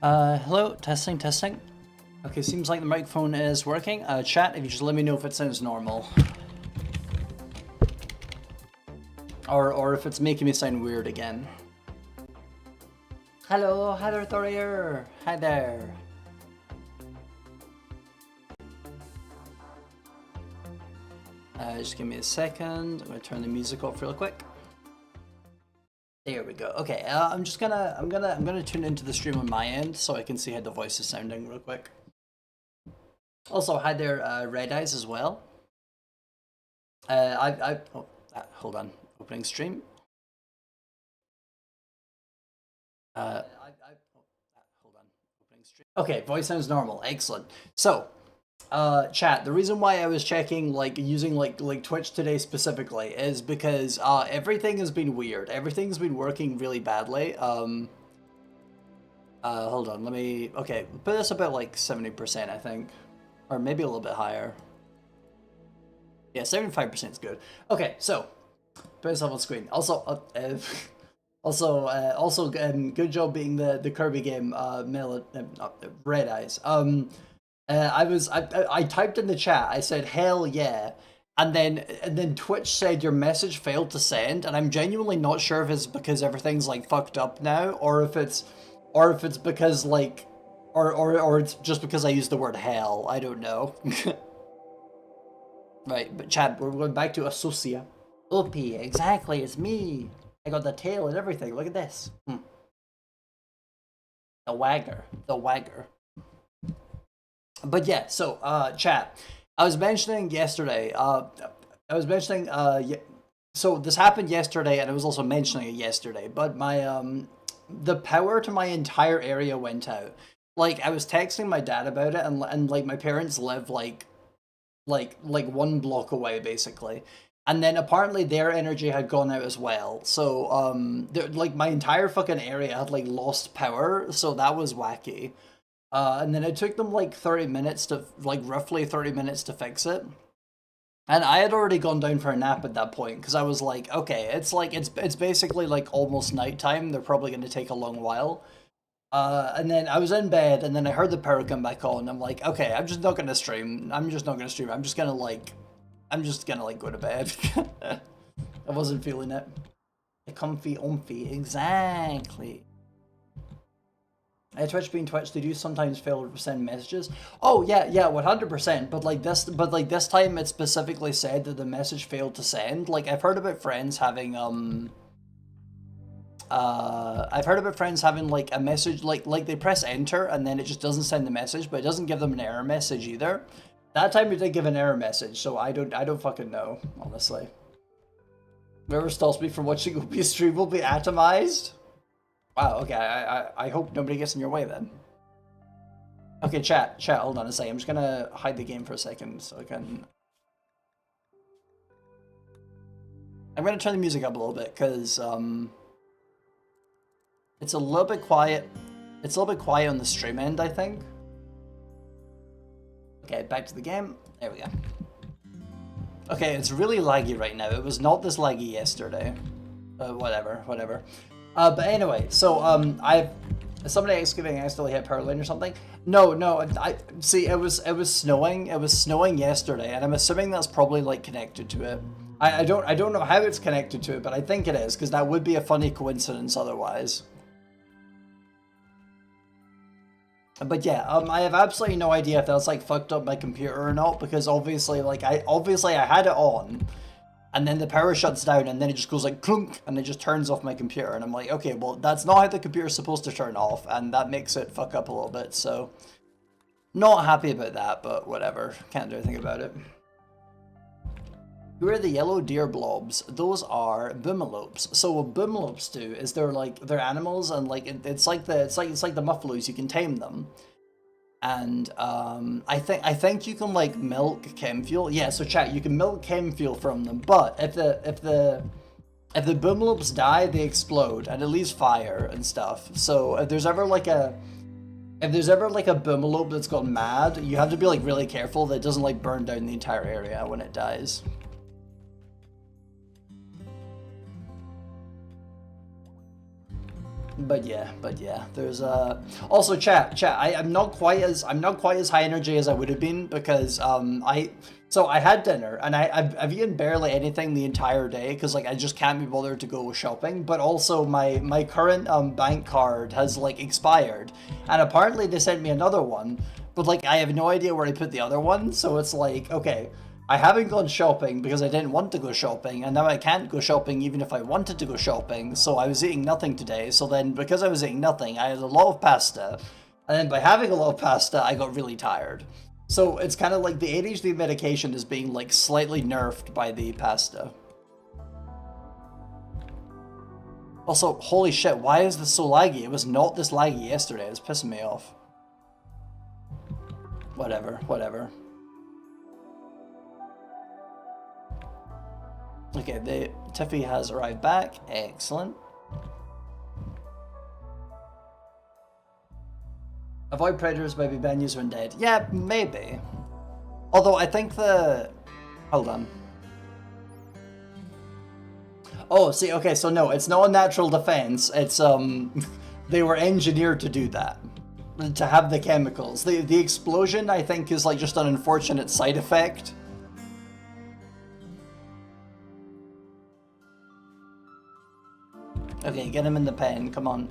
Hello, testing, testing. Okay, seems like the microphone is working. Chat, if you just let me know if it sounds normal. Or if it's making me sound weird again. Hello, hi there, Thorier. Hi there. Just give me a second. I'm gonna turn the music off real quick. There we go. Okay, I'm gonna tune into the stream on my end so I can see how the voice is sounding real quick. Also, hi there, Red Eyes as well. Hold on, opening stream. Hold on, opening stream. Okay, voice sounds normal. Excellent. So, chat. The reason why I was checking, using Twitch today specifically, is because everything has been weird. Everything's been working really badly. Hold on. Let me. Okay, put this about like 70%, I think, or maybe a little bit higher. Yeah, 75% is good. Okay, so put this up on screen. Also, good job being the Kirby game, Red Eyes. I typed in the chat. I said hell yeah, and then Twitch said your message failed to send, and I'm genuinely not sure if it's because everything's like fucked up now, or if it's because like, or it's just because I used the word hell. I don't know. Right, but chat, we're going back to Associa. Opie, exactly, it's me. I got the tail and everything. Look at this. The wagger. The wagger. But yeah, so chat. I was mentioning yesterday. So this happened yesterday, and I was also mentioning it yesterday. But my the power to my entire area went out. Like I was texting my dad about it, and like my parents live like 1 block away basically. And then apparently their energy had gone out as well. So like my entire fucking area had like lost power, so that was wacky. And then it took them like 30 minutes to, like roughly 30 minutes to fix it. And I had already gone down for a nap at that point because I was like, okay, it's basically like almost nighttime. They're probably going to take a long while. And then I was in bed, and then I heard the power come back on. I'm like, okay, I'm just not gonna stream. I'm just gonna go to bed. I wasn't feeling it. The comfy umphy, exactly. Twitch being Twitch, they do sometimes fail to send messages. Oh yeah, 100%. But like this time, it specifically said that the message failed to send. Like I've heard about friends having like a message, like they press enter and then it just doesn't send the message, but it doesn't give them an error message either. That time it did give an error message, so I don't fucking know, honestly. Whoever stops me from watching OP stream will be atomized. Wow, okay, I hope nobody gets in your way then. Okay, chat, hold on a second. I'm just gonna hide the game for a second so I can... I'm gonna turn the music up a little bit, because, it's a little bit quiet. It's a little bit quiet on the stream end, I think. Okay, back to the game. There we go. Okay, it's really laggy right now. It was not this laggy yesterday. Whatever. But anyway, so somebody excavating accidentally hit power line or something. No, I see. It was snowing. It was snowing yesterday, and I'm assuming that's probably like connected to it. I don't know how it's connected to it, but I think it is, because that would be a funny coincidence otherwise. But yeah, I have absolutely no idea if that's like fucked up my computer or not, because obviously I had it on, and then the power shuts down, and then it just goes like clunk, and it just turns off my computer, and I'm like, okay, well that's not how the computer's supposed to turn off, and that makes it fuck up a little bit, so not happy about that, but whatever, can't do anything about it. Who are the yellow deer blobs? Those are boomalopes. So what boomalopes do is they're animals, and like it's like the muffaloes. You can tame them, and I think you can like milk chem fuel. Yeah, so chat, you can milk chem fuel from them. But if the boomalopes die, they explode and it leaves fire and stuff. So if there's ever like a boomalope that's gone mad, you have to be like really careful that it doesn't like burn down the entire area when it dies. But yeah, there's also chat. I'm not quite as high energy as I would have been because I had dinner and I've eaten barely anything the entire day because like I just can't be bothered to go shopping. But also my current bank card has like expired, and apparently they sent me another one, but like I have no idea where I put the other one. So it's like, okay, I haven't gone shopping because I didn't want to go shopping, and now I can't go shopping even if I wanted to go shopping, so I was eating nothing today. So then, because I was eating nothing, I had a lot of pasta, and then by having a lot of pasta, I got really tired. So it's kind of like the ADHD medication is being like slightly nerfed by the pasta. Also, holy shit, why is this so laggy? It was not this laggy yesterday, it's pissing me off. Whatever. Okay, Tiffy has arrived back. Excellent. Avoid predators by menus when dead. Yeah, maybe. Although I think hold on. Oh, see, okay, so no, it's not a natural defense. It's they were engineered to do that. To have the chemicals. The explosion, I think, is like just an unfortunate side effect. Okay, get him in the pen, come on.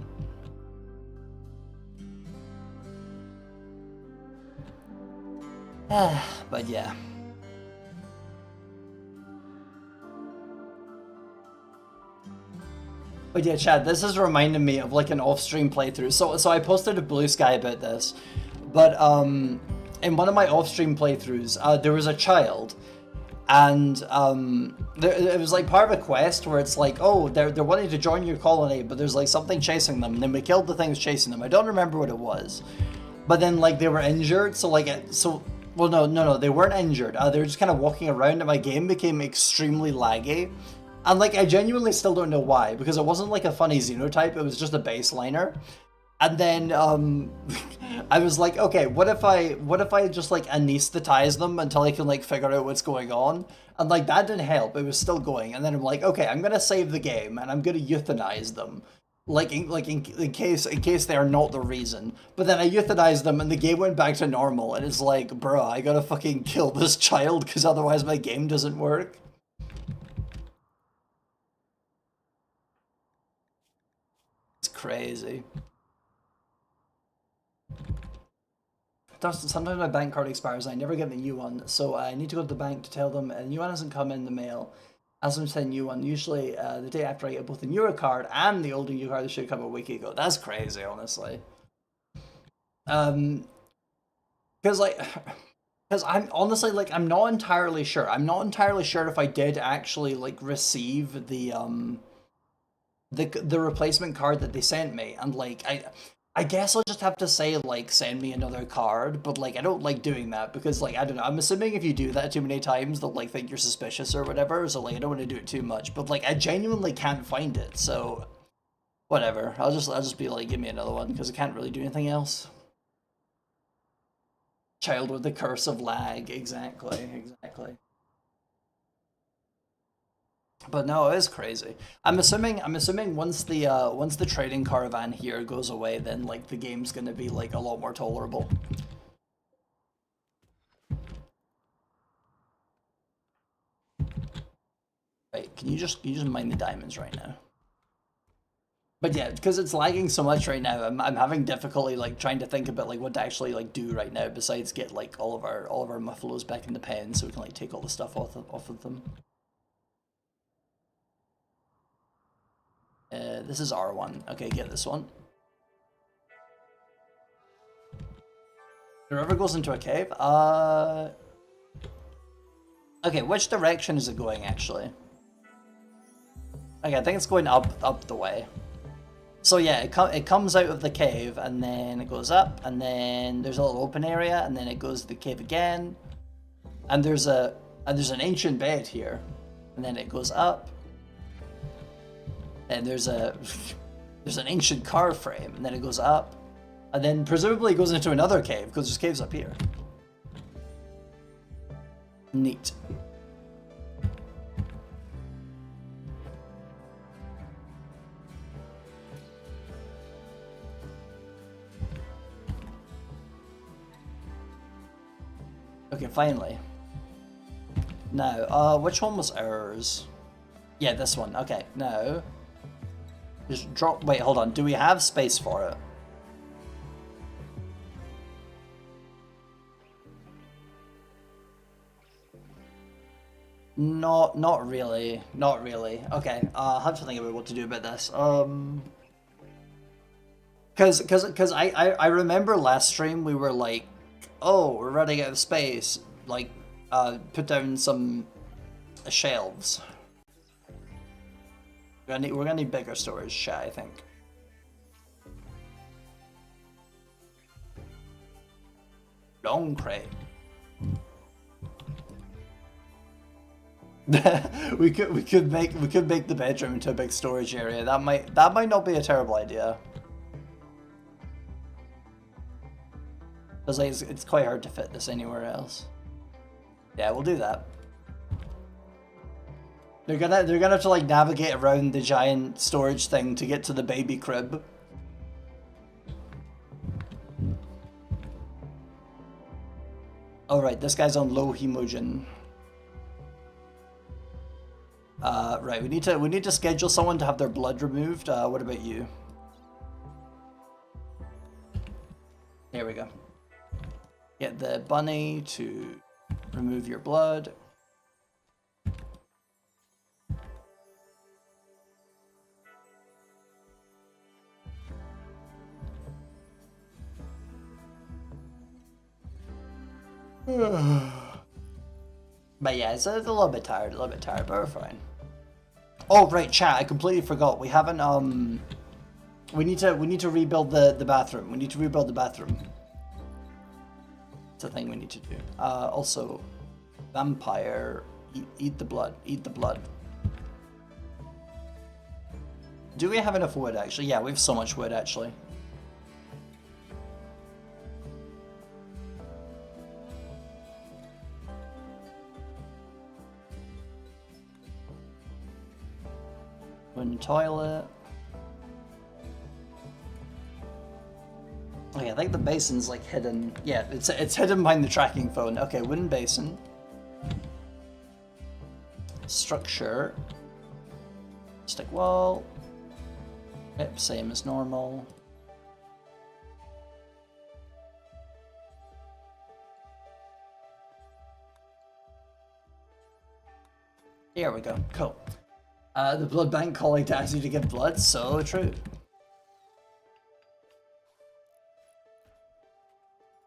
But yeah. But yeah, Chad, this is reminding me of like an off-stream playthrough. So I posted a Blue Sky about this, but in one of my off-stream playthroughs, there was a child, and it was like part of a quest where it's like, oh, they're wanting to join your colony, but there's like something chasing them, and then we killed the things chasing them. I don't remember what it was, but then like they were injured, so like well, no, they weren't injured. They were just kind of walking around, and my game became extremely laggy. And like I genuinely still don't know why, because it wasn't like a funny xenotype, it was just a baseliner. And then I was like, okay, what if I just like anesthetize them until I can like figure out what's going on? And like that didn't help, it was still going. And then I'm like, okay, I'm gonna save the game and I'm gonna euthanize them. In case they are not the reason. But then I euthanized them and the game went back to normal, and it's like, bruh, I gotta fucking kill this child because otherwise my game doesn't work. It's crazy. Sometimes my bank card expires and I never get the new one, so I need to go to the bank to tell them a new one hasn't come in the mail. As I'm saying, new one. Usually the day after I get both the newer card and the older new card, that should come a week ago. That's crazy, honestly. Because I'm honestly like I'm not entirely sure. I'm not entirely sure if I did actually like receive the replacement card that they sent me, and like I guess I'll just have to say like send me another card, but like I don't like doing that because like I don't know, I'm assuming if you do that too many times they'll like think you're suspicious or whatever, so like I don't want to do it too much, but like I genuinely can't find it, so whatever. I'll just be like, give me another one because I can't really do anything else. Child with the curse of lag, exactly. But no, it is crazy. I'm assuming once the trading caravan here goes away, then like the game's gonna be like a lot more tolerable. Right, can you just mine the diamonds right now? But yeah, because it's lagging so much right now, I'm having difficulty like trying to think about like what to actually like do right now besides get like all of our muffalos back in the pen so we can like take all the stuff off of them. This is R1. Okay, get this one. The river goes into a cave? Okay, which direction is it going, actually? Okay, I think it's going up the way. So yeah, it comes out of the cave, and then it goes up, and then there's a little open area, and then it goes to the cave again. And there's an ancient bed here. And then it goes up. And there's an ancient car frame, and then it goes up, and then presumably it goes into another cave because there's caves up here. Neat. Okay, finally. Now, which one was ours? Yeah, this one. Okay, now just drop. Wait, hold on. Do we have space for it? Not really. Not really. Okay, I have to think about what to do about this. Cause I remember last stream we were like, oh, we're running out of space. Like, put down some shelves. We're gonna need bigger storage, chat, I think. Long crate. we could make the bedroom into a big storage area. That might not be a terrible idea. Because like, it's quite hard to fit this anywhere else. Yeah, we'll do that. They're gonna have to like navigate around the giant storage thing to get to the baby crib. All right, this guy's on low hemogen. Right, we need to schedule someone to have their blood removed. What about you? Here we go. Get the bunny to remove your blood. But yeah, it's a little bit tired, but we're fine. Oh right, chat, I completely forgot. We haven't we need to rebuild the bathroom. We need to rebuild the bathroom. It's a thing we need to do. Also, vampire, eat the blood, eat the blood. Do we have enough wood actually? Yeah, we have so much wood actually. Wooden toilet. Okay, I think the basin's like hidden. Yeah, it's hidden behind the tracking phone. Okay, wooden basin. Structure. Stick wall. Yep, same as normal. Here we go. Cool. The blood bank calling to ask you to give blood. So true.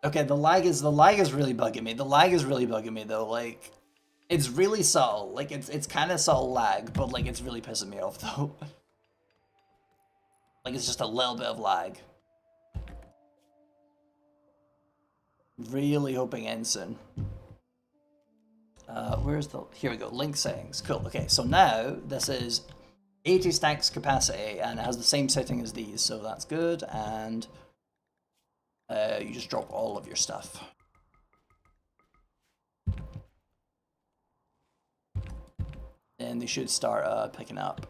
Okay, the lag is really bugging me. The lag is really bugging me though. Like, it's really subtle. Like, it's kind of subtle lag, but like it's really pissing me off though. Like, it's just a little bit of lag. Really hoping Ensign. Where's the... Here we go. Link settings. Cool. Okay, so now this is 80 stacks capacity, and it has the same setting as these, so that's good. And you just drop all of your stuff. And they should start picking up.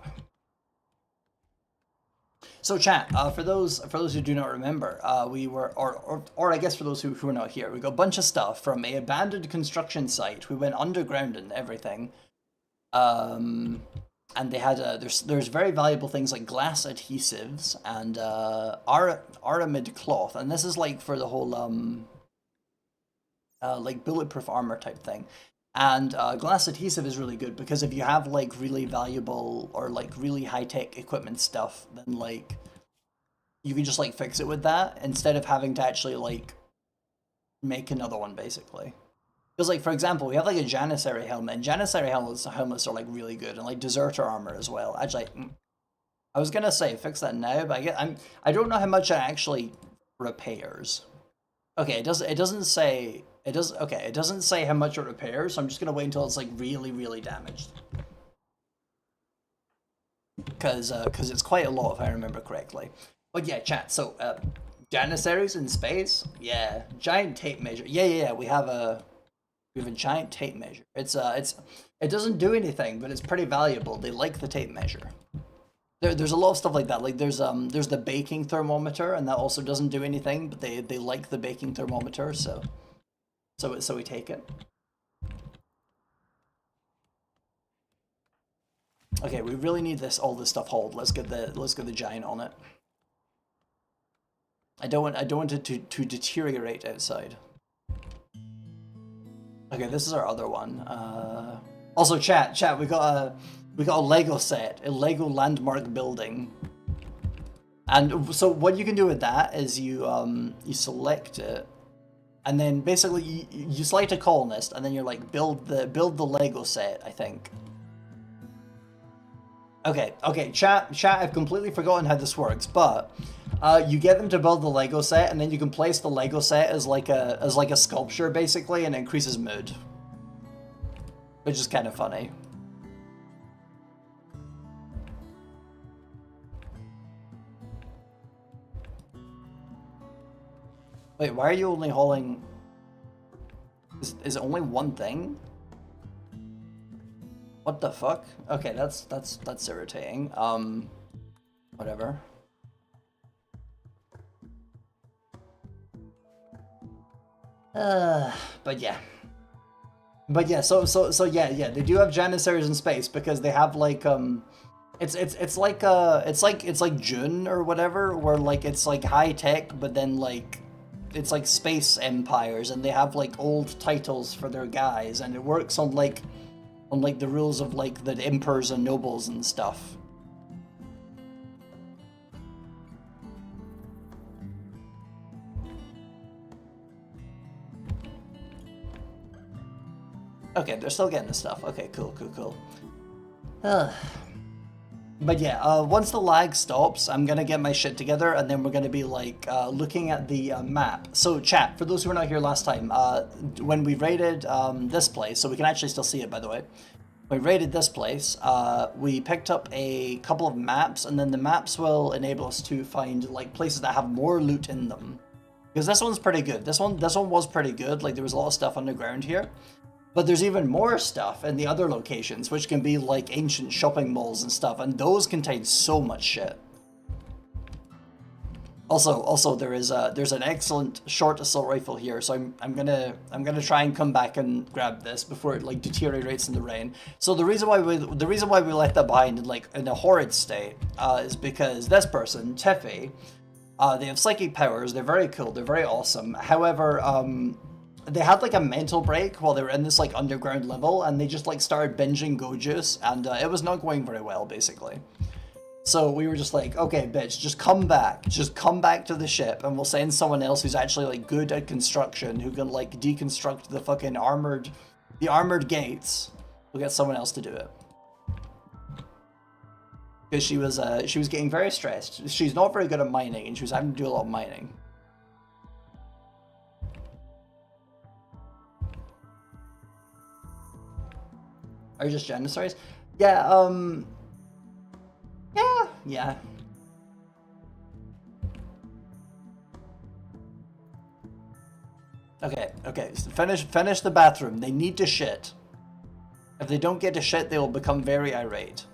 So chat, for those who do not remember, we were, or I guess for those who are not here, we got a bunch of stuff from a abandoned construction site. We went underground and everything, and they had there's very valuable things like glass adhesives and aramid cloth, and this is like for the whole like bulletproof armor type thing. And glass adhesive is really good because if you have like really valuable or like really high-tech equipment stuff, then like you can just like fix it with that instead of having to actually like make another one basically. Because like for example, we have like a Janissary helmet, and Janissary helmets are like really good, and like deserter armor as well. Actually, I was gonna say fix that now, but I don't know how much it actually repairs. Okay, it doesn't say. It doesn't say how much it repairs, so I'm just gonna wait until it's like really damaged. Cause it's quite a lot if I remember correctly. But yeah, chat. So Janissaries in space, yeah. Giant tape measure, yeah. We have a giant tape measure. It doesn't do anything, but it's pretty valuable. They like the tape measure. There's a lot of stuff like that. Like there's the baking thermometer, and that also doesn't do anything, but they like the baking thermometer, so So we take it. Okay, we really need all this stuff hauled. Let's get the giant on it. I don't want it to deteriorate outside. Okay, this is our other one. Also, chat, we got a Lego set, a Lego landmark building. And so what you can do with that is you select it, and then basically you select a colonist, and then you're like build the Lego set, I think. Okay, chat, I've completely forgotten how this works, but you get them to build the Lego set, and then you can place the Lego set as like a sculpture basically, and it increases mood, which is kind of funny. Wait, why are you only hauling? Is it only one thing? What the fuck? Okay, that's irritating. Whatever. But yeah. So yeah, they do have Janissaries in space because they have like it's like June or whatever, where like it's like high tech, but then like it's like space empires, and they have like old titles for their guys, and it works on like the rules of like the emperors and nobles and stuff. Okay, they're still getting the stuff. Okay, cool. But yeah, once the lag stops, I'm gonna get my shit together, and then we're gonna be like looking at the map. So chat, for those who were not here last time, when we raided this place, so we can actually still see it by the way. When we raided this place, we picked up a couple of maps, and then the maps will enable us to find like places that have more loot in them. Because this one's pretty good. This one was pretty good. Like there was a lot of stuff underground here. But there's even more stuff in the other locations, which can be like ancient shopping malls and stuff, and those contain so much shit. Also, there's an excellent short assault rifle here, so I'm gonna try and come back and grab this before it like deteriorates in the rain. So the reason why we left that behind in a horrid state is because this person, Tiffy, they have psychic powers. They're very cool. They're very awesome. However, they had like a mental break while they were in this like underground level, and they just like started binging Go Juice, and it was not going very well basically. So we were just like, okay, bitch, just come back to the ship, and we'll send someone else who's actually like good at construction, who can like deconstruct the fucking armored gates. We'll get someone else to do it. Because she was getting very stressed. She's not very good at mining, and she was having to do a lot of mining. Are you just Janissaries? Yeah, yeah. Okay, so finish the bathroom. They need to shit. If they don't get to shit, they will become very irate.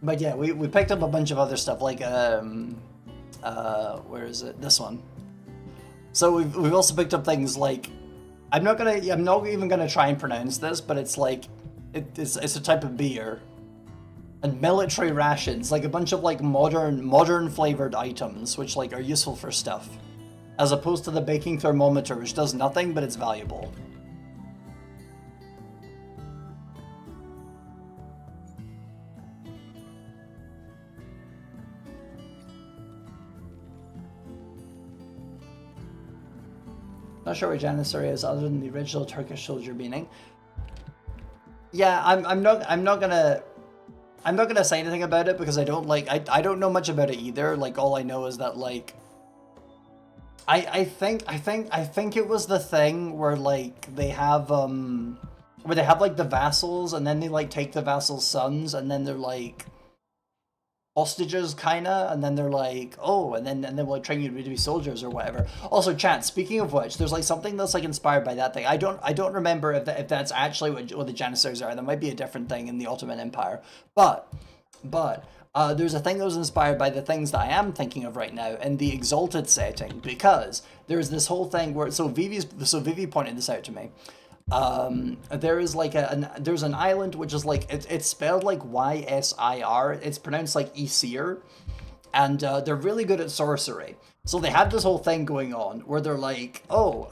But yeah, we picked up a bunch of other stuff, like where is it? This one. So we've also picked up things like, I'm not even gonna try and pronounce this, but it's like it's a type of beer, and military rations, like a bunch of like modern flavored items which like are useful for stuff, as opposed to the baking thermometer, which does nothing but it's valuable. Not sure what Janissary is other than the original Turkish soldier meaning. Yeah, I'm not gonna say anything about it because I don't know much about it either. Like all I know is that like I think it was the thing where like they have like the vassals, and then they like take the vassals' sons, and then they're like hostages, kinda, and then they're like, oh, and then we're like train you to be soldiers or whatever. Also, chat. Speaking of which, there's like something that's like inspired by that thing. I don't remember if that's actually what the Janissaries are. That might be a different thing in the Ottoman Empire, but there's a thing that was inspired by the things that I am thinking of right now in the Exalted setting, because there's this whole thing where Vivi pointed this out to me. There is like there's an island which is like it's spelled like Ysir. It's pronounced like Isir, and they're really good at sorcery. So they have this whole thing going on where they're like, oh,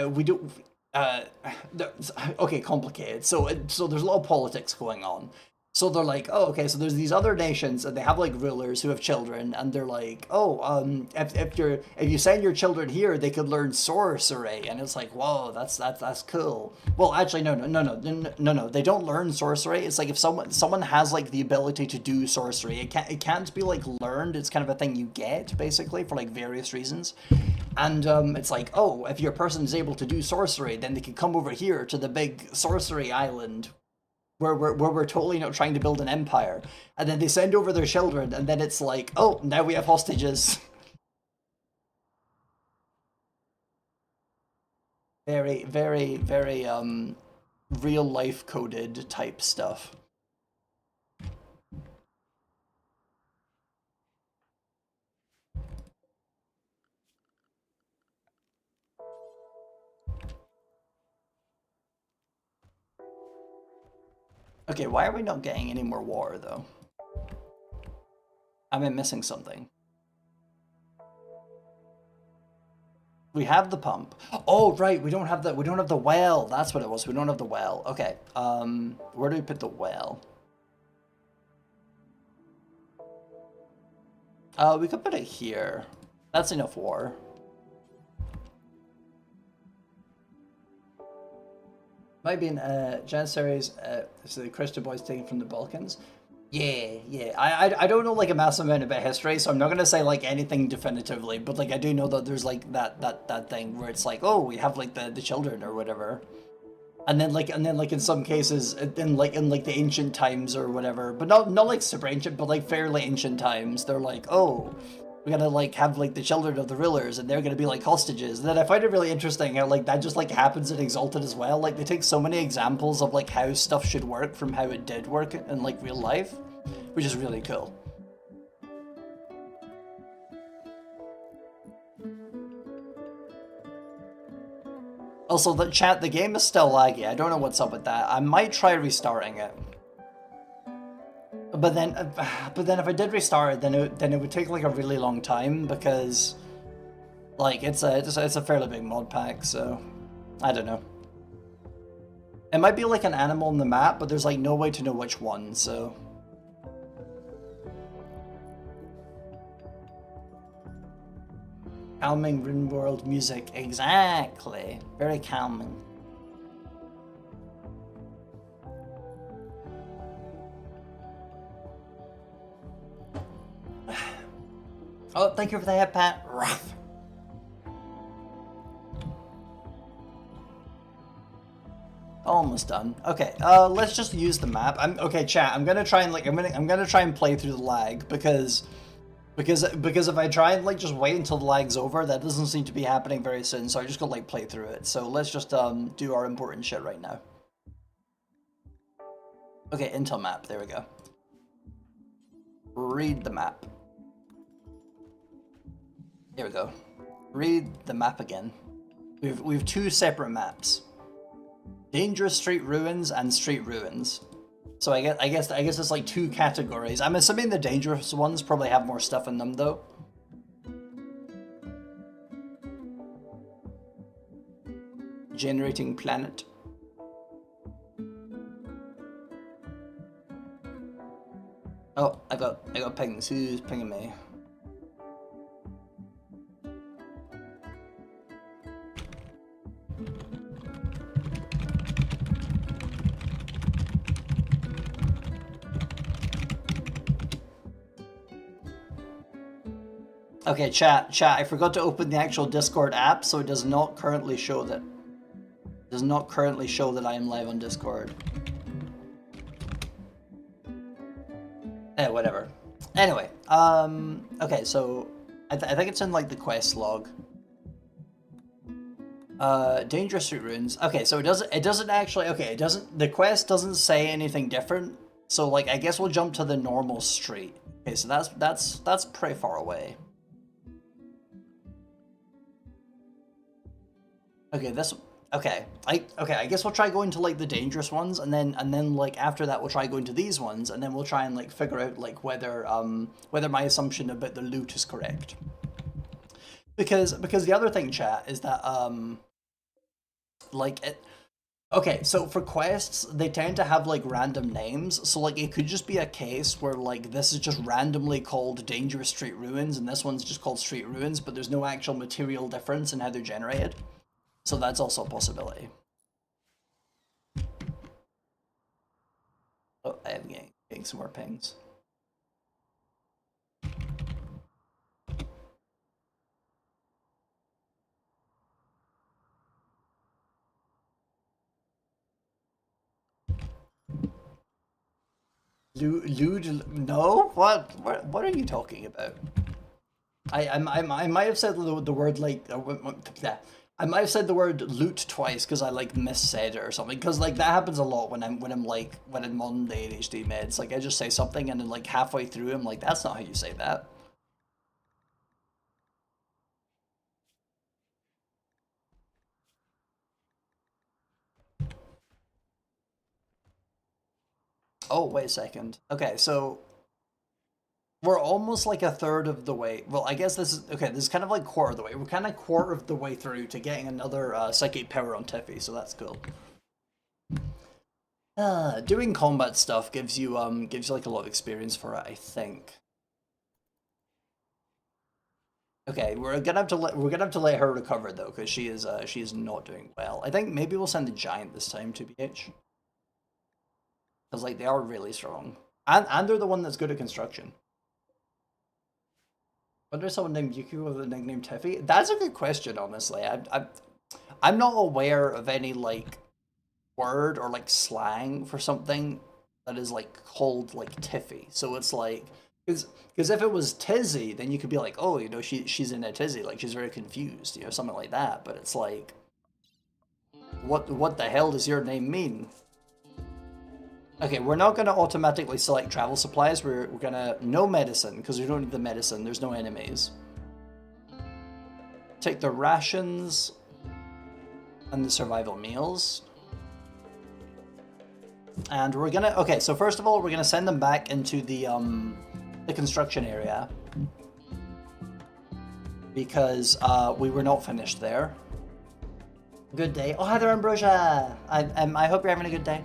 we do. Okay, complicated. So there's a lot of politics going on. So they're like, oh, okay, so there's these other nations and they have like rulers who have children, and they're like, oh, if you send your children here, they could learn sorcery, and it's like, whoa, that's cool. Well, actually, no, they don't learn sorcery. It's like if someone has like the ability to do sorcery, it can't be like learned. It's kind of a thing you get basically for like various reasons. And it's like, oh, if your person is able to do sorcery, then they can come over here to the big sorcery island where we're totally not trying to build an empire. And then they send over their children, and then it's like, oh, now we have hostages. Very, very, very real life coded type stuff. Okay, why are we not getting any more war though? Am I missing something? We have the pump. Oh right, we don't have the well. That's what it was. We don't have the well. Okay. Where do we put the well? We could put it here. That's enough war. Might be in Janissaries, so the Christian boys taken from the Balkans. Yeah. I don't know like a massive amount about history, so I'm not gonna say like anything definitively, but like I do know that there's like that thing where it's like, oh, we have like the children or whatever. And then like in some cases in like the ancient times or whatever, but not like super ancient, but like fairly ancient times, they're like, oh, we gotta like have like the children of the rulers, and they're gonna be like hostages. And then I find it really interesting how like that just like happens in Exalted as well. Like they take so many examples of like how stuff should work from how it did work in like real life, which is really cool. Also, the game is still laggy. I don't know what's up with that. I might try restarting it. But then if I did restart it, then it would take like a really long time, because like it's a fairly big mod pack, so I don't know. It might be like an animal on the map, but there's like no way to know which one, so. Calming RimWorld music, exactly. Very calming. Oh, thank you for the head pat. Rough. Almost done. Okay, let's just use the map. Okay, chat. I'm gonna try and play through the lag, because if I try and like just wait until the lag's over, that doesn't seem to be happening very soon. So I just gonna like play through it. So let's just do our important shit right now. Okay, Intel map. There we go. Read the map. Here we go. Read the map again. We've two separate maps. Dangerous Street Ruins and Street Ruins. So I guess it's like two categories. I'm assuming the dangerous ones probably have more stuff in them though. Generating planet. Oh, I got pings. Who's pinging me? Okay, chat, I forgot to open the actual Discord app, so it does not currently show that. Does not currently show that I am live on Discord. Whatever. Anyway, okay, so I think it's in like the quest log. Dangerous Street Ruins. Okay, so it doesn't actually, okay, the quest doesn't say anything different. So like, I guess we'll jump to the normal street. Okay, so that's pretty far away. Okay, I guess we'll try going to like the dangerous ones, and then like after that we'll try going to these ones, and then we'll try and like figure out like whether my assumption about the loot is correct. Because the other thing, chat, is that like it. Okay, so for quests, they tend to have like random names, so like it could just be a case where like this is just randomly called Dangerous Street Ruins, and this one's just called Street Ruins, but there's no actual material difference in how they're generated. So that's also a possibility. Oh, I am getting some more pings. Lude? No? What are you talking about? I might have said the word like I might have said the word loot twice because I like missaid it or something, because like that happens a lot when I'm on the ADHD meds. Like I just say something and then like halfway through I'm like, that's not how you say that. Oh, wait a second. Okay, so we're almost like a third of the way. Well, I guess this is okay. This is kind of like quarter of the way. We're kind of quarter of the way through to getting another psychic power on Tiffy, so that's cool. Doing combat stuff gives you like a lot of experience for it, I think. Okay, we're gonna have to let her recover though, because she is not doing well. I think maybe we'll send the giant this time to BH, because like they are really strong, and they're the one that's good at construction. What is someone named Yuki with the nickname Tiffy? That's a good question, honestly. I'm not aware of any like word or like slang for something that is like called like Tiffy. So it's like, because if it was Tizzy, then you could be like, oh, you know, she's in a tizzy, like she's very confused, you know, something like that. But it's like, what the hell does your name mean? Okay, we're not gonna automatically select travel supplies. We're gonna no medicine because we don't need the medicine. There's no enemies. Take the rations and the survival meals. And we're gonna, okay, so first of all, we're gonna send them back into the construction area because we were not finished there. Good day. Oh, hi there, Ambrosia. I hope you're having a good day.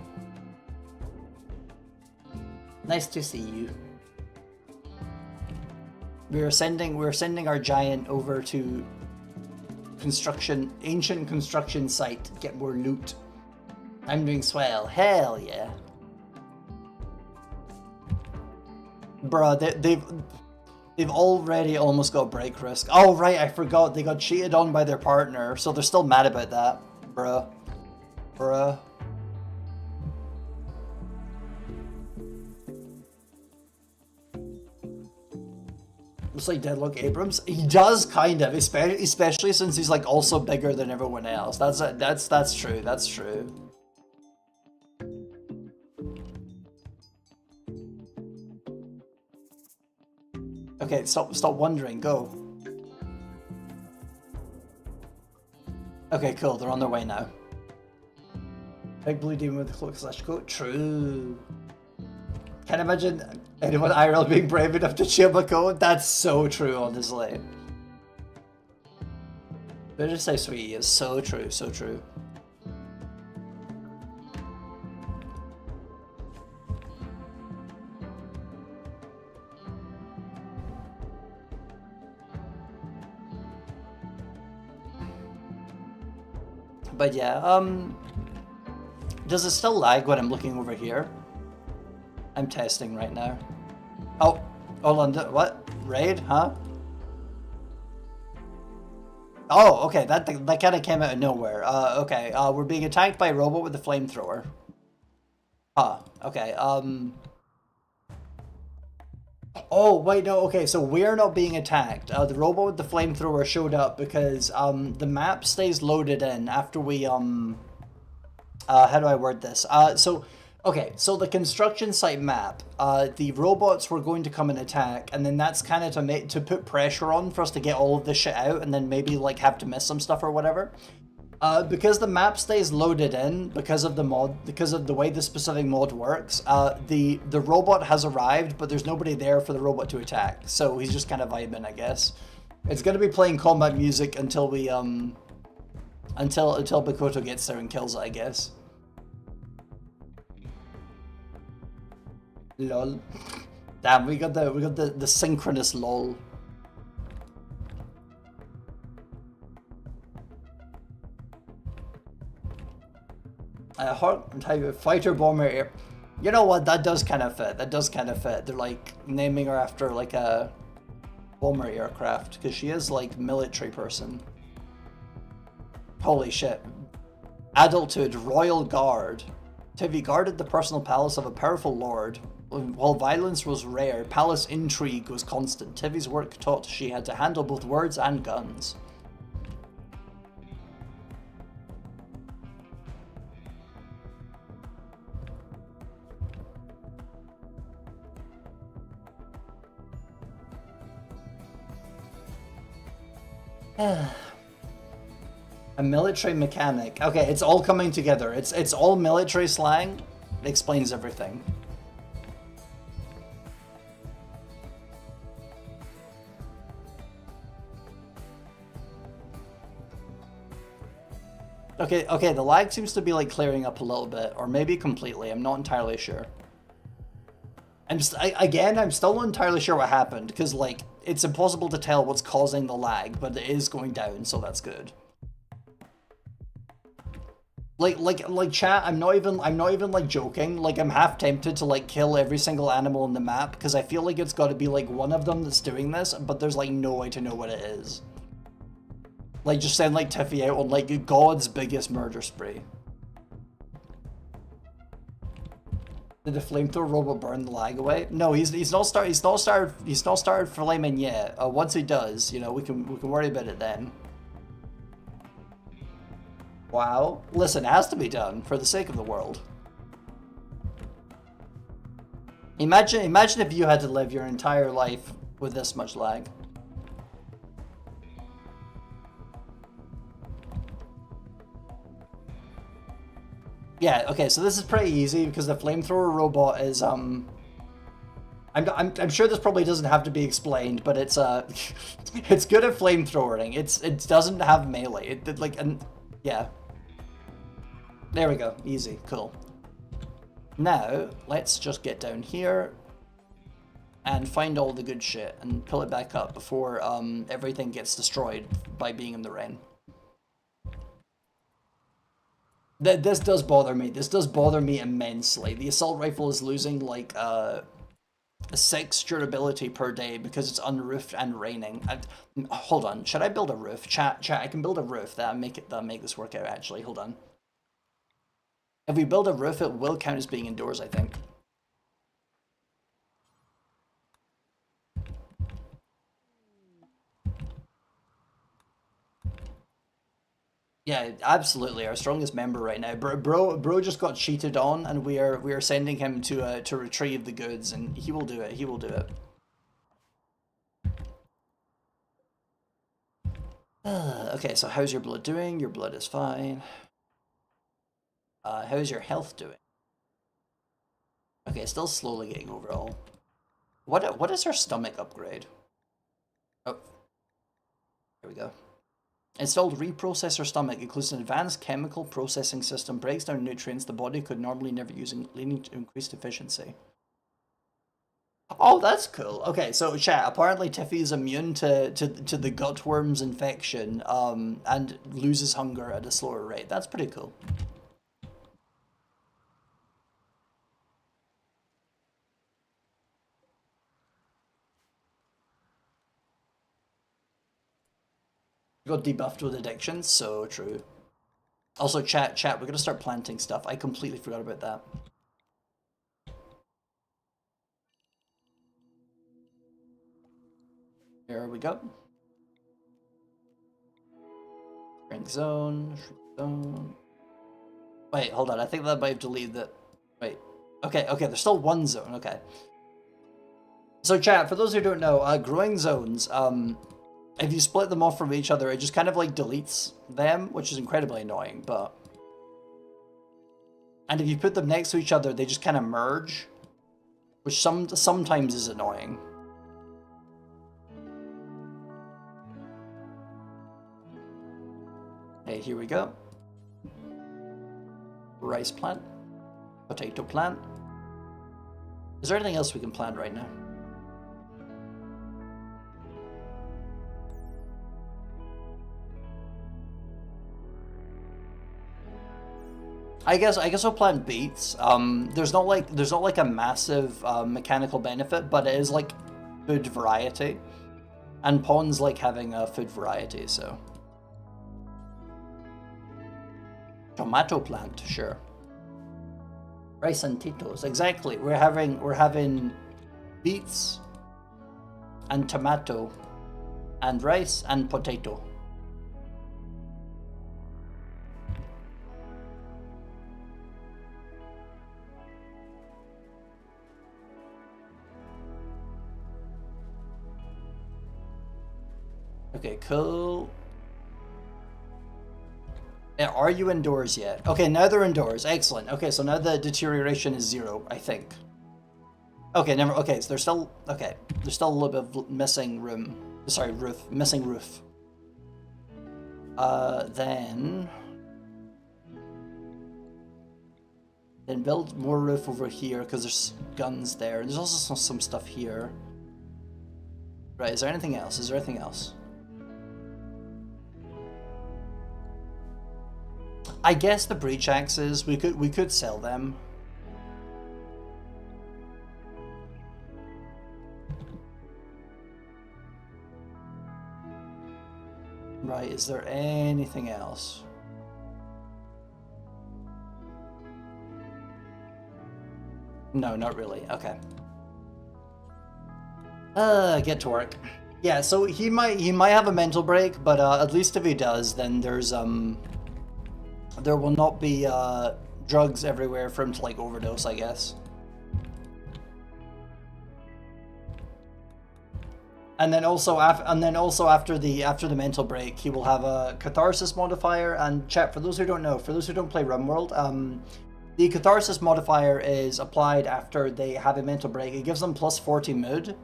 Nice to see you. We're sending our giant over to ancient construction site to get more loot. I'm doing swell. Hell yeah. Bruh, they've already almost got break risk. Oh right, I forgot they got cheated on by their partner, so they're still mad about that. Bruh. Looks like Deadlock Abrams. He does kind of, especially since he's like also bigger than everyone else. That's true. That's true. Okay, stop wondering. Go. Okay, cool. They're on their way now. Big blue demon with the cloak / coat. True. Can't imagine anyone IRL being brave enough to chill my code. That's so true, honestly. Better just say sweet is so true, so true. But yeah, does it still lag when I'm looking over here? I'm testing right now. Oh, hold on, what? Raid, huh? Oh, okay, that kind of came out of nowhere. Okay, we're being attacked by a robot with a flamethrower. Huh, okay, Oh, wait, no, okay, so we're not being attacked. The robot with the flamethrower showed up because the map stays loaded in after we how do I word this? Okay, so the construction site map, the robots were going to come and attack, and then that's kind of to put pressure on for us to get all of this shit out, and then maybe like have to miss some stuff or whatever. Because the map stays loaded in because of the mod, because of the way the specific mod works, the robot has arrived, but there's nobody there for the robot to attack, so he's just kind of vibing, I guess. It's gonna be playing combat music until we until Bakoto gets there and kills it, I guess. Lol. Damn, we got the synchronous lol. Fighter bomber air. You know what? That does kind of fit. That does kind of fit. They're like naming her after like a bomber aircraft because she is like military person. Holy shit. Adulthood, Royal Guard. Tivy guarded the personal palace of a powerful lord. While violence was rare, palace intrigue was constant. Tivy's work taught she had to handle both words and guns. A military mechanic. Okay, it's all coming together. It's all military slang. It explains everything. Okay, the lag seems to be like clearing up a little bit, or maybe completely. I'm not entirely sure. I'm still not entirely sure what happened, because like it's impossible to tell what's causing the lag, but it is going down, so that's good. Like chat, I'm not even like joking. Like I'm half tempted to like kill every single animal in the map because I feel like it's got to be like one of them that's doing this, but there's like no way to know what it is. Like just send like Tiffy out on like God's biggest murder spree. Did the flamethrower robot burn the lag away? No, he's not started flaming yet. Once he does, you know, we can worry about it then. Wow. Listen, it has to be done for the sake of the world. Imagine if you had to live your entire life with this much lag. Yeah, okay, so this is pretty easy because the flamethrower robot is I'm sure this probably doesn't have to be explained, but it's it's good at flamethrowing. It doesn't have melee. Yeah. There we go. Easy. Cool. Now, let's just get down here and find all the good shit and pull it back up before everything gets destroyed by being in the rain. This does bother me. This does bother me immensely. The assault rifle is losing like 6 durability per day because it's unroofed and raining. Hold on. Should I build a roof? Chat. I can build a roof. That'll make this work out. Actually, hold on. If we build a roof, it will count as being indoors, I think. Yeah, absolutely. Our strongest member right now. Bro just got cheated on, and we are sending him to retrieve the goods, and he will do it. He will do it. Okay, so how's your blood doing? Your blood is fine. How's your health doing? Okay, still slowly getting overall. What is her stomach upgrade? Oh, there we go. Installed reprocessor stomach includes an advanced chemical processing system, breaks down nutrients the body could normally never use, leading to increased efficiency. Oh, that's cool. Okay, so chat, apparently Tiffy's immune to the gutworms infection, and loses hunger at a slower rate. That's pretty cool. Got debuffed with addictions, so true. Also, chat, we're gonna start planting stuff. I completely forgot about that. Here we go. Shrink zone, shrink zone. Wait, hold on. I think that might have deleted it. Wait. Okay, there's still one zone. Okay. So chat, for those who don't know, growing zones, if you split them off from each other, it just kind of like deletes them, which is incredibly annoying, but... And if you put them next to each other, they just kind of merge, which sometimes is annoying. Okay, here we go. Rice plant. Potato plant. Is there anything else we can plant right now? I guess I'll plant beets. There's not like a massive mechanical benefit, but it is like food variety, and pawns like having a food variety. So tomato plant, sure. Rice and Tito's, exactly. We're having beets and tomato and rice and potato. Okay, cool. Are you indoors yet? Okay, now they're indoors. Excellent. Okay, so now the deterioration is 0, I think. Okay, never. Okay, so there's still. Okay, there's still a little bit of missing room. Sorry, roof. Missing roof. Then build more roof over here because there's guns there. There's also some stuff here. Right. Is there anything else? Is there anything else? I guess the breach axes, we could sell them. Right, is there anything else? No, not really. Okay. Get to work. Yeah, so he might have a mental break, but at least if he does, then there's there will not be drugs everywhere for him to like overdose, I guess. And then also after the mental break, he will have a catharsis modifier. And chat, for those who don't know, for those who don't play RimWorld, the catharsis modifier is applied after they have a mental break. It gives them plus 40 mood,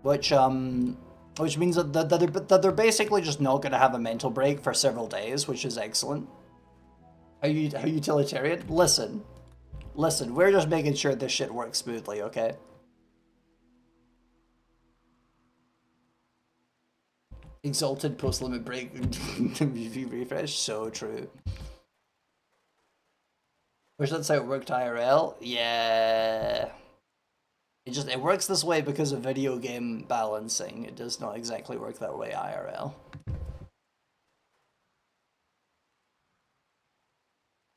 which means that they're basically just not going to have a mental break for several days, which is excellent. Are you utilitarian? Listen, we're just making sure this shit works smoothly, okay? Exalted post-limit break refresh, so true. Wish that's how it worked IRL? Yeah. It works this way because of video game balancing. It does not exactly work that way IRL.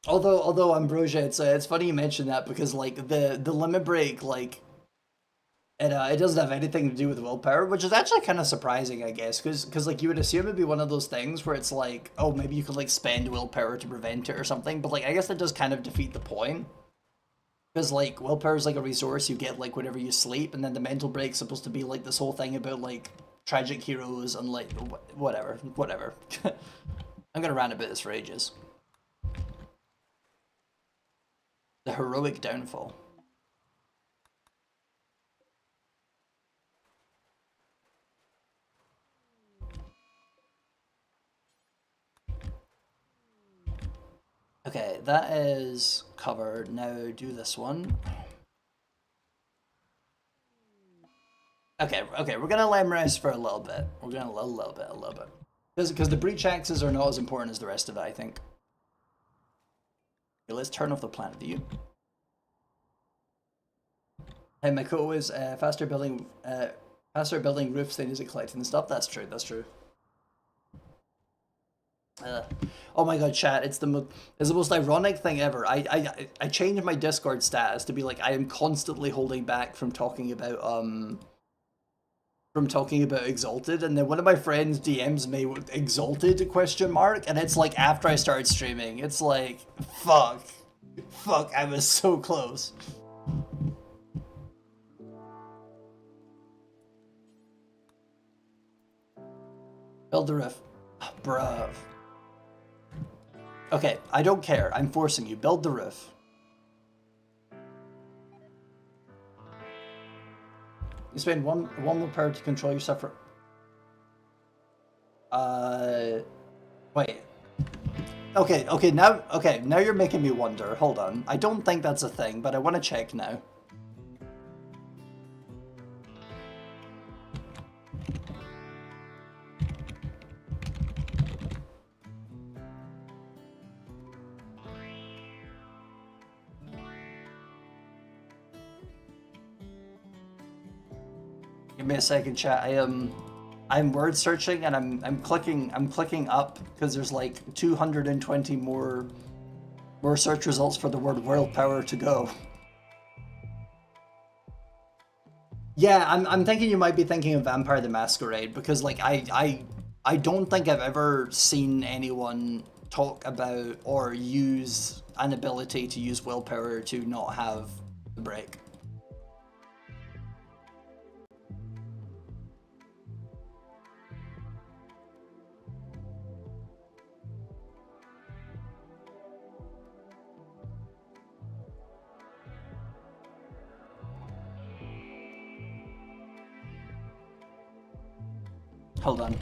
Although Ambrosia, it's funny you mention that because like the limit break, like it doesn't have anything to do with willpower, which is actually kind of surprising, I guess, because like you would assume it'd be one of those things where it's like, oh, maybe you could like spend willpower to prevent it or something, but like I guess that does kind of defeat the point, because like willpower is like a resource you get like whenever you sleep, and then the mental break's supposed to be like this whole thing about like tragic heroes and like whatever. I'm gonna rant about this for ages. The heroic downfall. Okay, that is covered. Now do this one. Okay, we're gonna let him rest for a little bit. We're gonna a little bit. Because the breach axes are not as important as the rest of it, I think. Okay, let's turn off the plant view. Hey, Makoto is faster building roofs than is it collecting the stuff. That's true. Oh my god, chat! It's the most ironic thing ever. I changed my Discord status to be like I am constantly holding back from talking about from talking about Exalted, and then one of my friends DMs me with Exalted question mark, and it's like after I started streaming. It's like, fuck, I was so close. Build the roof, bruv. Okay, I don't care. I'm forcing you. Build the roof. You spend one more power to control yourself for. Wait. Okay, now you're making me wonder. Hold on. I don't think that's a thing, but I want to check now. Give me a second, chat. I'm word searching and I'm clicking up because there's like 220 more search results for the word willpower to go. Yeah, I'm thinking you might be thinking of Vampire the Masquerade, because like I don't think I've ever seen anyone talk about or use an ability to use willpower to not have the break. Hold on.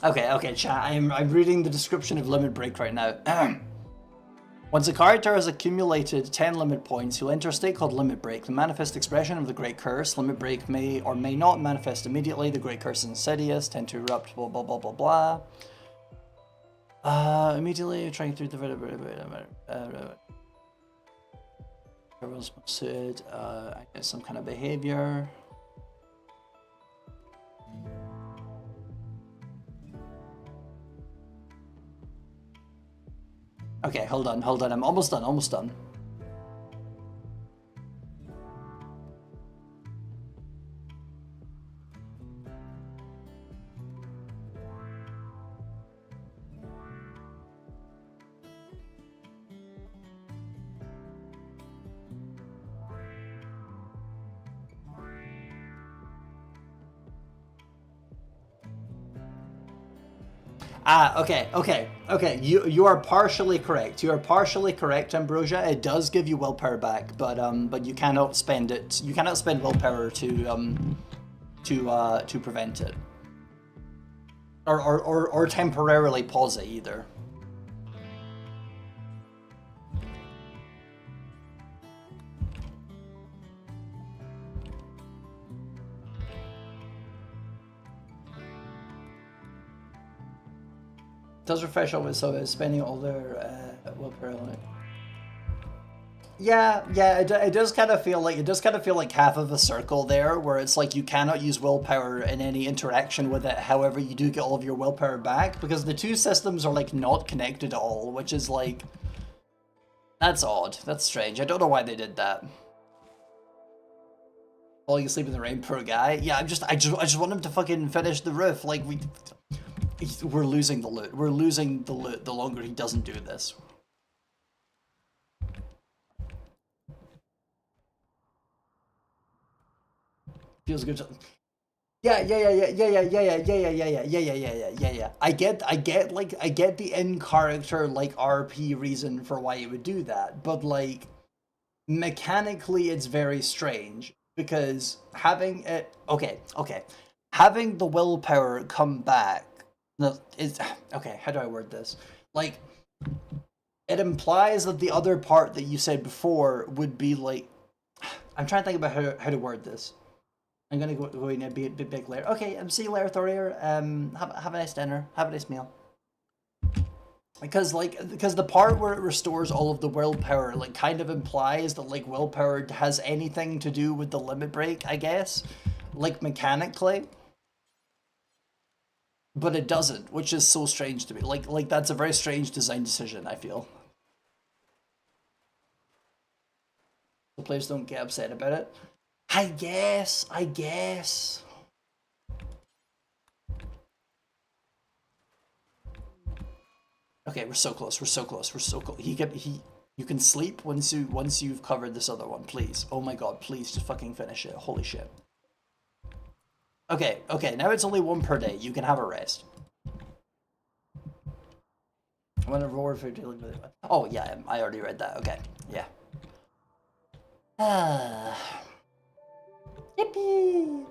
Okay, chat. I'm reading the description of Limit Break right now. Once a character has accumulated 10 limit points, he'll enter a state called Limit Break, the manifest expression of the Great Curse. Limit Break may or may not manifest immediately. The Great Curse is insidious, tend to erupt, blah blah blah blah blah. Immediately trying through the everyone's suited, I guess some kind of behavior. Okay, hold on. I'm almost done. Okay. You are partially correct. You are partially correct, Ambrosia. It does give you willpower back, but you cannot spend it. You cannot spend willpower to prevent it, or temporarily pause it either. Does refresh always, so it's spending all their willpower on it. Yeah, it does kind of feel like half of a circle there, where it's like you cannot use willpower in any interaction with it. However, you do get all of your willpower back, because the two systems are like not connected at all, which is like, that's odd. That's strange. I don't know why they did that. Falling asleep in the rain, poor guy. Yeah, I just want him to fucking finish the roof. Like we're losing the loot. We're losing the loot the longer he doesn't do this. Feels good. Yeah. I get the in character like RP reason for why it would do that, but like mechanically it's very strange, because having it having the willpower come back is okay. How do I word this? Like, it implies that the other part that you said before would be like, I'm trying to think about how to word this. I'm gonna go in a big layer. Okay, see you later, Thorir. Have a nice dinner. Have a nice meal. because the part where it restores all of the willpower like kind of implies that like willpower has anything to do with the limit break, I guess, like mechanically. But it doesn't, which is so strange to me. Like that's a very strange design decision, I feel. The players don't get upset about it. I guess. Okay, we're so close. We're so close. We're so close. You can sleep once you've covered this other one, please. Oh my god, please just fucking finish it. Holy shit. Okay, now it's only one per day. You can have a rest. When a reward for dealing with it. Oh yeah, I already read that. Okay, yeah. Yippee!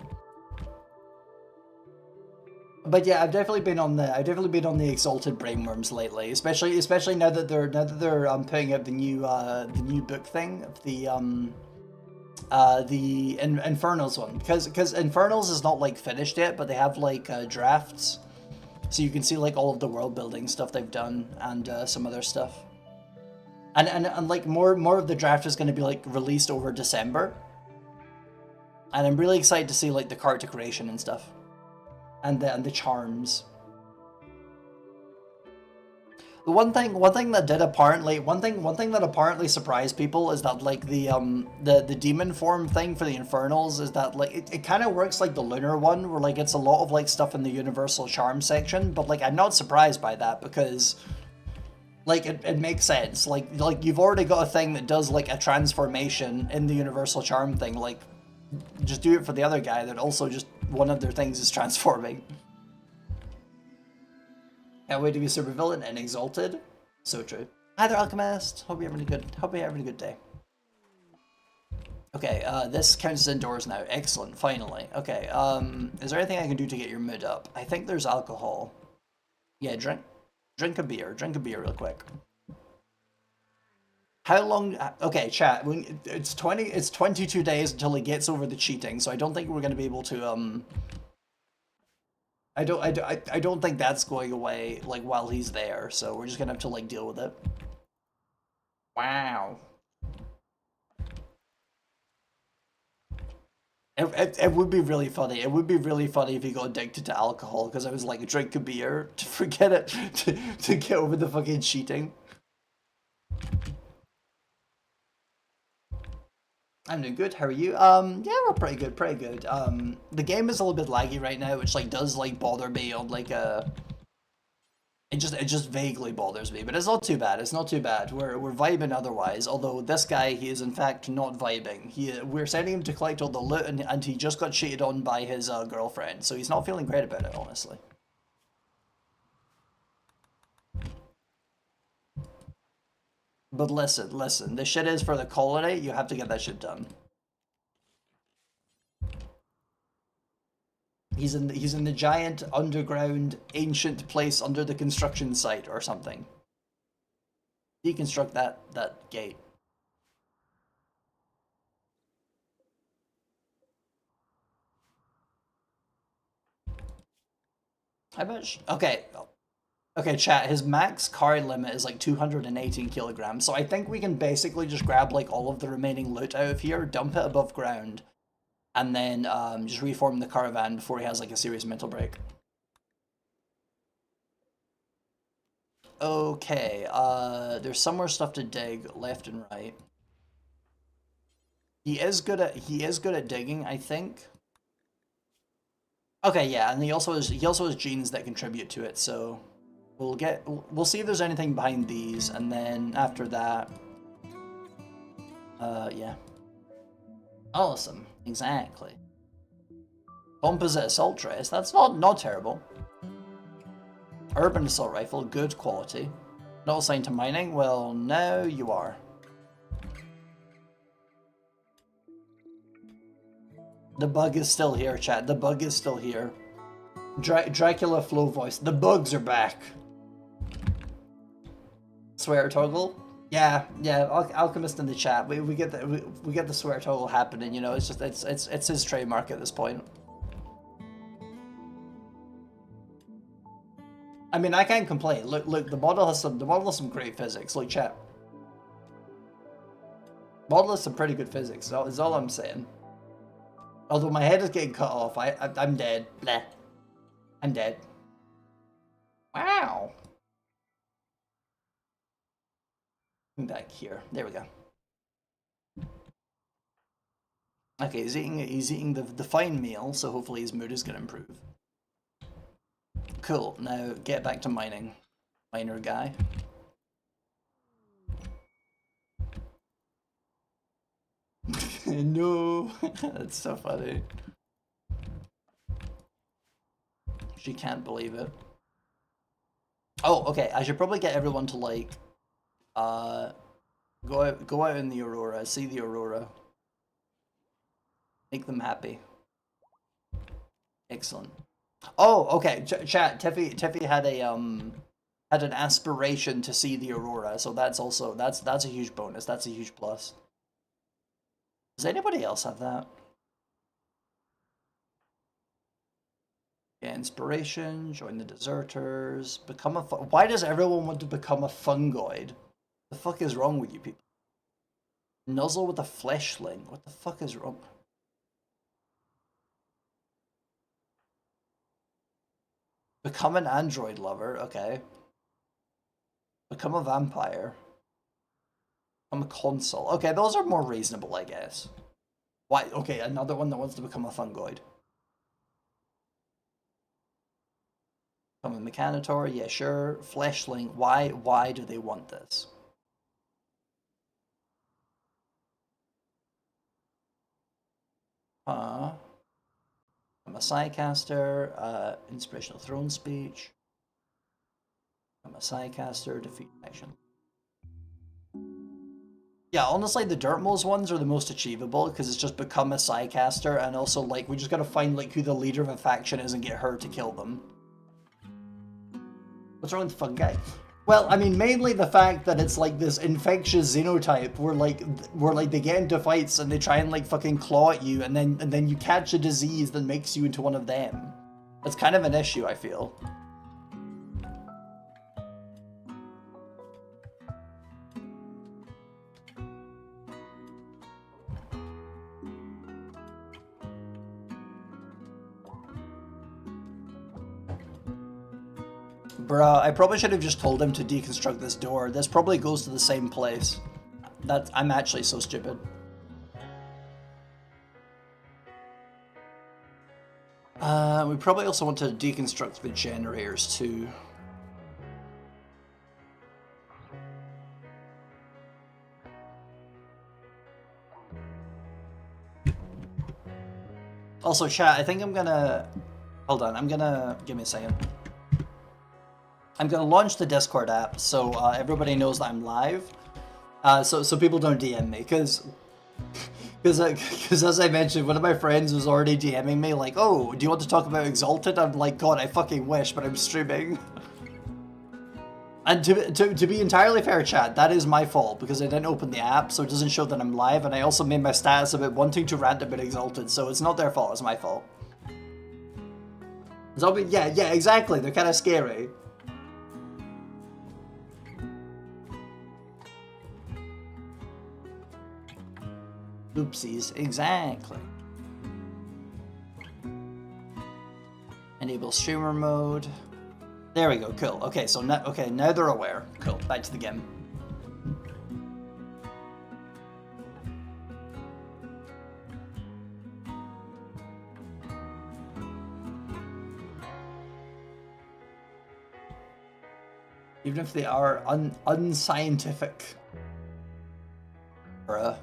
But yeah, I've definitely been on the exalted brainworms lately, especially now that they're putting out the new book thing, the Infernals one, because Infernals is not like finished yet, but they have like drafts, so you can see like all of the world building stuff they've done and some other stuff, and like more of the draft is going to be like released over December, and I'm really excited to see like the card decoration and stuff. And the charms. The one thing that apparently surprised people is that like the demon form thing for the Infernals is that like it kind of works like the lunar one, where like it's a lot of like stuff in the universal charm section, but like I'm not surprised by that because like it makes sense. Like you've already got a thing that does like a transformation in the universal charm thing, like just do it for the other guy that also just one of their things is transforming. Can't wait to be a supervillain and exalted. So true. Hi there, Alchemist. Hope you're having a good day. Okay, this counts as indoors now. Excellent, finally. Okay, is there anything I can do to get your mood up? I think there's alcohol. Yeah, drink a beer. Drink a beer real quick. How long? Okay, chat. It's 22 days until he gets over the cheating, so I don't think we're gonna be able to. I don't think that's going away like while he's there. So we're just gonna have to like deal with it. Wow. It would be really funny. It would be really funny if he got addicted to alcohol because I was like, drink a beer to forget it to get over the fucking cheating. I'm doing good. How are you? Yeah, we're pretty good, pretty good. The game is a little bit laggy right now, which like does like bother me on like it just vaguely bothers me, but it's not too bad. It's not too bad. We're vibing otherwise. Although this guy, he is in fact not vibing. We're sending him to collect all the loot, and he just got cheated on by his girlfriend, so he's not feeling great about it, honestly. But listen, this shit is for the colony, you have to get that shit done. He's in the giant underground ancient place under the construction site or something. Deconstruct that gate. How much? Okay. Okay, chat, his max carry limit is like 218 kilograms, so I think we can basically just grab like all of the remaining loot out of here, dump it above ground, and then just reform the caravan before he has like a serious mental break. Okay, there's some more stuff to dig left and right. He is good at digging, I think. Okay, yeah, and he also has genes that contribute to it, so we'll see if there's anything behind these, and then after that, yeah. Awesome, exactly. Composite assault trace, that's not terrible. Urban assault rifle, good quality. Not assigned to mining? Well, now you are. The bug is still here, chat. The bug is still here. Dracula flow voice. The bugs are back. Swear toggle. Yeah. Alchemist in the chat. We get the swear toggle happening. You know, it's just it's his trademark at this point. I mean, I can't complain. Look, the model has some great physics. Look, chat. Model has some pretty good physics. Is all I'm saying. Although my head is getting cut off, I'm dead. Bleh. I'm dead. Wow. Back here. There we go. Okay, he's eating the fine meal, so hopefully his mood is gonna improve. Cool. Now get back to mining, miner guy. No, that's so funny. She can't believe it. Oh, okay. I should probably get everyone to like, go out in the aurora, see the aurora. Make them happy. Excellent. Oh, okay. Chat. Tiffy had an aspiration to see the aurora, so that's a huge bonus. That's a huge plus. Does anybody else have that? Yeah, inspiration. Join the deserters. Become a. Why does everyone want to become a fungoid? The fuck is wrong with you people? Nuzzle with a fleshling. What the fuck is wrong? Become an android lover, okay. Become a vampire. Become a consul. Okay, those are more reasonable, I guess. Why? Okay, another one that wants to become a fungoid. Become a mechanitor, yeah, sure. Fleshling, why do they want this? I'm a Psycaster, Inspirational Throne Speech. I'm a Psycaster, Defeat Action. Yeah, honestly, the Dirtmo's ones are the most achievable because it's just become a Psycaster, and also, like, we just gotta find, like, who the leader of a faction is and get her to kill them. What's wrong with fungi? Well, I mean, mainly the fact that it's like this infectious xenotype where like they get into fights and they try and like fucking claw at you, and then you catch a disease that makes you into one of them. That's kind of an issue, I feel. Bruh, I probably should have just told him to deconstruct this door. This probably goes to the same place. I'm actually so stupid. We probably also want to deconstruct the generators too. Also, chat, I think I'm gonna... Hold on, give me a second. I'm gonna launch the Discord app so everybody knows that I'm live, so people don't DM me, because as I mentioned, one of my friends was already DMing me like, oh, do you want to talk about Exalted? I'm like, God, I fucking wish, but I'm streaming. And to be entirely fair, chat, that is my fault because I didn't open the app, so it doesn't show that I'm live, and I also made my status about wanting to rant about Exalted, so it's not their fault, it's my fault. Zombie, yeah, exactly. They're kind of scary. Oopsies, exactly. Enable streamer mode. There we go, cool. Okay, so now, now they're aware. Cool, back to the game. Even if they are unscientific. Bruh.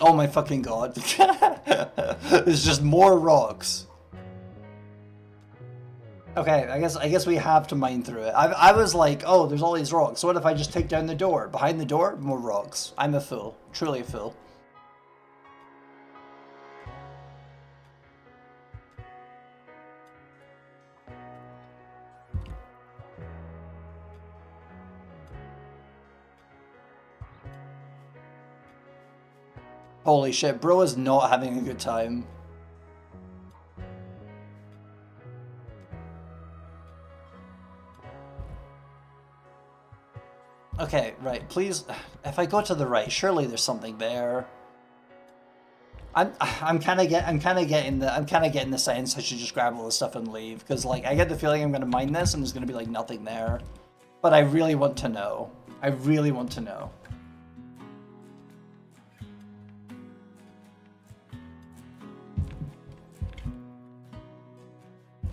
Oh my fucking god. There's just more rocks. Okay, I guess we have to mine through it. I was like, oh, there's all these rocks. So what if I just take down the door? Behind the door, more rocks. I'm a fool. Truly a fool. Holy shit, bro is not having a good time. Okay, right. Please, if I go to the right, surely there's something there. I'm kind of getting the sense I should just grab all the stuff and leave, because like I get the feeling I'm gonna mine this and there's gonna be like nothing there, but I really want to know. I really want to know.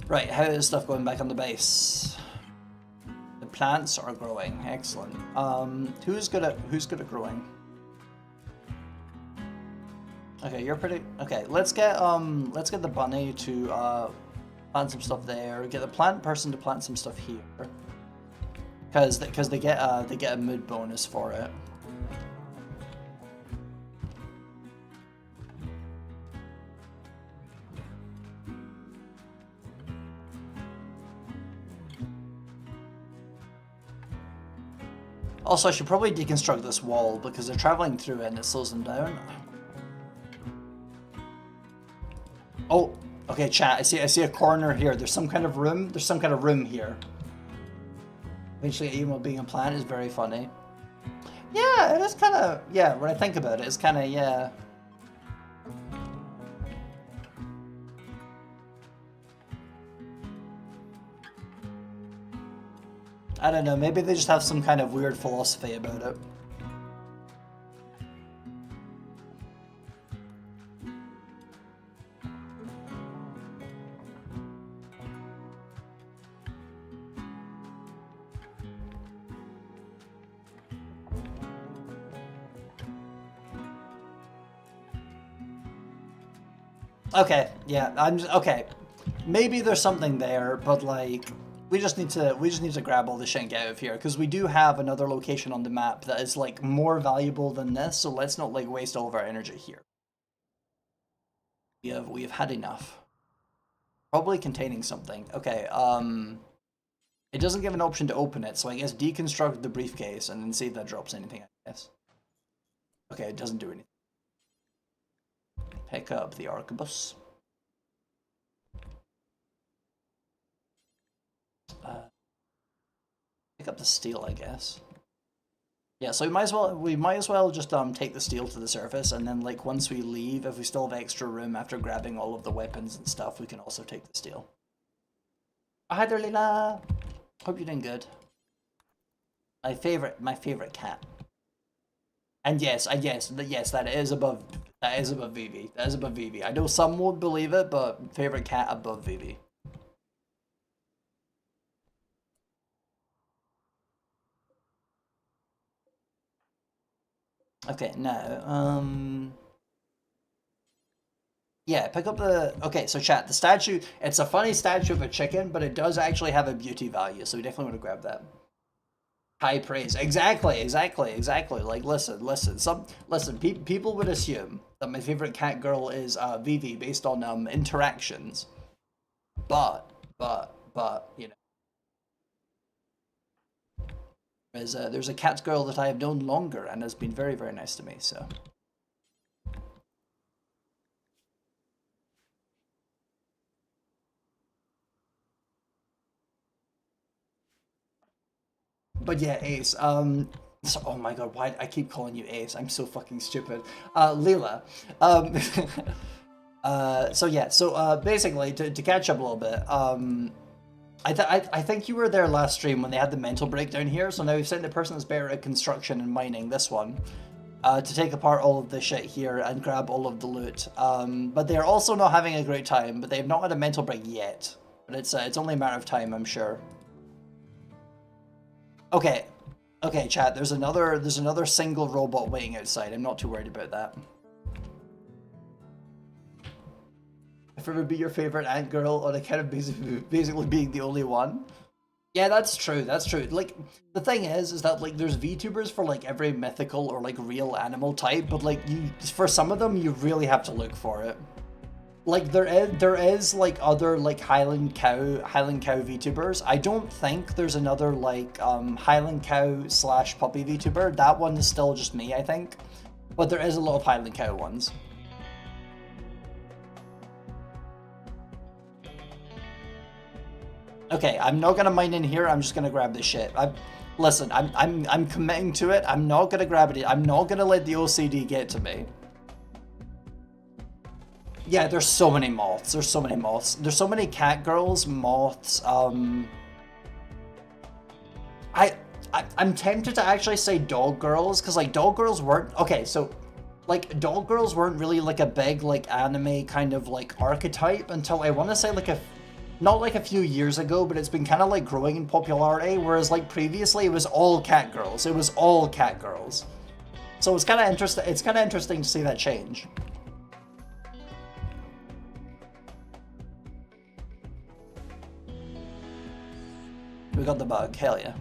Right, how is stuff going back on the base? The plants are growing. Excellent. Who's good at growing? Okay, you're pretty. Okay, let's get the bunny to plant some stuff there. Get the plant person to plant some stuff here, because they get a mood bonus for it. Also, I should probably deconstruct this wall because they're traveling through it and it slows them down. Oh, okay, chat. I see a corner here. There's some kind of room. There's some kind of room here. Eventually, emo being a plant is very funny. Yeah, it is kind of. Yeah, when I think about it, it's kind of yeah. I don't know. Maybe they just have some kind of weird philosophy about it. Okay, yeah, okay. Maybe there's something there, but like we just need to grab all the shit and get out of here, because we do have another location on the map that is like more valuable than this, so let's not like waste all of our energy here. We have had enough. Probably containing something. Okay, it doesn't give an option to open it, so I guess deconstruct the briefcase and then see if that drops anything, I guess. Okay, it doesn't do anything. Pick up the arquebus. Pick up the steel, I guess. Yeah, so we might as well just take the steel to the surface, and then like once we leave, if we still have extra room after grabbing all of the weapons and stuff, we can also take the steel. Hi there, Lila. Hope you're doing good. My favorite cat. And yes, that is above Vivi. That is above Vivi. I know some won't believe it, but favorite cat above Vivi. Okay, now, yeah, pick up the... Okay, so chat, the statue, it's a funny statue of a chicken, but it does actually have a beauty value, so we definitely want to grab that. High praise. Exactly. Like, listen, people would assume that my favorite cat girl is Vivi based on interactions. But, you know. There's a cat girl that I have known longer and has been very, very nice to me, so. But yeah, Ace, so, oh my god, why I keep calling you Ace? I'm so fucking stupid. Leela, so yeah, so basically, to catch up a little bit, I think you were there last stream when they had the mental breakdown here, so now we've sent the person that's better at construction and mining, this one, to take apart all of the shit here and grab all of the loot. But they're also not having a great time, but they have not had a mental break yet. But it's only a matter of time, I'm sure. Okay, chat, there's another single robot waiting outside. I'm not too worried about that. If it would be your favorite ant girl on account of basically being the only one. Yeah, that's true. Like, the thing is that like there's VTubers for like every mythical or like real animal type, but like for some of them you really have to look for it. Like there is like other like Highland Cow VTubers. I don't think there's another like Highland Cow / puppy VTuber. That one is still just me, I think. But there is a lot of Highland Cow ones. Okay, I'm not gonna mine in here, I'm just gonna grab this shit. Listen, I'm committing to it. I'm not gonna grab it. I'm not gonna let the OCD get to me. Yeah, there's so many moths. There's so many moths. There's so many cat girls, moths. I'm tempted to actually say dog girls because like dog girls weren't okay. So like dog girls weren't really like a big like anime kind of like archetype until I want to say like not like a few years ago, but it's been kind of like growing in popularity. Whereas like previously it was all cat girls. It was all cat girls. So it's kind of interesting. It's kind of interesting to see that change. We got the bug. Hell yeah.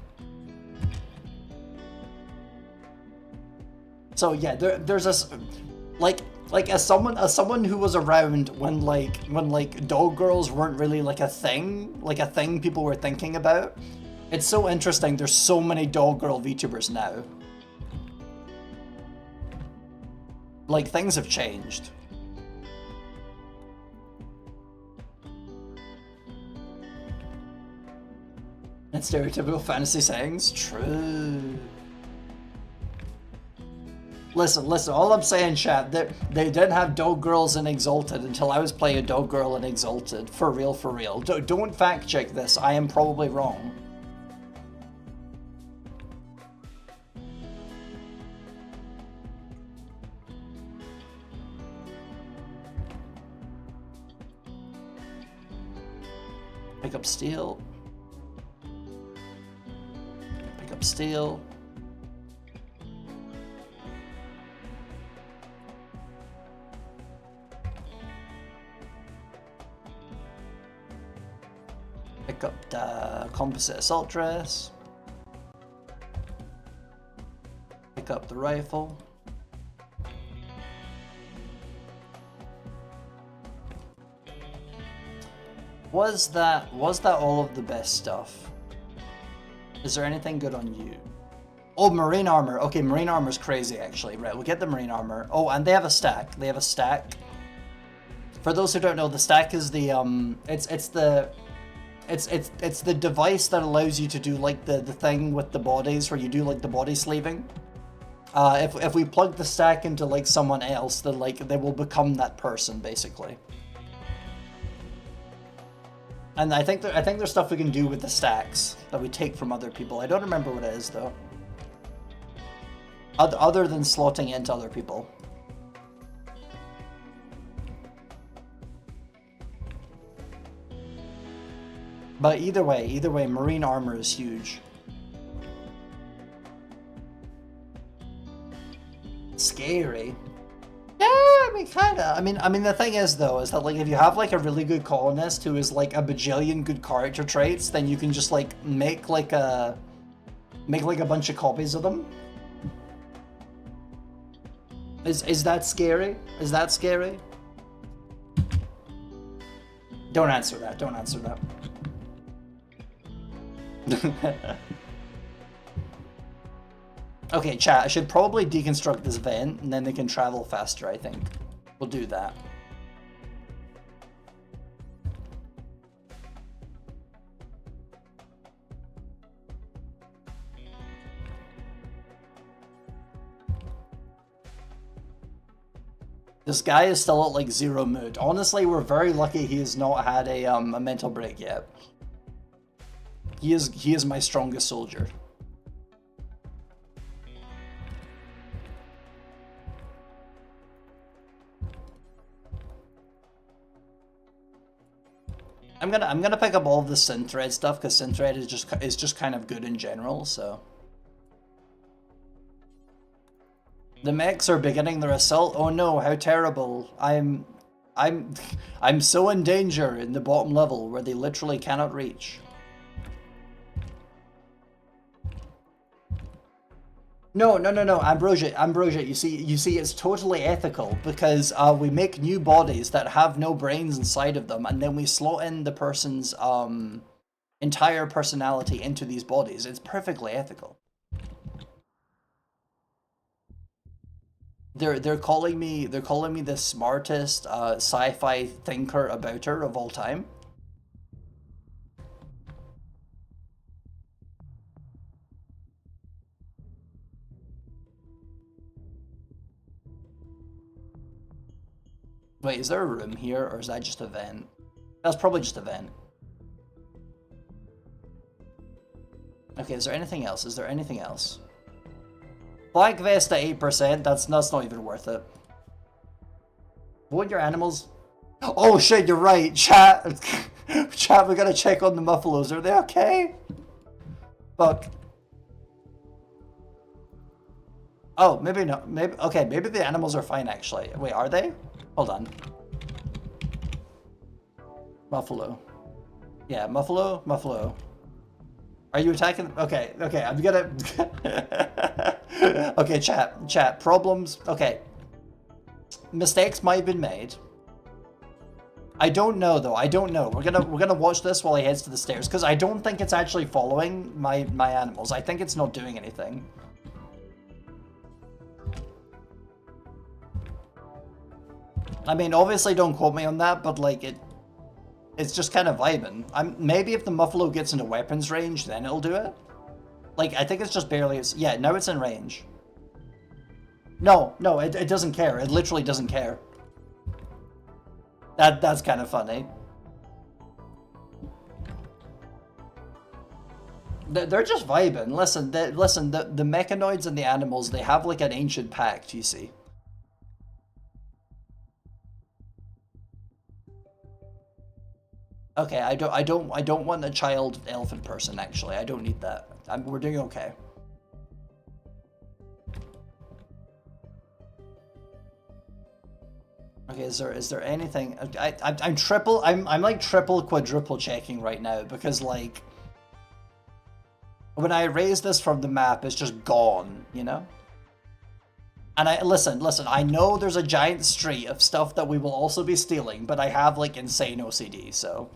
So yeah, there's this like as someone who was around when dog girls weren't really like a thing people were thinking about. It's so interesting. There's so many dog girl VTubers now. Like things have changed. And stereotypical fantasy settings, true. Listen, all I'm saying, chat, that they didn't have dog girls in Exalted until I was playing a dog girl in Exalted. For real, for real. Don't fact check this. I am probably wrong. Pick up steel. Pick up steel. Pick up the composite assault dress. Pick up the rifle. Was that all of the best stuff? Is there anything good on you? Oh, marine armor. Okay, marine armor's crazy actually. Right, we'll get the marine armor. Oh, and they have a stack. They have a stack. For those who don't know, the stack is the it's the device that allows you to do like the thing with the bodies where you do like the body sleeving. If we plug the stack into like someone else, then like they will become that person basically. And I think there's stuff we can do with the stacks that we take from other people. I don't remember what it is though. Other than slotting into other people. But either way, marine armor is huge. Scary. Yeah, I mean, kinda. I mean, the thing is though, is that like if you have like a really good colonist who is like a bajillion good character traits, then you can just like make like a bunch of copies of them. Is that scary? Is that scary? Don't answer that. Don't answer that. Okay, chat, I should probably deconstruct this vent and then they can travel faster, I think. We'll do that. This guy is still at like 0 mood. Honestly, we're very lucky he has not had a mental break yet. He is my strongest soldier. I'm gonna pick up all of the Synthread stuff because Synthread is just kind of good in general. So the mechs are beginning their assault. Oh no! How terrible! I'm so in danger in the bottom level where they literally cannot reach. No, Ambrosia, you see, it's totally ethical because we make new bodies that have no brains inside of them, and then we slot in the person's entire personality into these bodies. It's perfectly ethical. They're calling me the smartest sci-fi thinker about her of all time. Wait, is there a room here, or is that just a vent? That's probably just a vent. Okay, is there anything else? Is there anything else? Black vest at 8%, that's not even worth it. What your animals? Oh shit, you're right, chat. Chat, we gotta check on the muffalos. Are they okay? Fuck. Oh, maybe not. Maybe okay. Maybe the animals are fine actually. Wait, are they? Hold on. Muffalo. Yeah, Muffalo. Are you attacking? Okay, I'm gonna. Okay, chat. Problems. Okay. Mistakes might have been made. I don't know though. I don't know. We're gonna watch this while he heads to the stairs because I don't think it's actually following my animals. I think it's not doing anything. I mean, obviously, don't quote me on that, but like it's just kind of vibing. Maybe if the Muffalo gets into weapons range, then it'll do it. Like I think it's just barely. Yeah, now it's in range. No, it doesn't care. It literally doesn't care. That's kind of funny. They're just vibing. Listen, the mechanoids and the animals, they have like an ancient pact, you see. Okay, I don't want a child elephant person actually. I don't need that. We're doing okay. Okay, is there anything? I'm like triple quadruple checking right now because like when I erase this from the map, it's just gone, you know? And listen, I know there's a giant street of stuff that we will also be stealing, but I have like insane OCD, so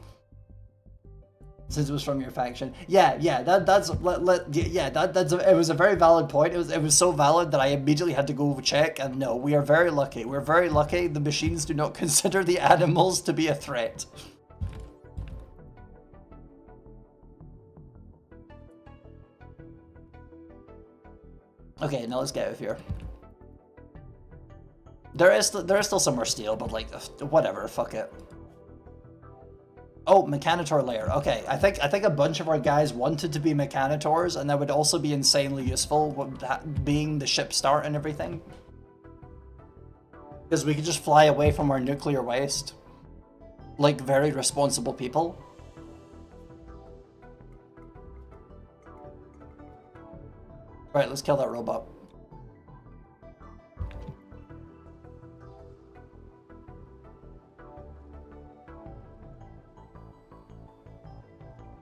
since it was from your faction. Yeah, it was a very valid point. It was so valid that I immediately had to go check, and no, we are very lucky. We're very lucky the machines do not consider the animals to be a threat. Okay, now let's get out of here. There is still some more steel, but like whatever, fuck it. Oh, Mechanitor layer. Okay, I think a bunch of our guys wanted to be Mechanitors, and that would also be insanely useful with being the ship start and everything. Because we could just fly away from our nuclear waste. Like very responsible people. Right, let's kill that robot.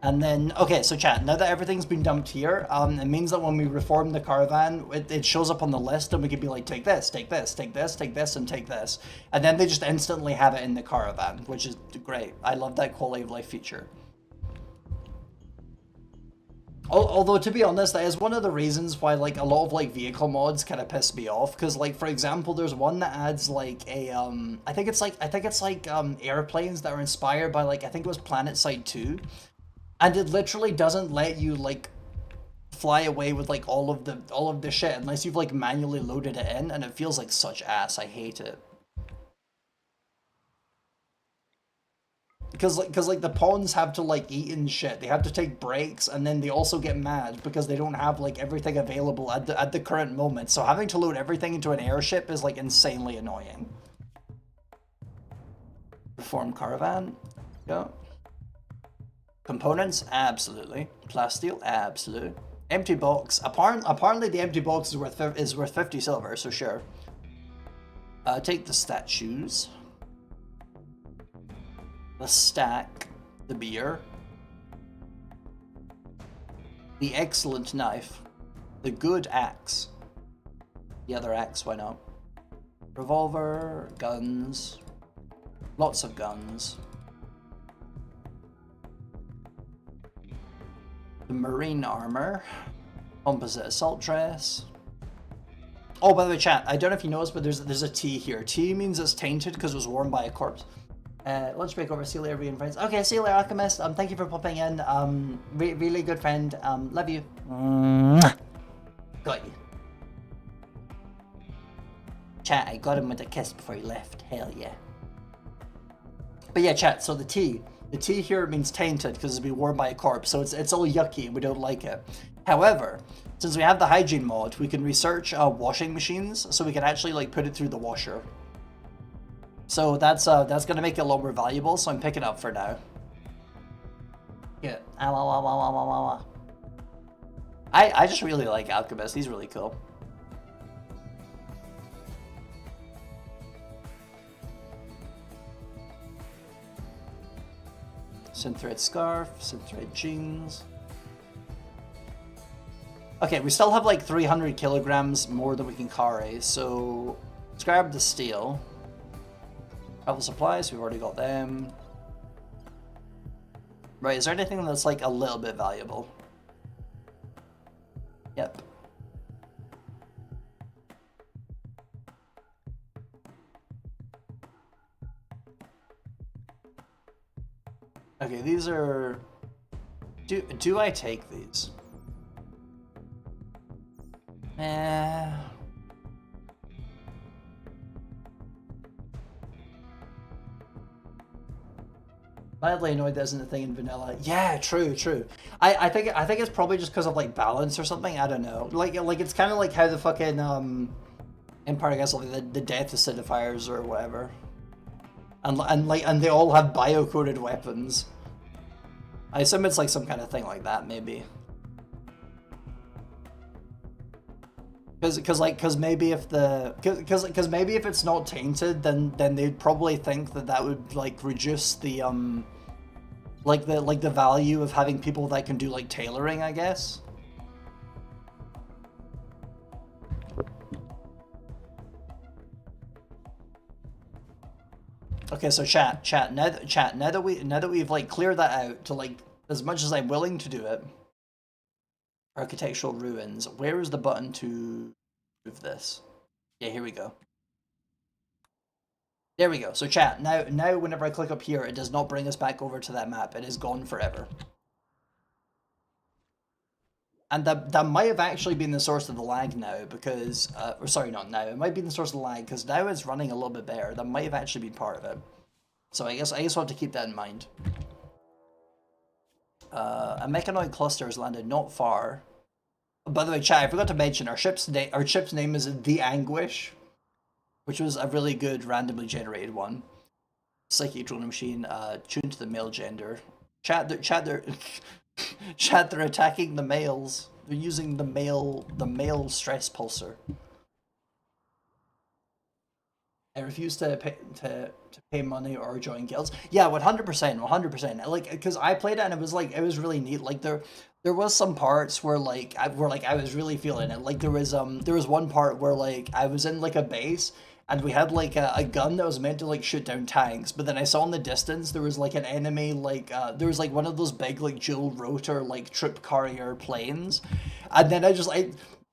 And then, okay, so chat, now that everything's been dumped here, it means that when we reform the caravan, it shows up on the list and we could be like, take this, take this, take this, take this, and take this. And then they just instantly have it in the caravan, which is great. I love that quality of life feature. Although, to be honest, that is one of the reasons why, like, a lot of, like, vehicle mods kind of piss me off. Because, like, for example, there's one that adds, like, a, I think it's like airplanes that are inspired by, like, I think it was PlanetSide 2. And it literally doesn't let you, like, fly away with, like, all of the shit unless you've, like, manually loaded it in, and it feels like such ass. I hate it. Because like, the pawns have to, like, eat and shit. They have to take breaks, and then they also get mad because they don't have, like, everything available at the current moment. So having to load everything into an airship is, like, insanely annoying. Reform caravan? Yeah. Components? Absolutely. Plasteel? Absolutely. Empty box. Apparently the empty box is worth 50 silver, so sure. Take the statues. The stack. The beer. The excellent knife. The good axe. The other axe, why not? Revolver. Guns. Lots of guns. The marine armor, composite assault dress. Oh, by the way, chat, I don't know if you noticed, but there's a T here. T means it's tainted because it was worn by a corpse. Lunch break over. See you later, being friends. Okay, see you later, Alchemist. Thank you for popping in. Really good friend. Love you. Got you. Chat, I got him with a kiss before he left. Hell yeah. But yeah, chat, so the T here means tainted because it's been worn by a corpse, so it's all yucky and we don't like it. However, since we have the hygiene mod, we can research washing machines, so we can actually like put it through the washer. So that's gonna make it a lot more valuable, so I'm picking it up for now. Yeah. I just really like Alchemist, he's really cool. Synthread scarf, synthread jeans. Okay, we still have like 300 kilograms more than we can carry, so let's grab the steel. Travel supplies, we've already got them. Right, is there anything that's like a little bit valuable? Yep. Okay, these are... Do I take these? Mildly annoyed there isn't a thing in vanilla. Yeah, true. I think it's probably just because of like balance or something. I don't know. Like it's kind of like how the fucking Empire, I guess, like the death acidifiers or whatever, and they all have bio-coded weapons. I assume it's like some kind of thing like that, maybe. Because maybe if maybe if it's not tainted, then they'd probably think that would like reduce the the value of having people that can do like tailoring, I guess. Okay, so chat. Now that we've like cleared that out to like as much as I'm willing to do it. Architectural ruins. Where is the button to move this? Yeah, here we go. There we go. So chat, now whenever I click up here, it does not bring us back over to that map. It is gone forever. And that might have actually been the source of the lag now, because, or sorry, not now. It might be the source of the lag, because now it's running a little bit better. That might have actually been part of it. So I guess we'll have to keep that in mind. A mechanoid cluster has landed not far. By the way, chat, I forgot to mention our ship's name is The Anguish, which was a really good randomly generated one. Psychic drone machine, tuned to the male gender. Chat, they're attacking the males. They're using the male stress pulsar. I refuse to pay money or join guilds. Yeah, 100%. Like, because I played it and it was really neat. Like there was some parts where I was really feeling it. Like there was one part where like I was in like a base and we had like a gun that was meant to like shoot down tanks, but then I saw in the distance there was like an enemy like there was like one of those big like dual rotor like troop carrier planes, and then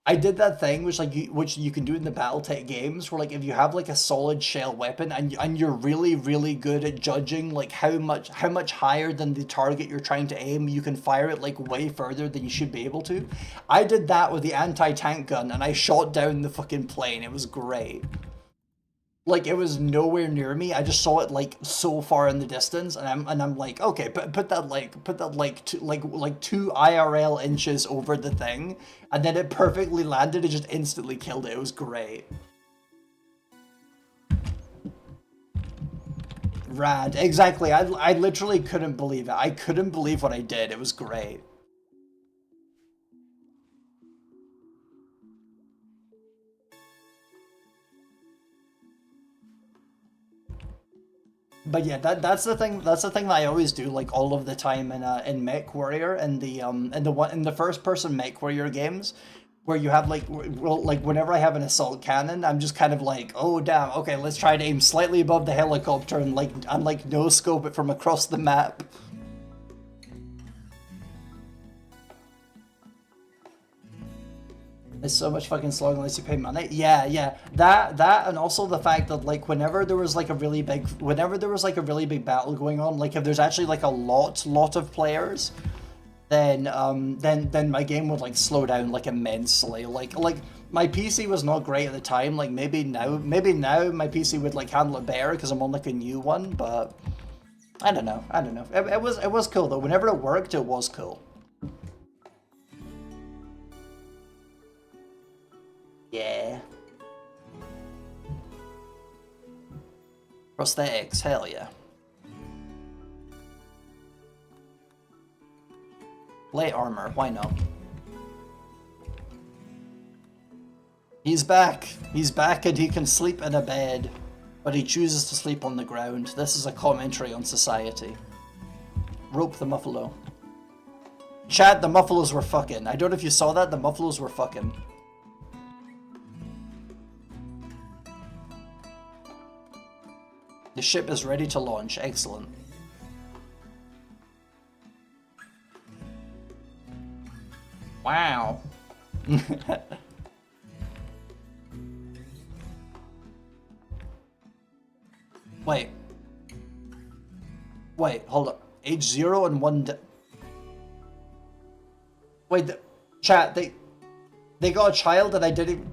I did that thing which you can do in the BattleTech games where like if you have like a solid shell weapon and you're really good at judging like how much higher than the target you're trying to aim, you can fire it like way further than you should be able to. I did that with the anti-tank gun and I shot down the fucking plane. It was great. Like it was nowhere near me. I just saw it like so far in the distance, and I'm like, okay, put that like two IRL inches over the thing, and then it perfectly landed. It just instantly killed it. It was great. Rad, exactly. I literally couldn't believe it. I couldn't believe what I did. It was great. But yeah, that's the thing. That's the thing that I always do, like all of the time in Mech Warrior and in the first person Mech Warrior games, where you have like whenever I have an assault cannon, I'm just kind of like, oh damn, okay, let's try to aim slightly above the helicopter and like no scope it from across the map. It's so much fucking slow unless you pay money. Yeah. That and also the fact that like whenever there was like a really big battle going on, like if there's actually like a lot of players, then my game would like slow down like immensely. Like my PC was not great at the time. Like maybe now my PC would like handle it better because I'm on like a new one, but I don't know. I don't know. It was cool though. Whenever it worked, it was cool. Yeah. Prosthetics, hell yeah. Plate armor, why not? He's back. He's back and he can sleep in a bed. But he chooses to sleep on the ground. This is a commentary on society. Rope the Muffalo. Chat, the Muffalos were fucking. I don't know if you saw that, the Muffalos were fucking. The ship is ready to launch. Excellent. Wow. Wait. Wait, hold up. Age 0 and 1 Wait, chat, they got a child and I didn't...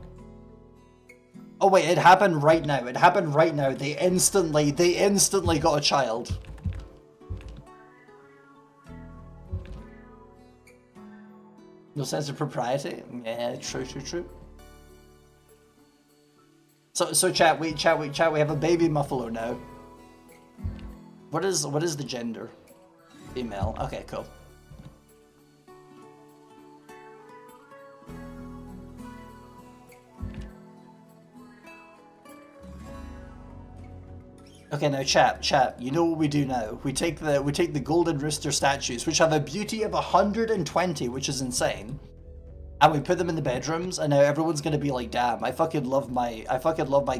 Oh wait, it happened right now. It happened right now. They instantly got a child. No sense of propriety? Yeah, true. So chat, we have a baby Muffalo now. What is the gender? Female. Okay, cool. Okay, now chat, you know what we do now? We take the golden rooster statues, which have a beauty of 120, which is insane. And we put them in the bedrooms, and now everyone's gonna be like, damn, I fucking love my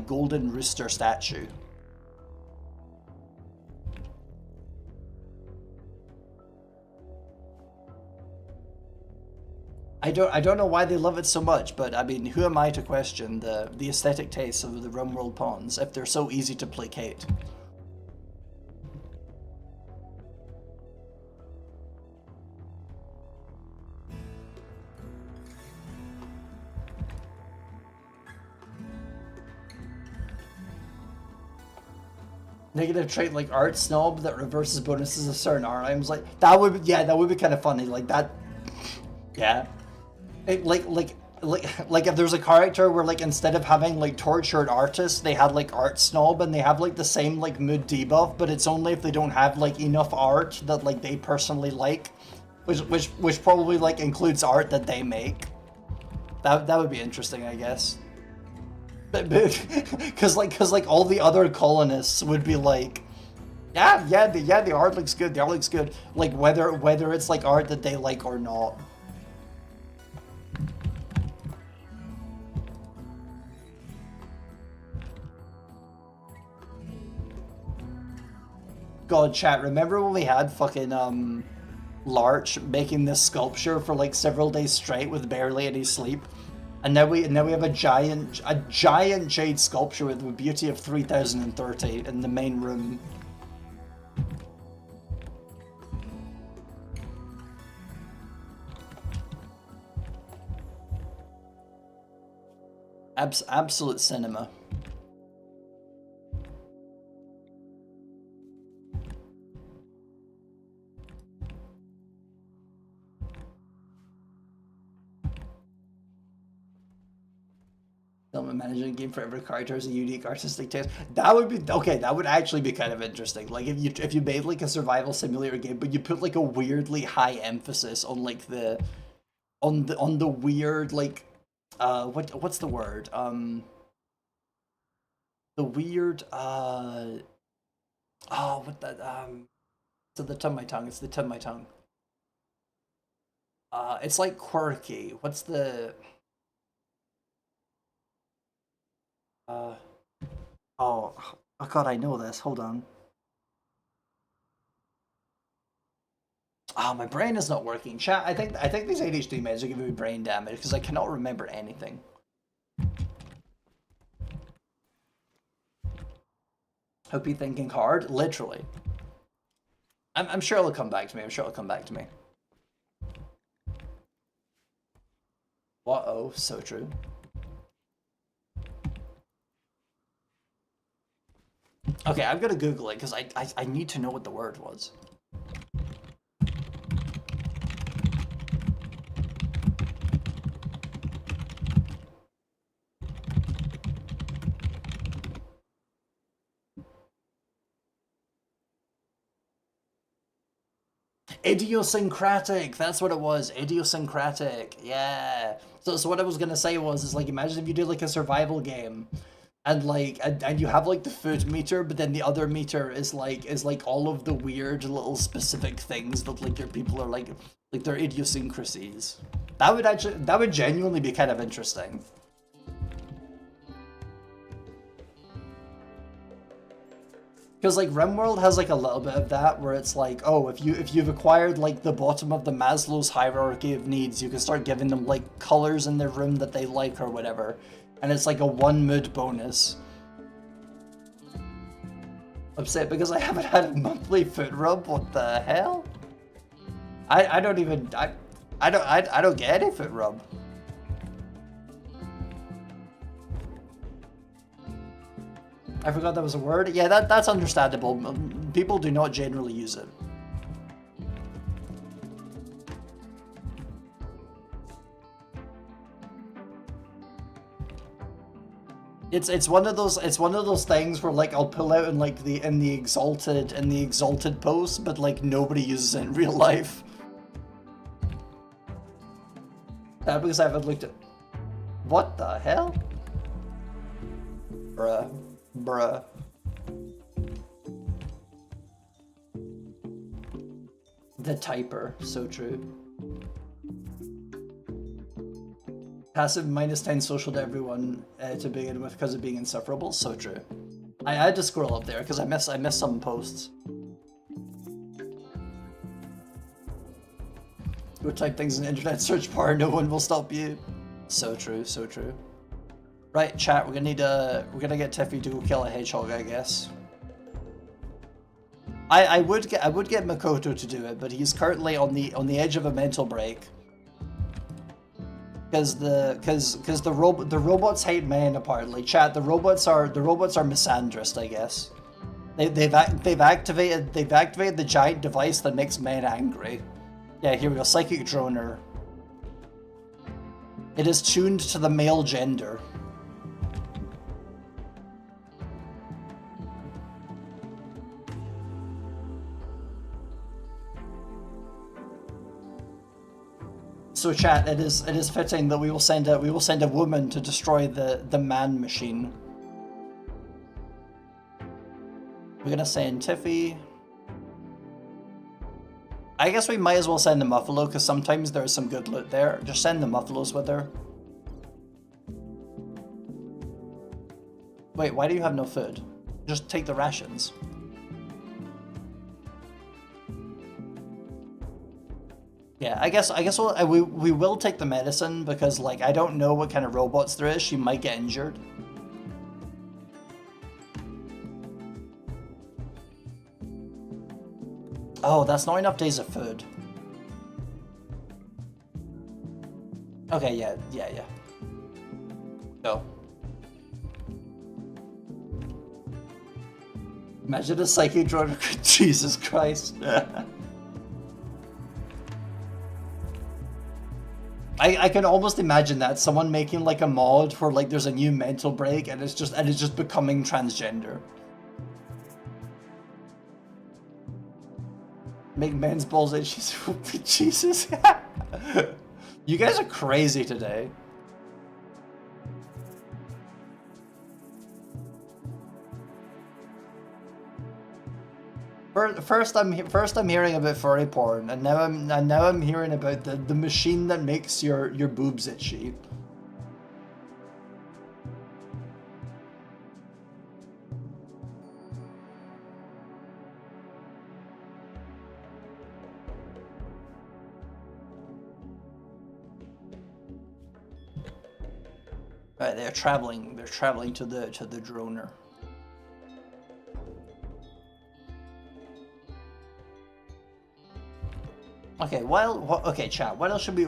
golden rooster statue. I don't know why they love it so much, but I mean, who am I to question the aesthetic tastes of the RimWorld pawns if they're so easy to placate? Negative trait like art snob that reverses bonuses of certain art items. Like that would be kind of funny. Like that, yeah. Like if there's a character where like instead of having like tortured artists, they had like art snob and they have like the same like mood debuff, but it's only if they don't have like enough art that like they personally like, which probably like includes art that they make. That would be interesting, I guess. Because like all the other colonists would be like, the art looks good. The art looks good. Like whether it's like art that they like or not. God, chat, remember when we had fucking Larch making this sculpture for like several days straight with barely any sleep? And now we have a giant jade sculpture with a beauty of 3030 in the main room. Absolute cinema. Managing a game for every character has a unique artistic taste. That would be okay. That would actually be kind of interesting. Like if you made like a survival simulator game, but you put like a weirdly high emphasis on like on the weird like what's the word the weird oh what that it's at the tip of my tongue. It's the tip of my tongue. It's like quirky. What's the oh god, I know this. Hold on. Oh, my brain is not working. Chat, I think these ADHD meds are giving me brain damage because I cannot remember anything. Hope you're thinking hard. Literally. I'm sure it'll come back to me. I'm sure it'll come back to me. Uh-oh, so true. Okay, I'm gonna Google it because I need to know what the word was. Idiosyncratic. That's what it was. Idiosyncratic. Yeah. So what I was gonna say was, is like, imagine if you do like a survival game, and like and you have like the food meter, but then the other meter is like all of the weird little specific things that like your people are like their idiosyncrasies. That would genuinely be kind of interesting. Because like RimWorld has like a little bit of that where it's like, oh, if you've acquired like the bottom of the Maslow's hierarchy of needs, you can start giving them like colors in their room that they like or whatever, and it's like a 1 mood bonus. Upset because I haven't had a monthly foot rub. What the hell? I don't even I don't get any foot rub. I forgot that was a word. Yeah, that's understandable. People do not generally use it. It's one of those things where like I'll pull out in like the exalted post, but like nobody uses it in real life. Because I haven't looked at. What the hell? Bruh. Bruh. The typer, so true. Passive -10 social to everyone to begin with because of being insufferable, so true. I had to scroll up there because I missed some posts. Go type things in the internet search bar, no one will stop you. So true, so true. Right, chat, we're gonna get Tiffy to go kill a hedgehog, I guess. I would get Makoto to do it, but he's currently on the edge of a mental break. Because the robots hate men apparently. Chat, the robots are misandrist, I guess. They've activated the giant device that makes men angry. Yeah, here we go. Psychic droner. It is tuned to the male gender. So chat, it is fitting that we will send a woman to destroy the man machine. We're gonna send Tiffy. I guess we might as well send the Muffalo because sometimes there's some good loot there. Just send the Muffalos with her. Wait, why do you have no food? Just take the rations. Yeah, I guess we will take the medicine because like I don't know what kind of robots there is. She might get injured. Oh, that's not enough days of food. Okay, yeah. Go. Imagine a psychic drone. Jesus Christ. I can almost imagine that someone making like a mod where like there's a new mental break and it's just becoming transgender. Make men's balls itchy. Jesus. You guys are crazy today. First I'm hearing about furry porn, and now I'm hearing about the machine that makes your boobs itchy. Right, they're traveling to the droner. Okay, okay, chat. What else should we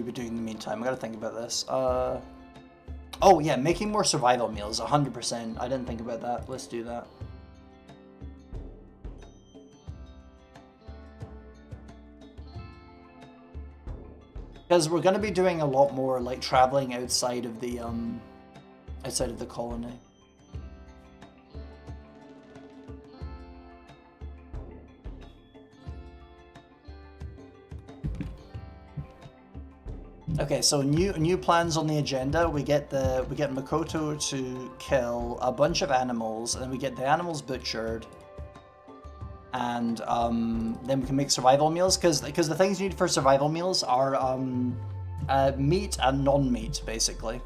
be doing in the meantime? I gotta think about this. Oh yeah, making more survival meals, 100%. I didn't think about that. Let's do that. Because we're going to be doing a lot more, like, traveling outside of the colony. Okay, so new plans on the agenda. We get Makoto to kill a bunch of animals, and then we get the animals butchered, and then we can make survival meals. Because the things you need for survival meals are meat and non-meat, basically.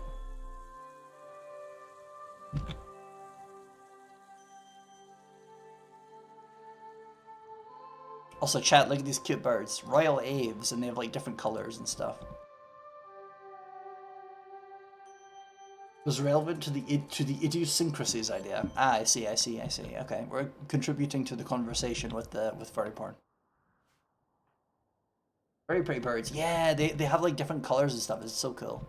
Also, chat, look at these cute birds, Royal Aves, and they have like different colors and stuff. Was relevant to the idiosyncrasies idea. Ah, I see. Okay, we're contributing to the conversation with furry porn. Very pretty birds. Yeah, they have like different colors and stuff. It's so cool.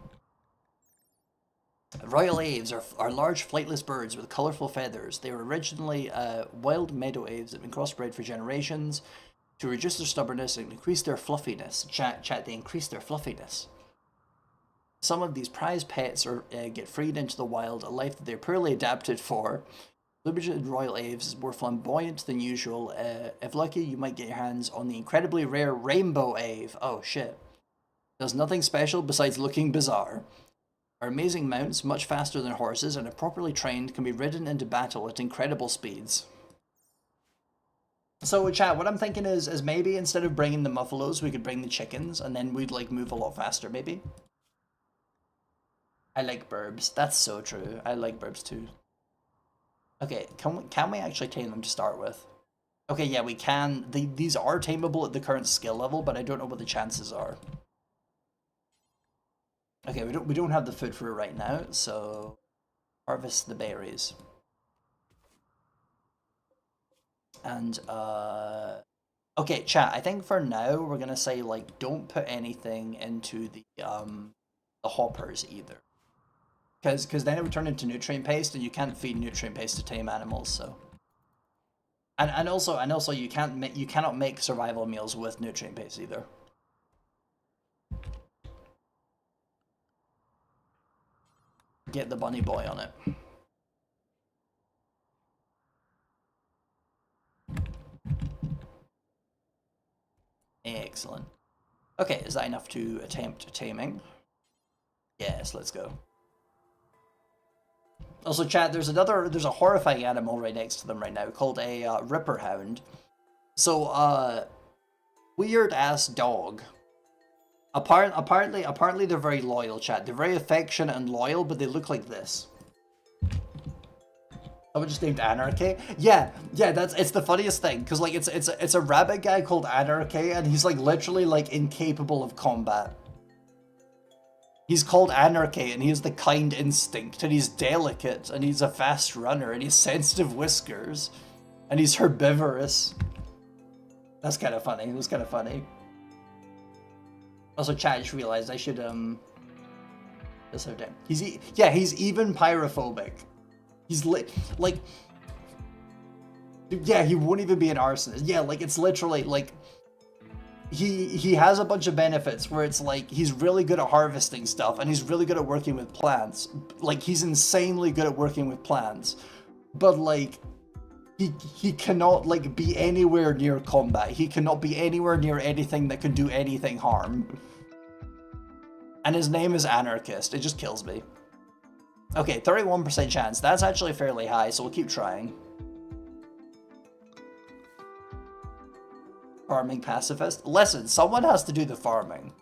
Royal Aves are large flightless birds with colorful feathers. They were originally wild meadow aves that have been crossbred for generations to reduce their stubbornness and increase their fluffiness. Chat, they increase their fluffiness. Some of these prized pets get freed into the wild, a life that they're poorly adapted for. Limited Royal Aves is more flamboyant than usual. If lucky, you might get your hands on the incredibly rare Rainbow Ave. Oh shit. Does nothing special besides looking bizarre. Are amazing mounts, much faster than horses, and if properly trained, can be ridden into battle at incredible speeds. So chat, what I'm thinking is maybe instead of bringing the muffalos, we could bring the chickens, and then we'd like move a lot faster, maybe? I like burbs. That's so true. I like burbs too. Okay, can we actually tame them to start with? Okay, yeah, we can. These are tameable at the current skill level, but I don't know what the chances are. Okay, we don't have the food for it right now, so harvest the berries. And okay, chat, I think for now we're gonna say like don't put anything into the hoppers either. Because then it would turn into nutrient paste, and you can't feed nutrient paste to tame animals. So, and also you cannot make survival meals with nutrient paste either. Get the bunny boy on it. Excellent. Okay, is that enough to attempt taming? Yes, let's go. Also, chat, there's a horrifying animal right next to them right now called a Ripper Hound. So, weird ass dog. Apparently they're very loyal, chat. They're very affectionate and loyal, but they look like this. Someone just named Anarchy. Yeah, it's the funniest thing because like it's a rabbit guy called Anarchy, and he's like literally like incapable of combat. He's called Anarchy, and he has the kind instinct, and he's delicate, and he's a fast runner, and he's sensitive whiskers, and he's herbivorous. That's kind of funny. It was kind of funny. Also, chat, I just realized I should That's how damn. He's even pyrophobic. He's like, yeah, he won't even be an arsonist. Yeah, like it's literally like. He has a bunch of benefits where it's like he's really good at harvesting stuff and he's really good at working with plants. Like he's insanely good at working with plants. But like he cannot like be anywhere near combat. He cannot be anywhere near anything that can do anything harm. And his name is Anarchist. It just kills me. Okay, 31% chance. That's actually fairly high, so we'll keep trying. Farming pacifist? Listen, someone has to do the farming.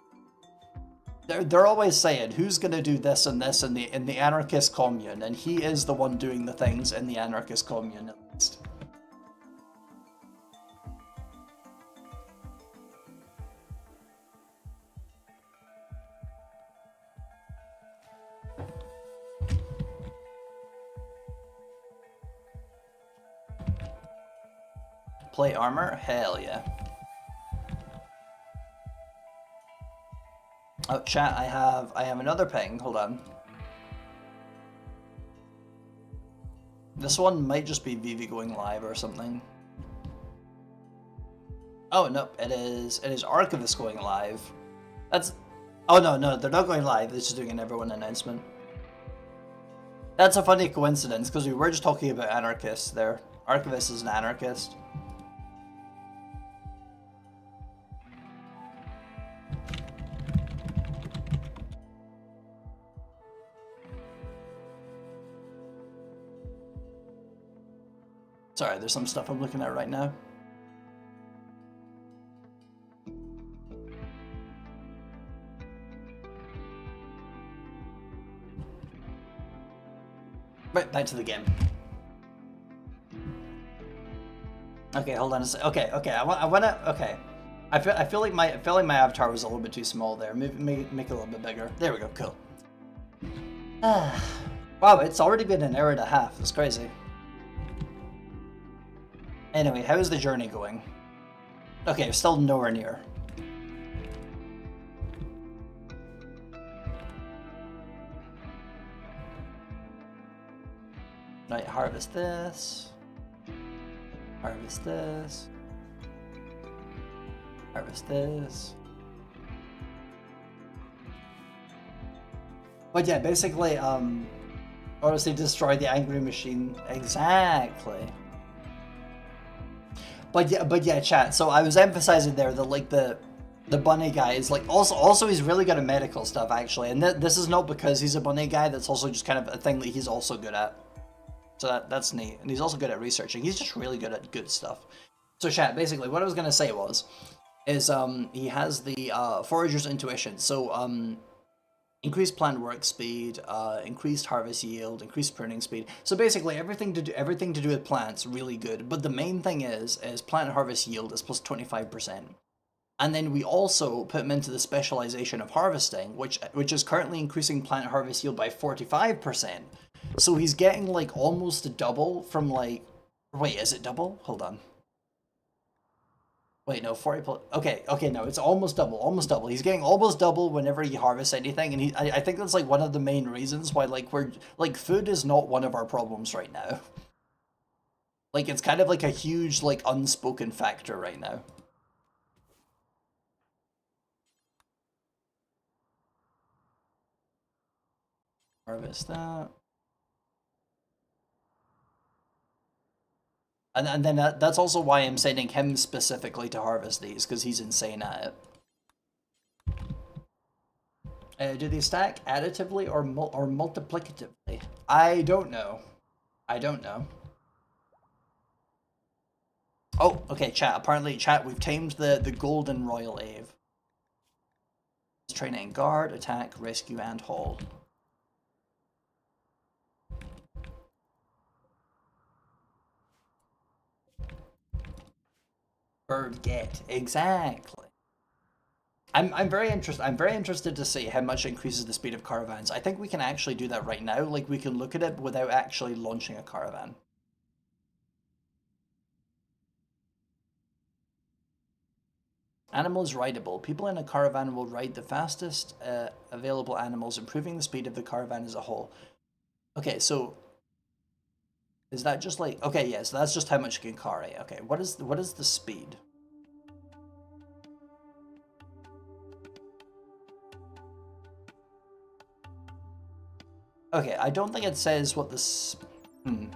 They're always saying who's gonna do this and this in the anarchist commune, and he is the one doing the things in the anarchist commune at least. Plate armor? Hell yeah. Oh, chat, I have another ping. Hold on. This one might just be Vivi going live or something. Oh no, it is Archivist going live. Oh no, no, they're not going live. They're just doing an everyone announcement. That's a funny coincidence because we were just talking about anarchists there. Archivist is an anarchist. Sorry, there's some stuff I'm looking at right now. Right, back to the game. Okay, hold on a sec. Okay, I wanna. Okay, I feel like my avatar was a little bit too small there. Make it a little bit bigger. There we go. Cool. Wow, it's already been an hour and a half. That's crazy. Anyway, how is the journey going? Okay, we're still nowhere near. Right, harvest this. Harvest this. Harvest this. But yeah, basically, honestly, destroy the angry machine. Exactly. But yeah, chat. So I was emphasizing there that like the bunny guy is like also he's really good at medical stuff actually, and this is not because he's a bunny guy. That's also just kind of a thing that he's also good at. So that's neat, and he's also good at researching. He's just really good at good stuff. So chat, basically, what I was gonna say is he has the forager's intuition. So increased plant work speed, increased harvest yield, increased pruning speed. So basically everything to do with plants really good. But the main thing is plant harvest yield is plus 25%. And then we also put him into the specialization of harvesting, which is currently increasing plant harvest yield by 45%. So he's getting like almost a double from like, wait, is it double? Hold on. Wait, no, 40 plus, okay, no, it's almost double. He's getting almost double whenever he harvests anything, and I think that's like one of the main reasons why like food is not one of our problems right now. Like it's kind of like a huge like unspoken factor right now. Harvest that. And then that's also why I'm sending him specifically to harvest these, because he's insane at it. Do they stack additively or multiplicatively? I don't know. Oh, okay, chat. Apparently, chat, we've tamed the golden royal Ave. It's training guard, attack, rescue, and haul. Bird get, exactly. I'm very interested to see how much it increases the speed of caravans. I think we can actually do that right now. Like we can look at it without actually launching a caravan. Animals rideable. People in a caravan will ride the fastest available animals, improving the speed of the caravan as a whole. Okay, so is that just like, okay, yeah, so that's just how much you can carry. Okay, what is the speed? Okay, I don't think it says what this.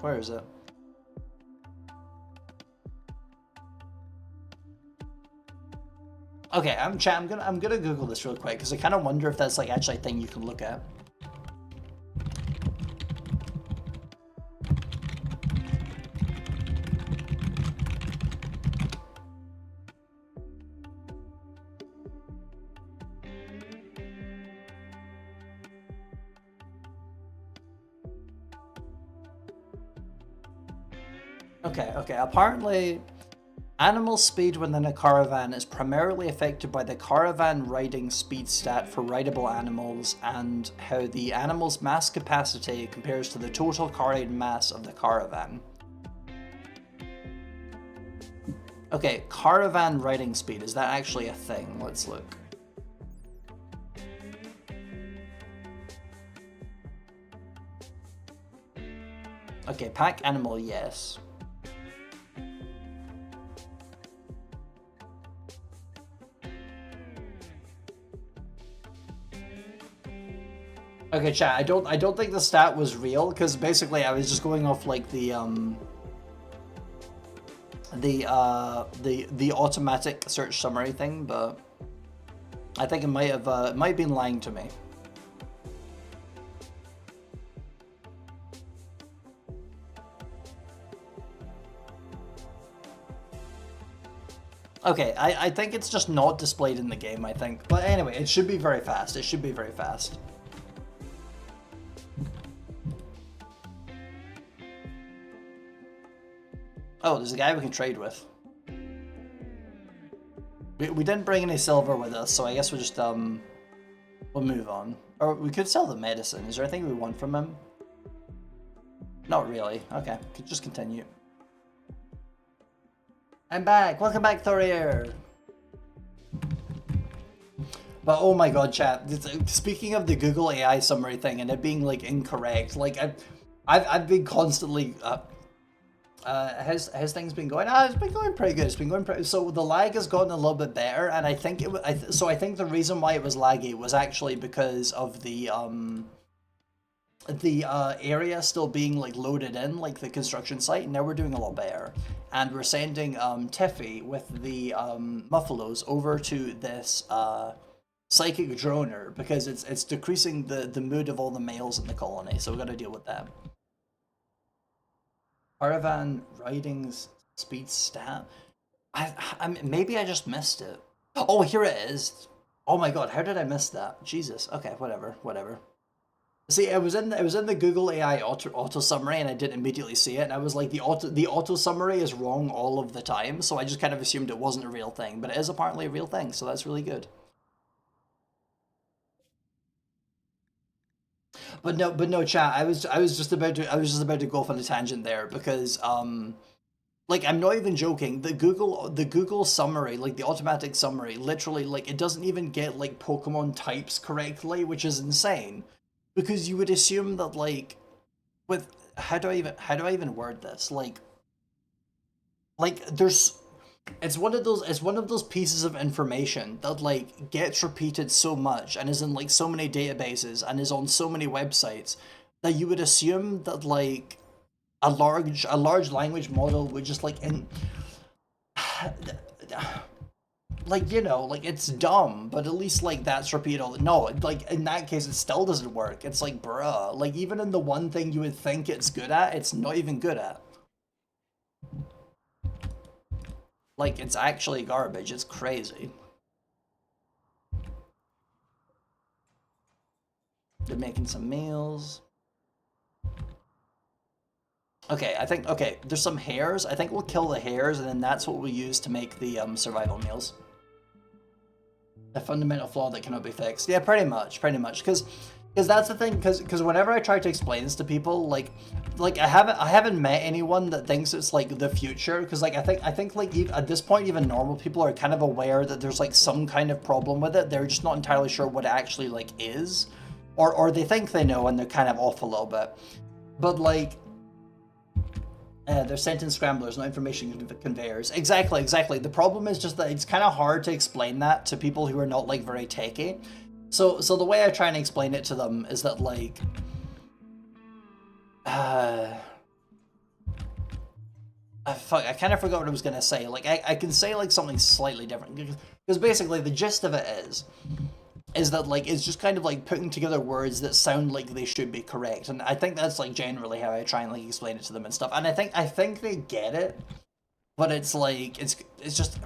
Where is it? Okay, I'm gonna Google this real quick because I kind of wonder if that's like actually a thing you can look at. Okay. Apparently, animal speed within a caravan is primarily affected by the caravan riding speed stat for rideable animals and how the animal's mass capacity compares to the total carried mass of the caravan. Okay, caravan riding speed, is that actually a thing? Let's look. Okay, pack animal, yes. Okay, chat. I don't think the stat was real because basically I was just going off like the automatic search summary thing, but I think it might have been lying to me. Okay, I think it's just not displayed in the game, I think. But anyway, it should be very fast. It should be very fast. Oh, there's a guy we can trade with. We didn't bring any silver with us, so I guess we'll just, we'll move on. Or we could sell the medicine. Is there anything we want from him? Not really. Okay, could just continue. I'm back! Welcome back, Thorir! But oh my god, chat, speaking of the Google AI summary thing and it being, like, incorrect, like, I've been constantly, has things been going? It's been going pretty good. It's been going pretty. So the lag has gotten a little bit better, and I think so I think the reason why it was laggy was actually because of the area still being like loaded in, like the construction site. Now we're doing a lot better, and we're sending Tiffy with the Muffalos over to this psychic droner because it's decreasing the mood of all the males in the colony. So we got to deal with that. Caravan riding's speed stat. Maybe I just missed it. Oh, here it is. Oh my god, how did I miss that? Jesus. Okay, whatever. See, it was in the Google AI auto summary, and I didn't immediately see it. And I was like, the auto summary is wrong all of the time, so I just kind of assumed it wasn't a real thing, but it is apparently a real thing, so that's really good. But no, chat. I was just about to go off on a tangent there because like I'm not even joking. The Google summary, like the automatic summary, literally like it doesn't even get like Pokemon types correctly, which is insane. Because you would assume that like with how do I even word this? Like there's it's one of those pieces of information that like gets repeated so much and is in like so many databases and is on so many websites that you would assume that like a large language model would just like like, you know, like it's dumb, but at least like that's repeated all. No, like in that case it still doesn't work. It's like, bruh, like even in the one thing you would think it's good at, it's not even good at. Like, it's actually garbage. It's crazy. They're making some meals. Okay, okay, there's some hares. I think we'll kill the hares, and then that's what we'll use to make the survival meals. A fundamental flaw that cannot be fixed. Yeah, pretty much, because that's the thing, because whenever I try to explain this to people, like I haven't met anyone that thinks it's like the future, because like I think like at this point even normal people are kind of aware that there's like some kind of problem with it. They're just not entirely sure what it actually like is, or they think they know and they're kind of off a little bit. But like they're sentence scramblers, not information conveyors. Exactly. The problem is just that it's kind of hard to explain that to people who are not like very techy. So the way I try and explain it to them is that like fuck, I kind of forgot what I was gonna say. Like I can say like something slightly different because basically the gist of it is that like it's just kind of like putting together words that sound like they should be correct, and I think that's like generally how I try and like explain it to them and stuff. And I think they get it, but it's like it's just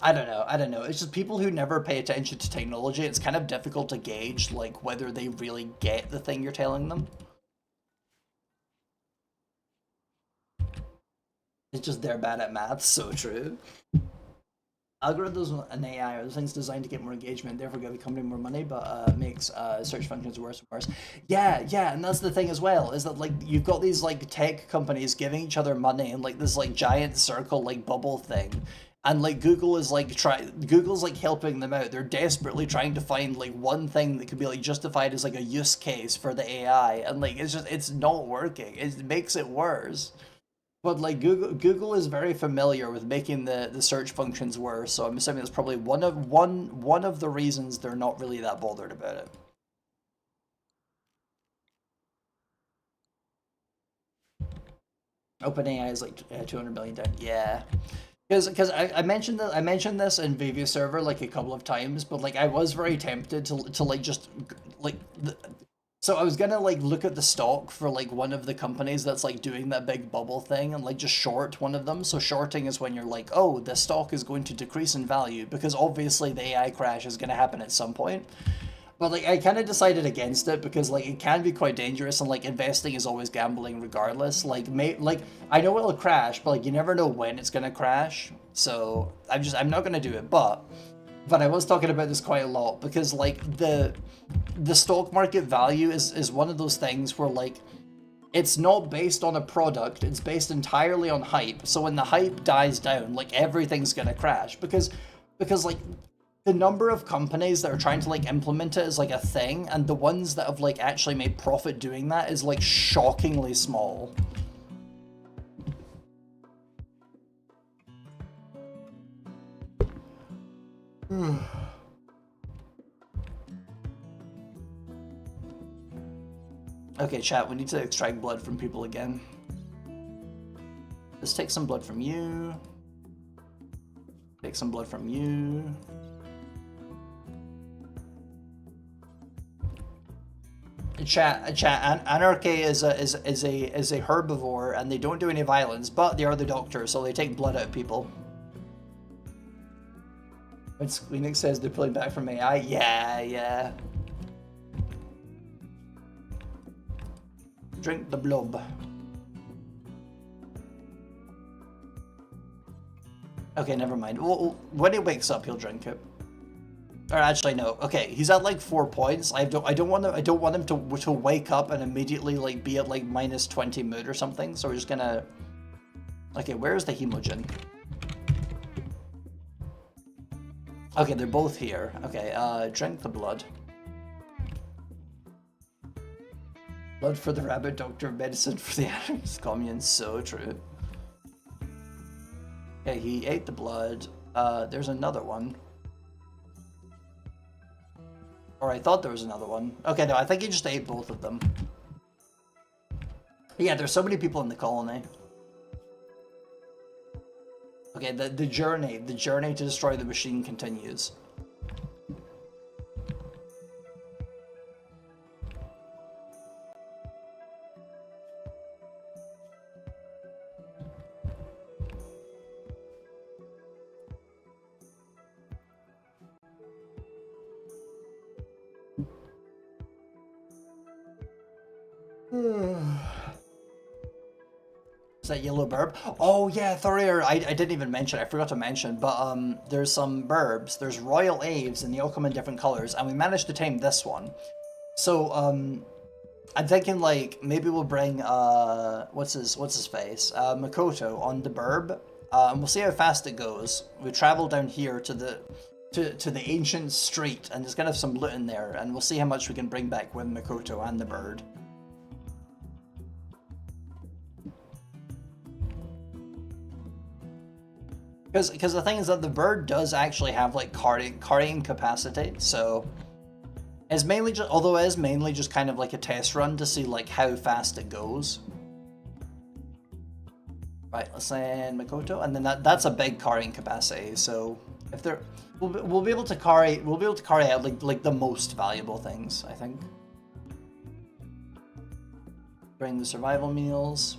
I don't know. It's just people who never pay attention to technology. It's kind of difficult to gauge like whether they really get the thing you're telling them. It's just they're bad at math. So true. Algorithms and AI are the things designed to get more engagement, therefore give the company more money, but makes search functions worse and worse. Yeah, and that's the thing as well, is that like you've got these like tech companies giving each other money in like this like giant circle like bubble thing, and like Google's like helping them out. They're desperately trying to find like one thing that could be like justified as like a use case for the AI, and like it's not working. It makes it worse. But like Google is very familiar with making the search functions worse, so I'm assuming that's probably one of the reasons they're not really that bothered about it. OpenAI is like 200 million down. Yeah. Because I mentioned that I mentioned this in Vivia server like a couple of times, but like I was very tempted to like just like so I was gonna like look at the stock for like one of the companies that's like doing that big bubble thing and like just short one of them. So shorting is when you're like, oh, the stock is going to decrease in value because obviously the AI crash is gonna happen at some point. But like I kind of decided against it because like it can be quite dangerous and like investing is always gambling regardless. Like like I know it'll crash, but like you never know when it's gonna crash. So I'm not gonna do it. But I was talking about this quite a lot because like the stock market value is one of those things where like it's not based on a product, it's based entirely on hype. So when the hype dies down, like everything's gonna crash because like the number of companies that are trying to like implement it is like a thing, and the ones that have like actually made profit doing that is like shockingly small. Okay, chat, we need to extract blood from people again. Let's take some blood from you. Take some blood from you. Chat. Anarchy is a herbivore, and they don't do any violence, but they are the doctor, so they take blood out of people. When Squeenix says they're pulling back from AI, yeah. Drink the blob. Okay, never mind. Well, when he wakes up, he'll drink it. Or actually, no. Okay, he's at like 4 points. I don't want him to wake up and immediately like be at like minus 20 mood or something. So we're just gonna. Okay, where's the hemogen? Okay, they're both here. Okay, drink the blood. Blood for the rabbit, doctor, medicine for the animals. Commune, so true. Okay, he ate the blood. There's another one. Or I thought there was another one. Okay, no, I think he just ate both of them. Yeah, there's so many people in the colony. Okay, the journey to destroy the machine continues. Is that yellow burb? Oh yeah, Thorir, I didn't even mention, I forgot to mention, but there's some burbs. There's royal aves and they all come in different colors, and we managed to tame this one. So I'm thinking like maybe we'll bring what's his face? Makoto on the burb. And we'll see how fast it goes. We travel down here to the ancient street, and there's gonna have some loot in there, and we'll see how much we can bring back with Makoto and the bird. Because the thing is that the bird does actually have like carrying capacity, so it's mainly just, although it is mainly just kind of like a test run to see like how fast it goes. Right, let's send Makoto, and then that's a big carrying capacity. So if there, we'll be able to carry out like the most valuable things, I think. Bring the survival meals.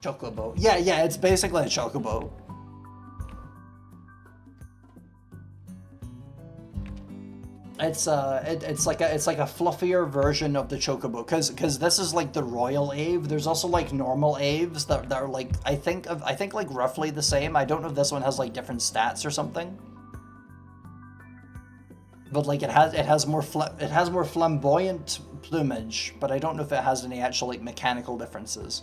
Chocobo. Yeah, it's basically a chocobo. It's like a fluffier version of the chocobo, because this is like the royal ave. There's also like normal aves that are like I think like roughly the same. I don't know if this one has like different stats or something. But like it has more flamboyant plumage, but I don't know if it has any actual like mechanical differences.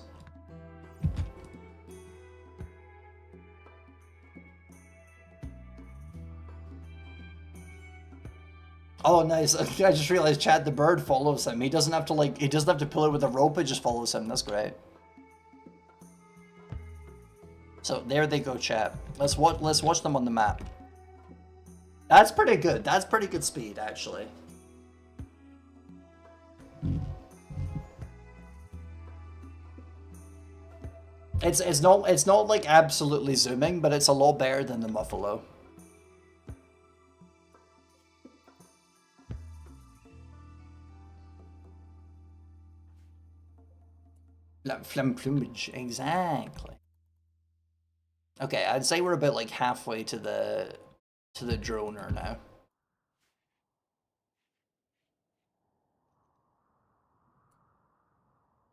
Oh, nice. I just realized Chad the bird follows him. He doesn't have to pull it with a rope, it just follows him. That's great. So there they go, chat. Let's watch them on the map. That's pretty good. That's pretty good speed, actually. It's not like absolutely zooming, but it's a lot better than the Muffalo. Flim plumage, exactly. Okay, I'd say we're about like halfway to the droner now.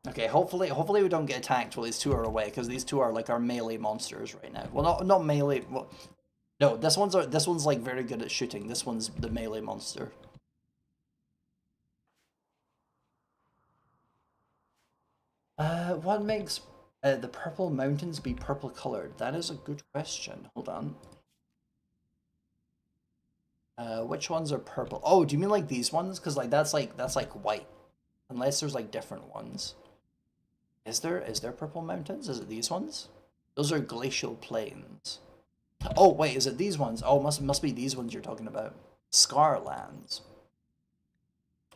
Okay, hopefully we don't get attacked while these two are away, because these two are like our melee monsters right now. Well, not melee. Well, no, this one's like very good at shooting. This one's the melee monster. What makes the purple mountains be purple colored? That is a good question. Hold on. Which ones are purple? Oh, do you mean like these ones? Because like that's like white, unless there's like different ones. Is there purple mountains? Is it these ones? Those are glacial plains. Oh wait, is it these ones? Oh, must be these ones you're talking about. Scarlands.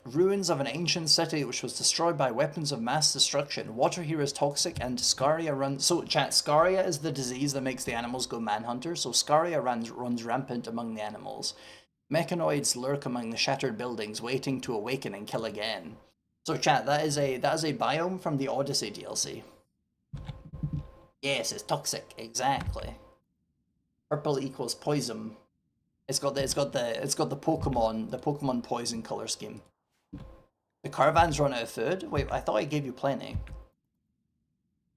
Ruins of an ancient city which was destroyed by weapons of mass destruction. Water here is toxic and Scaria runs... So, chat, Scaria is the disease that makes the animals go manhunter, so Scaria runs rampant among the animals. Mechanoids lurk among the shattered buildings, waiting to awaken and kill again. So, chat, that is a biome from the Odyssey DLC. Yes, it's toxic, exactly. Purple equals poison. It's got the Pokemon poison color scheme. The caravans run out of food? Wait, I thought I gave you plenty.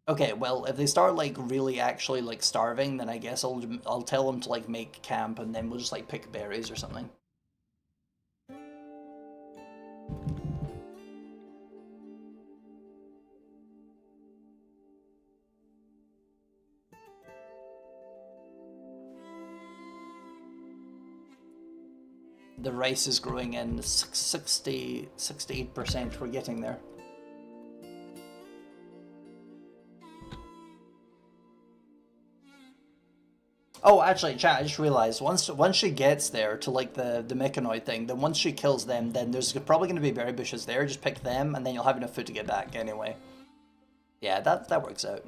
Okay, well, if they start like really actually like starving, then I guess I'll tell them to like make camp, and then we'll just like pick berries or something. The rice is growing in 68%. We're getting there. Oh, actually, chat, I just realized once she gets there to like the mechanoid thing, then once she kills them, then there's probably going to be berry bushes there. Just pick them, and then you'll have enough food to get back anyway. Yeah, that works out.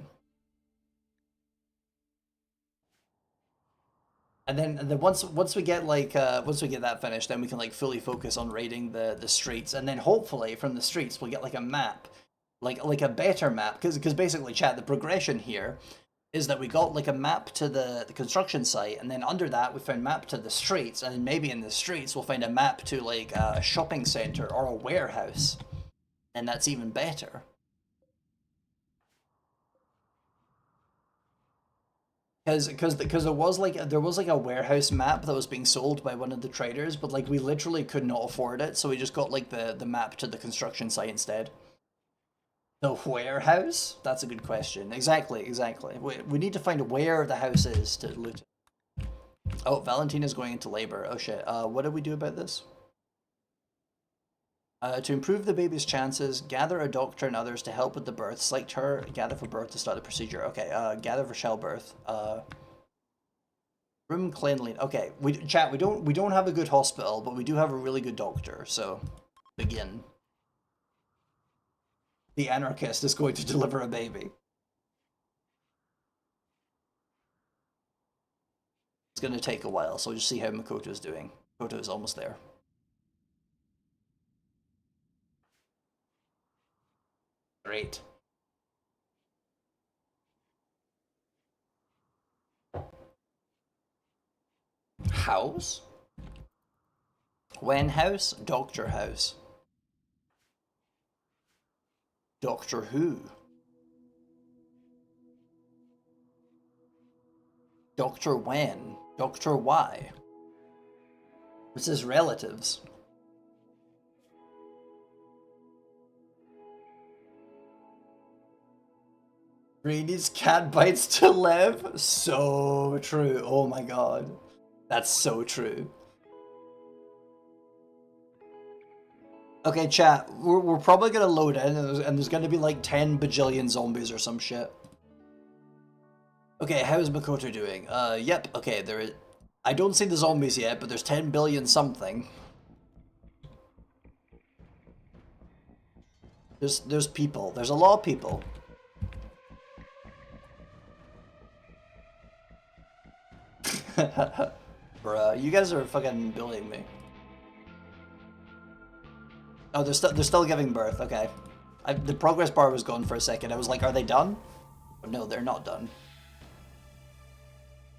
And then once we get like once we get that finished, then we can like fully focus on raiding the streets, and then hopefully from the streets we'll get like a map, like a better map, because basically, chat, the progression here is that we got like a map to the construction site, and then under that we found map to the streets, and then maybe in the streets we'll find a map to like a shopping center or a warehouse, and that's even better. Because there was like a warehouse map that was being sold by one of the traders, but like we literally could not afford it, so we just got like the map to the construction site instead. The warehouse? That's a good question. Exactly. We need to find where the house is to loot it. Oh, Valentina's going into labor. Oh shit. What do we do about this? To improve the baby's chances, gather a doctor and others to help with the birth. Select her, gather for birth to start the procedure. Okay, gather for childbirth. Room cleanliness. Okay, we don't have a good hospital, but we do have a really good doctor. So, begin. The anarchist is going to deliver a baby. It's going to take a while, so we'll just see how Makoto's doing. Makoto is almost there. Great. House? When house? Doctor house. Doctor Who? Doctor when? Doctor why? This is relatives. Greedy's cat bites to live? So true. Oh my god. That's so true. Okay, chat, we're probably gonna load in, and there's gonna be like 10 bajillion zombies or some shit. Okay, how's Makoto doing? Yep, okay, there is... I don't see the zombies yet, but there's 10 billion something. There's people. There's a lot of people. Bruh, you guys are fucking bullying me. Oh, they're still giving birth. Okay, the progress bar was gone for a second. I was like, are they done? But no, they're not done.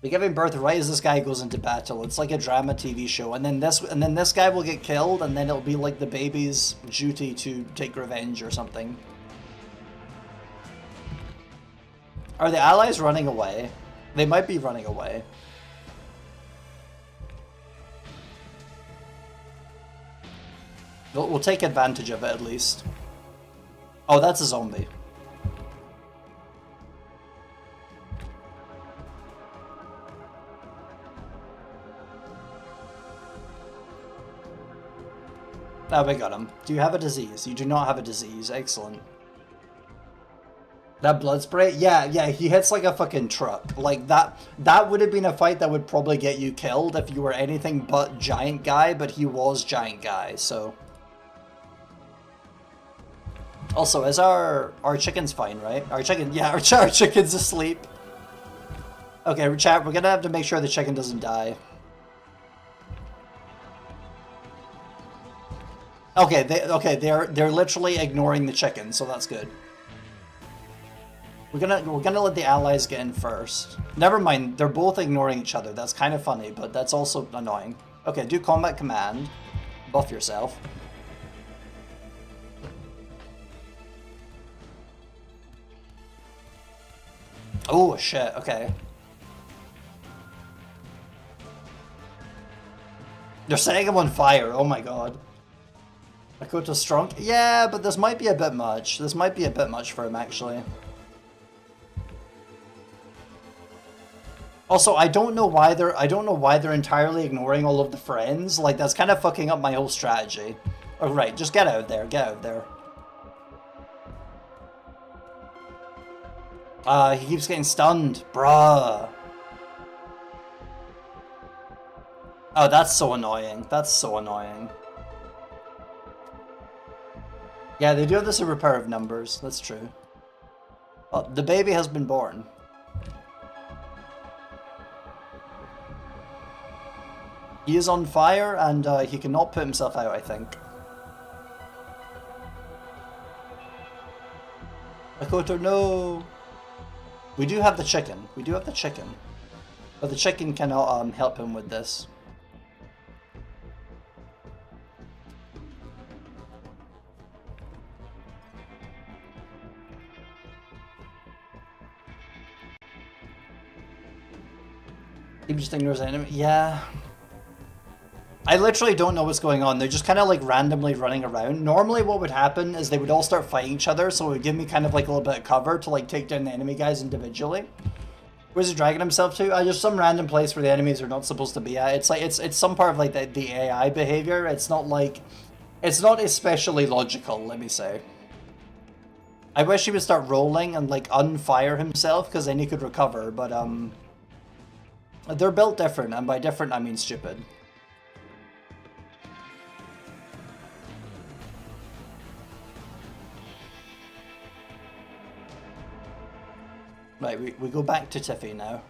They're giving birth right as this guy goes into battle. It's like a drama TV show, and then this guy will get killed, and then it'll be like the baby's duty to take revenge or something. Are the allies running away? They might be running away. We'll take advantage of it at least. Oh, that's a zombie. Oh, we got him. Do you have a disease? You do not have a disease. Excellent. That blood spray? Yeah, he hits like a fucking truck. Like, that would have been a fight that would probably get you killed if you were anything but giant guy, but he was giant guy, so... Also, is our chicken's fine, right? Our chicken's asleep. Okay, chat, we're gonna have to make sure the chicken doesn't die. Okay, they're literally ignoring the chicken, so that's good. We're gonna let the allies get in first. Never mind, they're both ignoring each other. That's kind of funny, but that's also annoying. Okay, do combat command. Buff yourself. Oh shit, okay. They're setting him on fire, oh my god. Makoto's strong? Yeah, but this might be a bit much. This might be a bit much for him, actually. Also, I don't know why they're entirely ignoring all of the friends. Like, that's kind of fucking up my whole strategy. Oh, right, just get out of there, get out of there. He keeps getting stunned, bruh. Oh, that's so annoying. That's so annoying. Yeah, they do have the super power of numbers. That's true. Oh, the baby has been born. He is on fire, and he cannot put himself out, I think. Makoto, no! We do have the chicken. We do have the chicken. But the chicken cannot help him with this. He just ignores the enemy. Yeah. I literally don't know what's going on. They're just kind of like randomly running around. Normally what would happen is they would all start fighting each other, so it would give me kind of like a little bit of cover to like take down the enemy guys individually. Where's he dragging himself to? Just some random place where the enemies are not supposed to be at. It's like it's some part of like the AI behavior. It's not like it's not especially logical, let me say. I wish he would start rolling and like unfire himself, because then he could recover, but they're built different, and by different I mean stupid. Right, we go back to Tiffy now.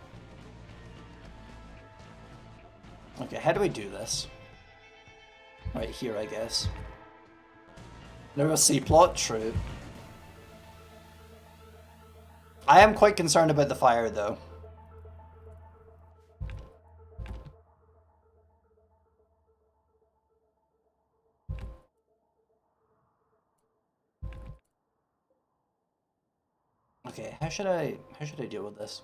Okay, how do we do this? Right here, I guess. There's a C-plot, true. I am quite concerned about the fire, though. Okay, how should I deal with this?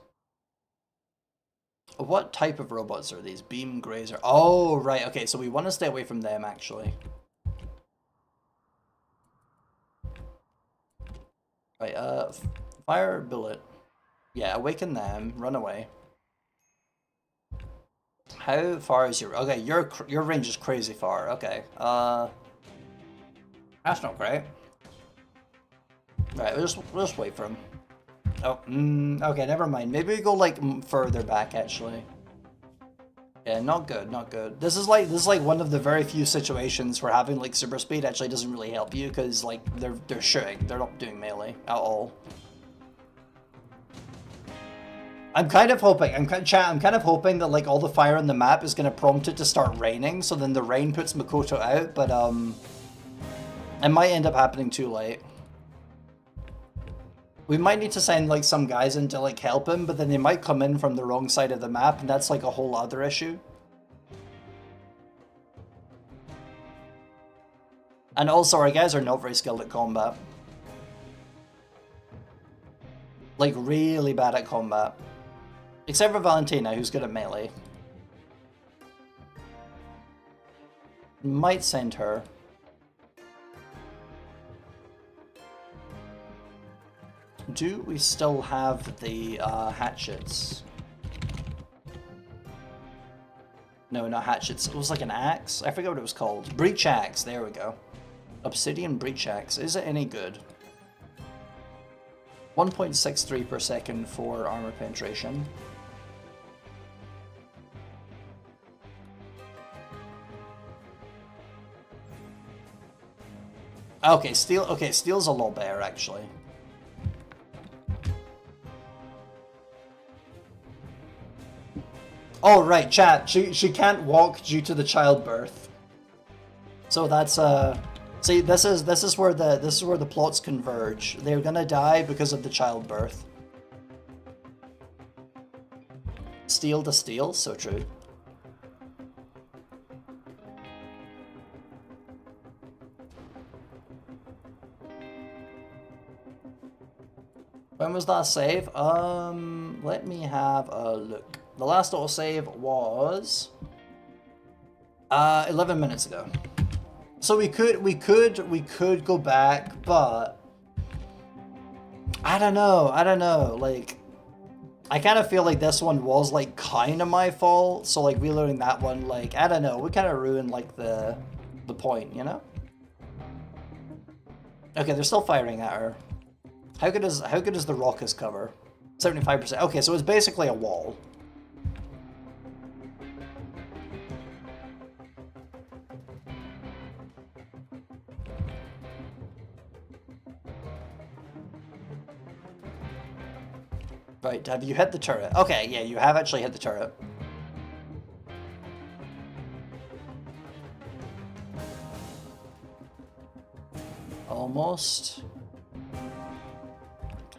What type of robots are these? Beam Grazer. Oh, right. Okay, so we want to stay away from them, actually. Right, fire bullet. Yeah, awaken them. Run away. How far is your... Okay, your range is crazy far. Okay, that's not great. Right, we'll just wait for him. Oh, okay, never mind. Maybe we go, like, further back, actually. Yeah, not good, not good. This is like one of the very few situations where having like super speed actually doesn't really help you because like they're shooting, they're not doing melee at all. I'm kind of hoping, I'm kind of hoping that like all the fire on the map is gonna prompt it to start raining, so then the rain puts Makoto out, but it might end up happening too late. We might need to send like some guys in to like help him, but then they might come in from the wrong side of the map, and that's like a whole other issue. And also, our guys are not very skilled at combat. Like, really bad at combat. Except for Valentina, who's good at melee. Might send her. Do we still have the hatchets? No, not hatchets. It was like an axe? I forget what it was called. Breach axe, there we go. Obsidian breach axe. Is it any good? 1.63 per second for armor penetration. Okay, steel. Okay, steel's a lot better actually. Oh right, chat. She can't walk due to the childbirth. So that's see, this is where the plots converge. They're gonna die because of the childbirth. Steel to steel, so true. When was that save? Let me have a look. The last autosave was 11 minutes ago. So we could go back, but I don't know. Like, I kind of feel like this one was like kind of my fault. So like reloading that one, like I don't know, we kind of ruined like the point, you know? Okay, they're still firing at her. How good is the Raucous cover? 75%. Okay, so it's basically a wall. Right, have you hit the turret? Okay, yeah, you have actually hit the turret. Almost.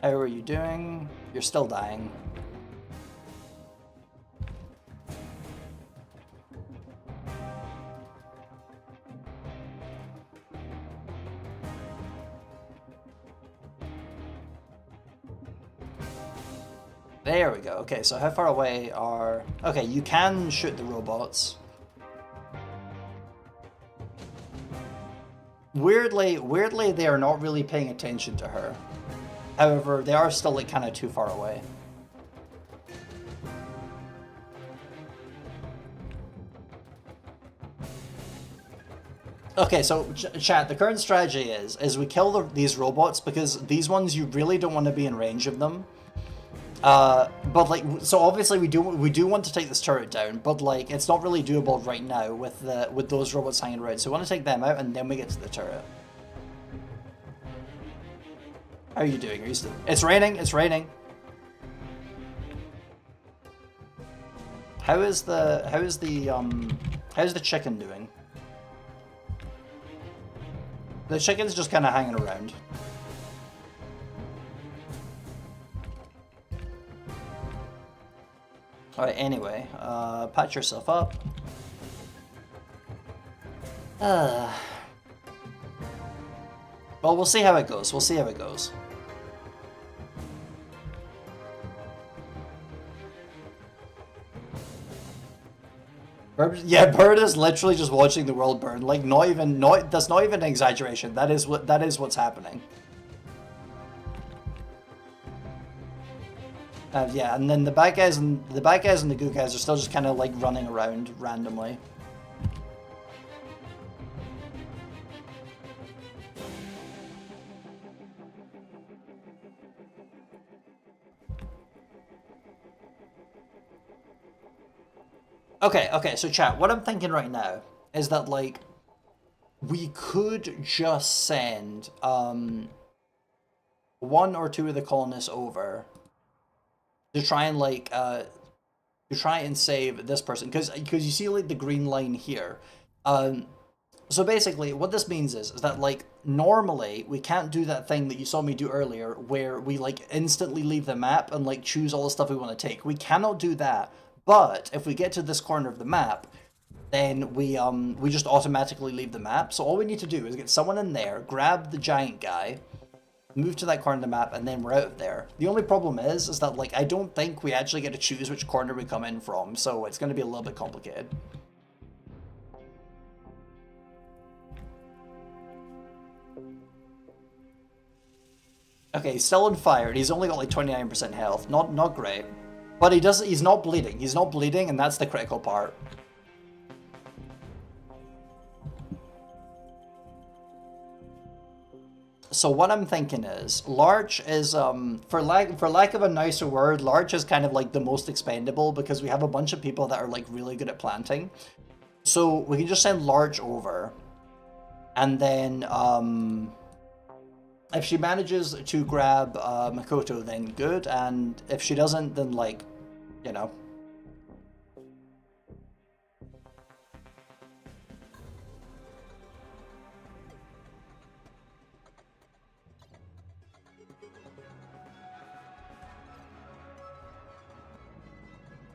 How are you doing? You're still dying. There we go. Okay, so how far away are... Okay, you can shoot the robots. Weirdly, they are not really paying attention to her. However, they are still like kind of too far away. Okay, so chat, the current strategy is we kill these robots because these ones you really don't want to be in range of them. But like, so obviously we do want to take this turret down, but like it's not really doable right now with those robots hanging around. So we want to take them out and then we get to the turret. How are you doing? Are you still... It's raining. It's raining. How's the chicken doing? The chicken's just kind of hanging around. Alright, anyway, patch yourself up. Well, we'll see how it goes. We'll see how it goes. Bird is literally just watching the world burn. Like, that's not even an exaggeration. That is what's happening. Yeah, and then the bad guys and the good guys are still just kind of like running around randomly. Okay, so chat, what I'm thinking right now is that, like, we could just send, one or two of the colonists over to try and, like, to try and save this person. Because you see, like, the green line here. So basically, what this means is that, like, normally we can't do that thing that you saw me do earlier where we, like, instantly leave the map and, like, choose all the stuff we want to take. We cannot do that, but if we get to this corner of the map, then we just automatically leave the map. So all we need to do is get someone in there, grab the giant guy, move to that corner of the map, and then we're out of there. The only problem is that, like, I don't think we actually get to choose which corner we come in from, so it's going to be a little bit complicated. Okay, he's still on fire, and he's only got like 29% health. Not great. But he's not bleeding. He's not bleeding, and that's the critical part. So what I'm thinking is, Larch is, for lack of a nicer word, Larch is kind of like the most expendable because we have a bunch of people that are like really good at planting. So we can just send Larch over, and then if she manages to grab Makoto, then good, and if she doesn't, then, like, you know.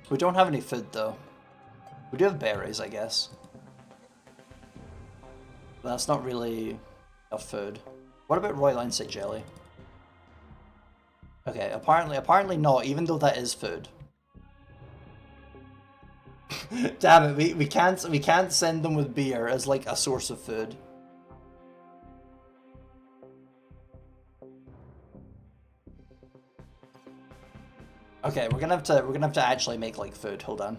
We don't have any food, though. We do have berries, I guess. But that's not really enough food. What about Royal Insect Jelly? Okay, apparently not, even though that is food. Damn it, we can't send them with beer as like a source of food. Okay, we're gonna have to actually make like food. Hold on.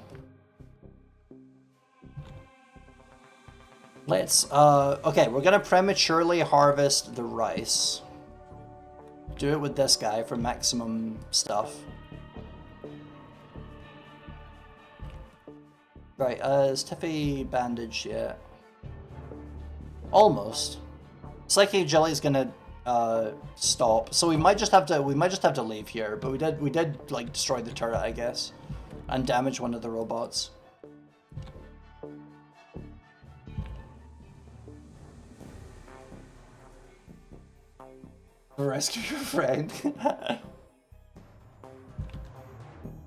Let's okay, we're gonna prematurely harvest the rice. Do it with this guy for maximum stuff. Right, is Tiffy bandaged yet? Almost. Psychic Jelly's gonna stop, so we might just have to leave here. But we did like destroy the turret, I guess, and damage one of the robots. Rescue your friend.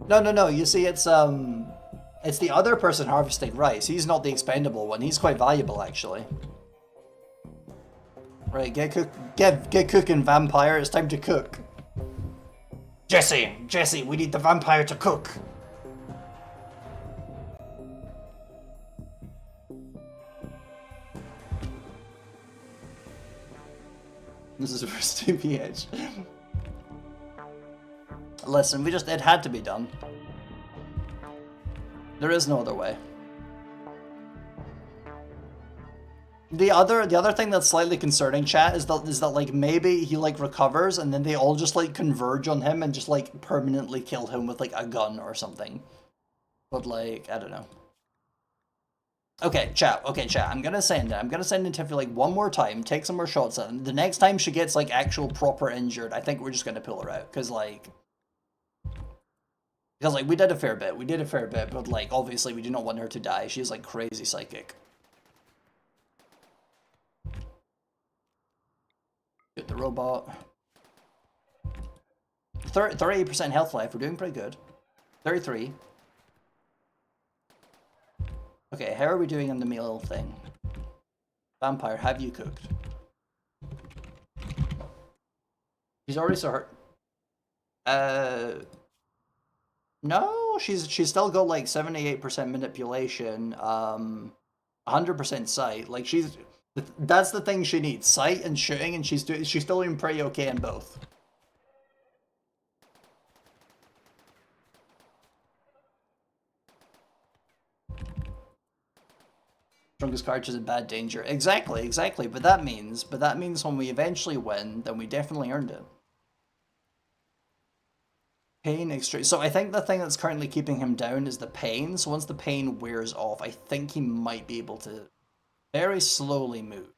No. You see, it's the other person harvesting rice. He's not the expendable one. He's quite valuable, actually. Right, get cooking, vampire. It's time to cook. Jesse, we need the vampire to cook. This is for Stupid Edge. Listen, it had to be done. There is no other way. The other thing that's slightly concerning, chat, is that like maybe he like recovers and then they all just like converge on him and just like permanently kill him with like a gun or something. But like, I don't know. Okay, chat. I'm gonna send in Tiffy like one more time, take some more shots at him. The next time she gets like actual proper injured, I think we're just gonna pull her out, because like we did a fair bit, but like obviously we do not want her to die. She's like crazy psychic. Get the robot. 38% health life. We're doing pretty good. 33. Okay, how are we doing on the meal thing? Vampire, have you cooked? She's already so hurt. No, she's still got like 78% manipulation, 100% sight. Like that's the thing she needs, sight and shooting, and she's still doing pretty okay in both. Strongest card is in bad danger. Exactly. But that means when we eventually win, then we definitely earned it. Pain extreme. So I think the thing that's currently keeping him down is the pain. So once the pain wears off, I think he might be able to very slowly move.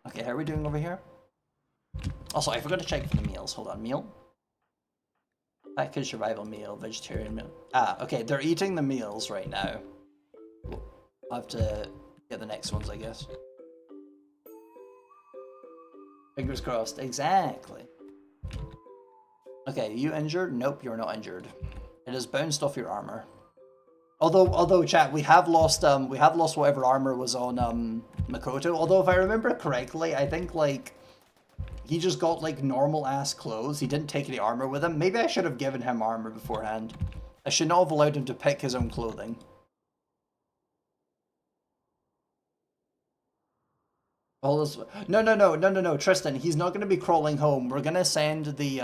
Okay, how are we doing over here? Also, I forgot to check for the meals. Hold on, meal? Package survival meal, vegetarian meal. Ah, okay, they're eating the meals right now. I'll have to get the next ones, I guess. Fingers crossed. Exactly. Okay, you injured? Nope, you're not injured. It has bounced off your armor. Although, chat, we have lost whatever armor was on Makoto. Although, if I remember correctly, I think like he just got like normal ass clothes. He didn't take any armor with him. Maybe I should have given him armor beforehand. I should not have allowed him to pick his own clothing. No, Tristan, he's not going to be crawling home. We're going to send this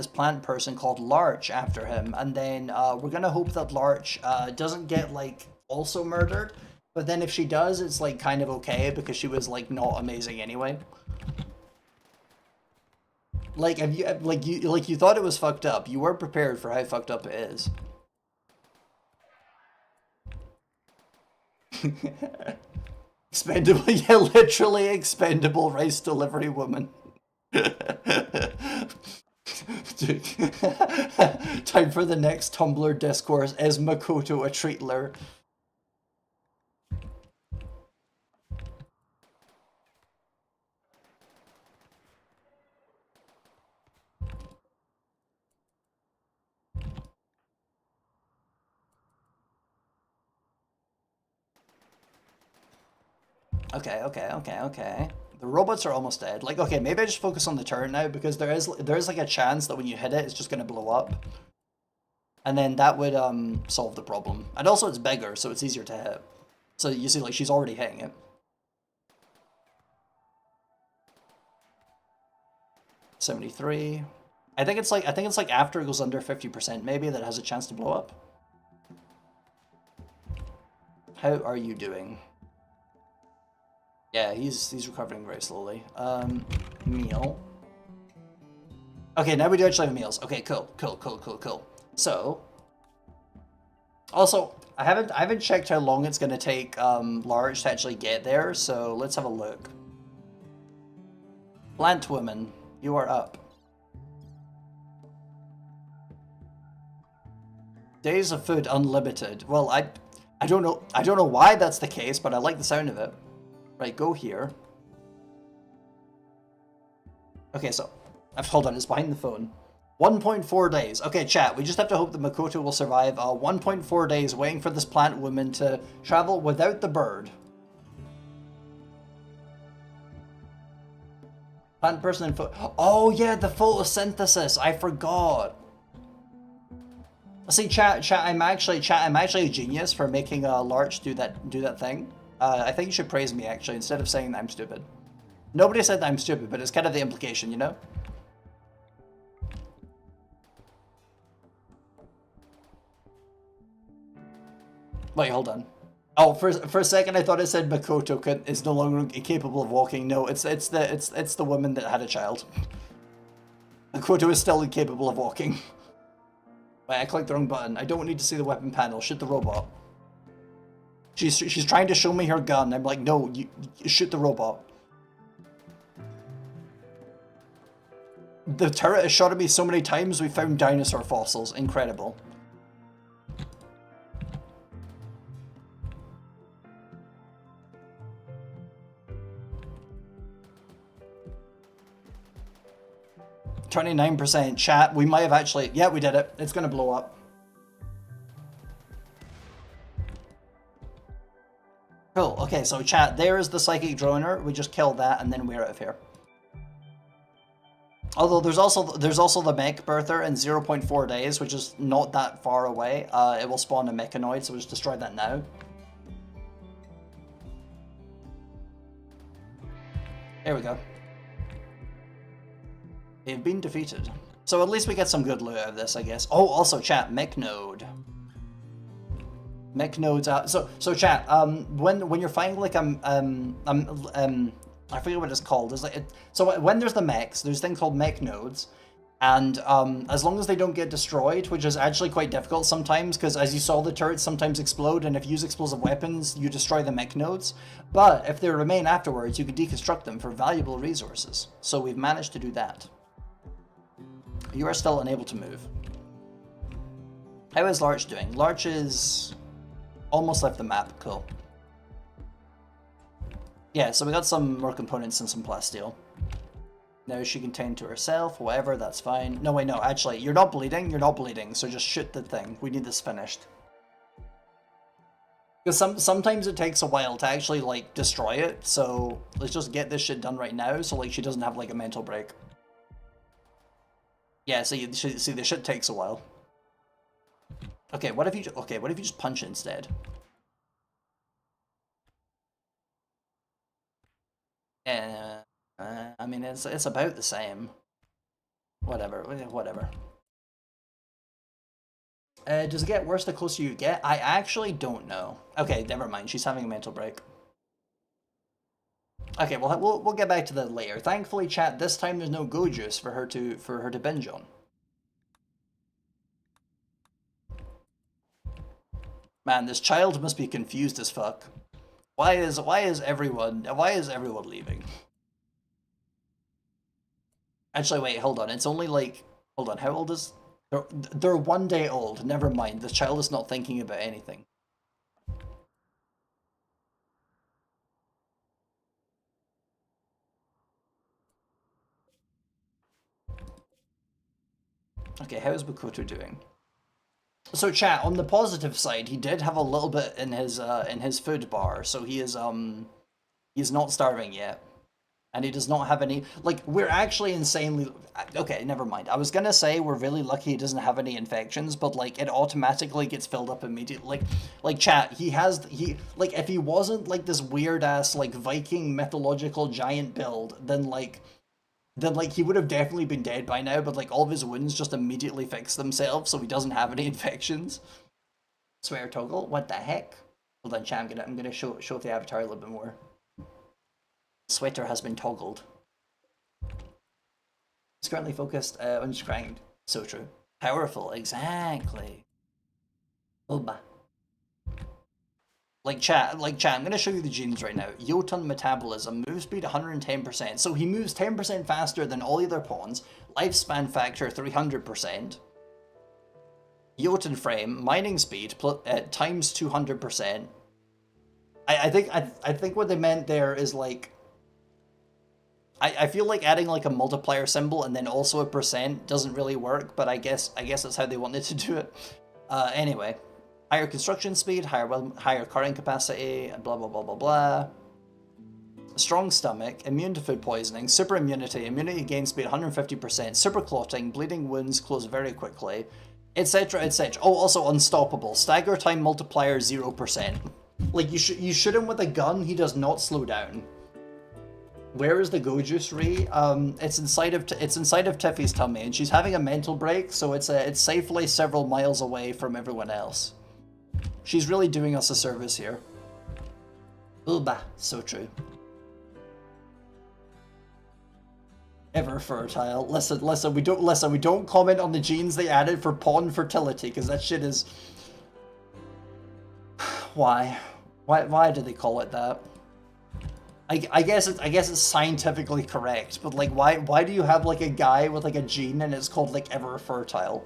plant person called Larch after him, and then we're going to hope that Larch doesn't get, like, also murdered, but then if she does, it's, like, kind of okay, because she was, like, not amazing anyway. Like, you thought it was fucked up. You were prepared for how fucked up it is. Expendable, yeah, literally expendable rice delivery woman. Time for the next Tumblr discourse. Is Makoto a treatler? Okay. The robots are almost dead. Like, okay, maybe I just focus on the turret now, because there is like a chance that when you hit it, it's just gonna blow up. And then that would solve the problem. And also it's bigger, so it's easier to hit. So you see, like, she's already hitting it. 73. I think it's like after it goes under 50% maybe that it has a chance to blow up. How are you doing? Yeah, he's recovering very slowly. Meal. Okay, now we do actually have meals. Okay, cool. So, also, I haven't checked how long it's gonna take Large to actually get there, so let's have a look. Plant woman, you are up. Days of food unlimited. Well, I don't know why that's the case, but I like the sound of it. Right, go here. Okay, so hold on, it's behind the phone. 1.4 days. Okay, chat, we just have to hope that Makoto will survive 1.4 days waiting for this plant woman to travel without the bird. Plant person and oh yeah, the photosynthesis. I forgot. See, chat. I'm actually a genius for making Larch do that thing. I think you should praise me, actually, instead of saying that I'm stupid. Nobody said that I'm stupid, but it's kind of the implication, you know? Wait, hold on. Oh, for a second I thought it said Makoto is no longer capable of walking. No, it's the woman that had a child. Makoto is still incapable of walking. Wait, I clicked the wrong button. I don't need to see the weapon panel. Shoot the robot. She's trying to show me her gun. I'm like, no, you shoot the robot. The turret has shot at me so many times we found dinosaur fossils. Incredible. %29% chat. We might have actually... Yeah, we did it. It's gonna blow up. Cool, okay, so chat, there is the psychic droner. We just killed that and then we're out of here. Although there's also the mech birther in 0.4 days, which is not that far away. It will spawn a mechanoid, so we'll just destroy that now. There we go. They've been defeated. So at least we get some good loot out of this, I guess. Oh, also chat, mech node. Mech nodes out. So chat. When you're fighting like I forget what it's called. It's like so when there's the mechs, there's a thing called mech nodes, and as long as they don't get destroyed, which is actually quite difficult sometimes, because as you saw, the turrets sometimes explode, and if you use explosive weapons, you destroy the mech nodes. But if they remain afterwards, you can deconstruct them for valuable resources. So we've managed to do that. You are still unable to move. How is Larch doing? Larch is almost left the map. Cool. Yeah, so we got some more components and some plasteel. Now she can tend to herself, whatever, that's fine. No, wait, no, actually, you're not bleeding, so just shoot the thing. We need this finished. Because sometimes it takes a while to actually, like, destroy it, so let's just get this shit done right now, so, like, she doesn't have, like, a mental break. Yeah, see, the shit takes a while. Okay, what if you just punch it instead? I mean, it's about the same. Whatever. Does it get worse the closer you get? I actually don't know. Okay, never mind. She's having a mental break. Okay, we'll get back to that later. Thankfully, chat, this time there's no go juice for her to binge on. Man, this child must be confused as fuck. Why is everyone leaving? Actually, wait, hold on. It's only like, hold on. How old is? They're 1 day old. Never mind. The child is not thinking about anything. Okay, how is Makoto doing? So chat, on the positive side, he did have a little bit in his food bar, so he's not starving yet. And he does not have any, like, we're actually insanely, okay, never mind. I was gonna say we're really lucky he doesn't have any infections, but, like, it automatically gets filled up immediately. Like chat, like, if he wasn't, like, this weird-ass, like, Viking mythological giant build, then, like, he would have definitely been dead by now, but, like, all of his wounds just immediately fix themselves, so he doesn't have any infections. Swear toggle? What the heck? Hold on, chat, I'm gonna show off the avatar a little bit more. Sweater has been toggled. It's currently focused on grind. So true. Powerful, exactly. Oba. Like chat, I'm gonna show you the genes right now. Jotun metabolism, move speed 110%. So he moves 10% faster than all the other pawns. Lifespan factor 300%. Jotun frame, mining speed times 200%. I think what they meant there is like, I feel like adding like a multiplier symbol and then also a percent doesn't really work, but I guess that's how they wanted to do it. Anyway, higher construction speed, higher carrying capacity, blah blah blah blah blah. Strong stomach, immune to food poisoning, super immunity, immunity gain speed 150%, super clotting, bleeding wounds close very quickly, etc. etc. Oh, also unstoppable, stagger time multiplier 0%. Like you shoot him with a gun, he does not slow down. Where is the Gojuice Re? It's inside of Tiffy's tummy, and she's having a mental break, so it's safely several miles away from everyone else. She's really doing us a service here. Uba, so true. Ever fertile. Listen. We don't comment on the genes they added for pawn fertility, because that shit is. Why do they call it that? I guess it's scientifically correct, but like why do you have like a guy with like a gene and it's called like ever fertile?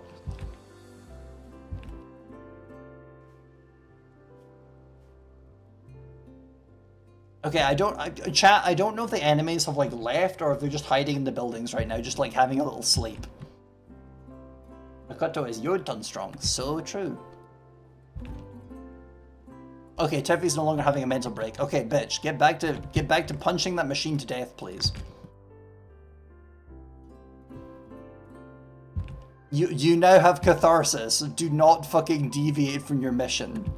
Okay, I don't know if the enemies have like left or if they're just hiding in the buildings right now, just like having a little sleep. Makoto is Jotun strong, so true. Okay, Tiffy's no longer having a mental break. Okay, bitch, get back to punching that machine to death, please. You now have catharsis. Do not fucking deviate from your mission.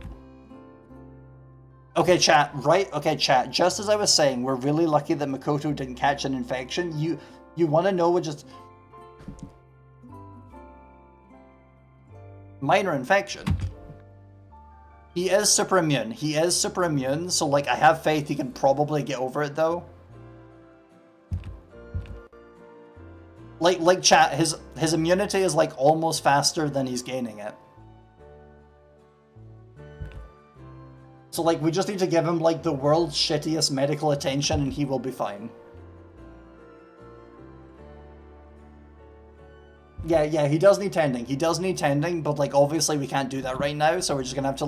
Okay, chat. Right. Okay, chat. Just as I was saying, we're really lucky that Makoto didn't catch an infection. You want to know what just minor infection. He is super immune. So, like, I have faith he can probably get over it, though. Like chat, his immunity is like almost faster than he's gaining it. So like we just need to give him like the world's shittiest medical attention and he will be fine. Yeah, he does need tending. He does need tending, but like obviously we can't do that right now, so we're just gonna have to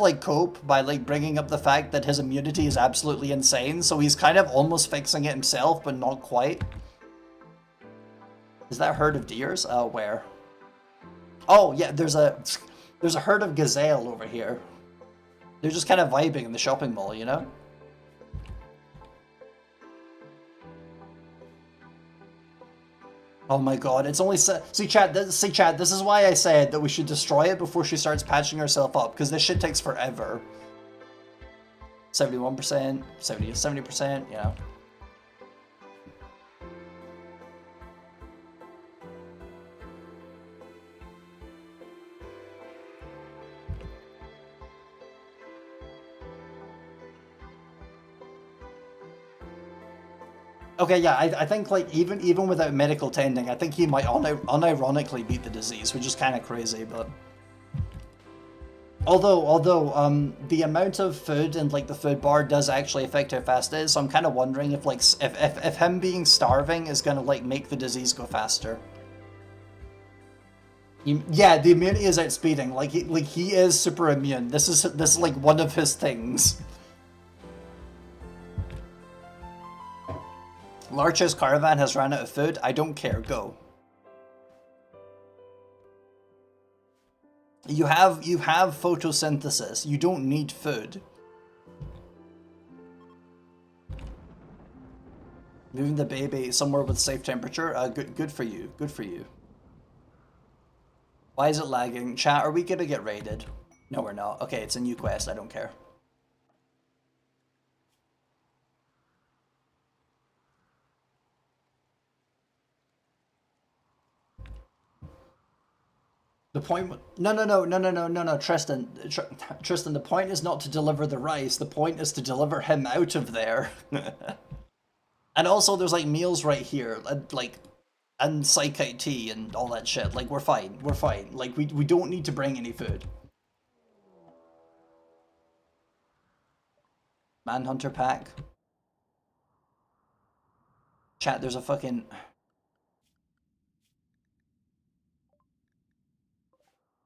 like cope by like bringing up the fact that his immunity is absolutely insane. So he's kind of almost fixing it himself, but not quite. Is that a herd of deers? Where? Oh yeah, there's a herd of gazelle over here. They're just kind of vibing in the shopping mall, you know? Oh my god, it's only see chat, this is why I said that we should destroy it before she starts patching herself up, because this shit takes forever. 71%, 70%, yeah. Okay, yeah, I think like even without medical tending, I think he might unironically beat the disease, which is kind of crazy, but although the amount of food and like the food bar does actually affect how fast it is, so I'm kind of wondering if like if him being starving is gonna like make the disease go faster. Yeah, the immunity is outspeeding. Like he is super immune. This is like one of his things. Larcher's caravan has run out of food. I don't care. Go. You have photosynthesis. You don't need food. Moving the baby somewhere with safe temperature. Good for you. Good for you. Why is it lagging? Chat, are we gonna get raided? No, we're not. Okay, it's a new quest. I don't care. The point, no, Tristan, Tristan, the point is not to deliver the rice, the point is to deliver him out of there. And also there's like meals right here, and psychite tea and all that shit, like we're fine, like we don't need to bring any food. Manhunter pack. Chat, there's a fucking...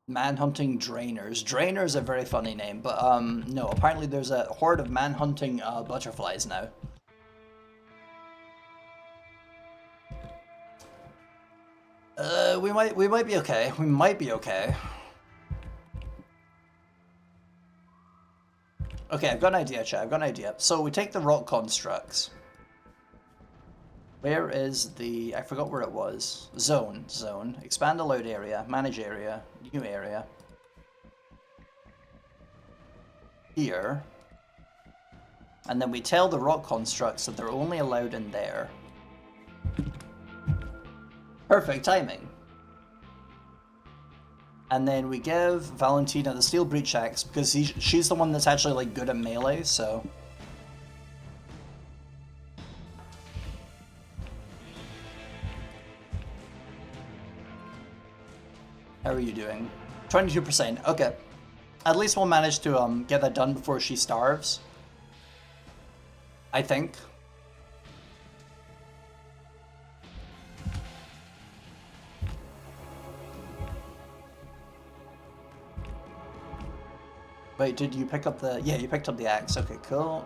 Man-hunting drainers. Drainer is a very funny name, but no, apparently there's a horde of man-hunting butterflies now. We might be okay. We might be okay. Okay, I've got an idea, chat. I've got an idea. So we take the rock constructs. Where is the... I forgot where it was. Zone. Expand allowed area. Manage area. New area. Here. And then we tell the rock constructs that they're only allowed in there. Perfect timing. And then we give Valentina the steel breach axe because she's the one that's actually like good at melee, so... How are you doing? 22%. Okay. At least we'll manage to get that done before she starves. I think. Wait, did you pick up the... Yeah, you picked up the axe. Okay, cool.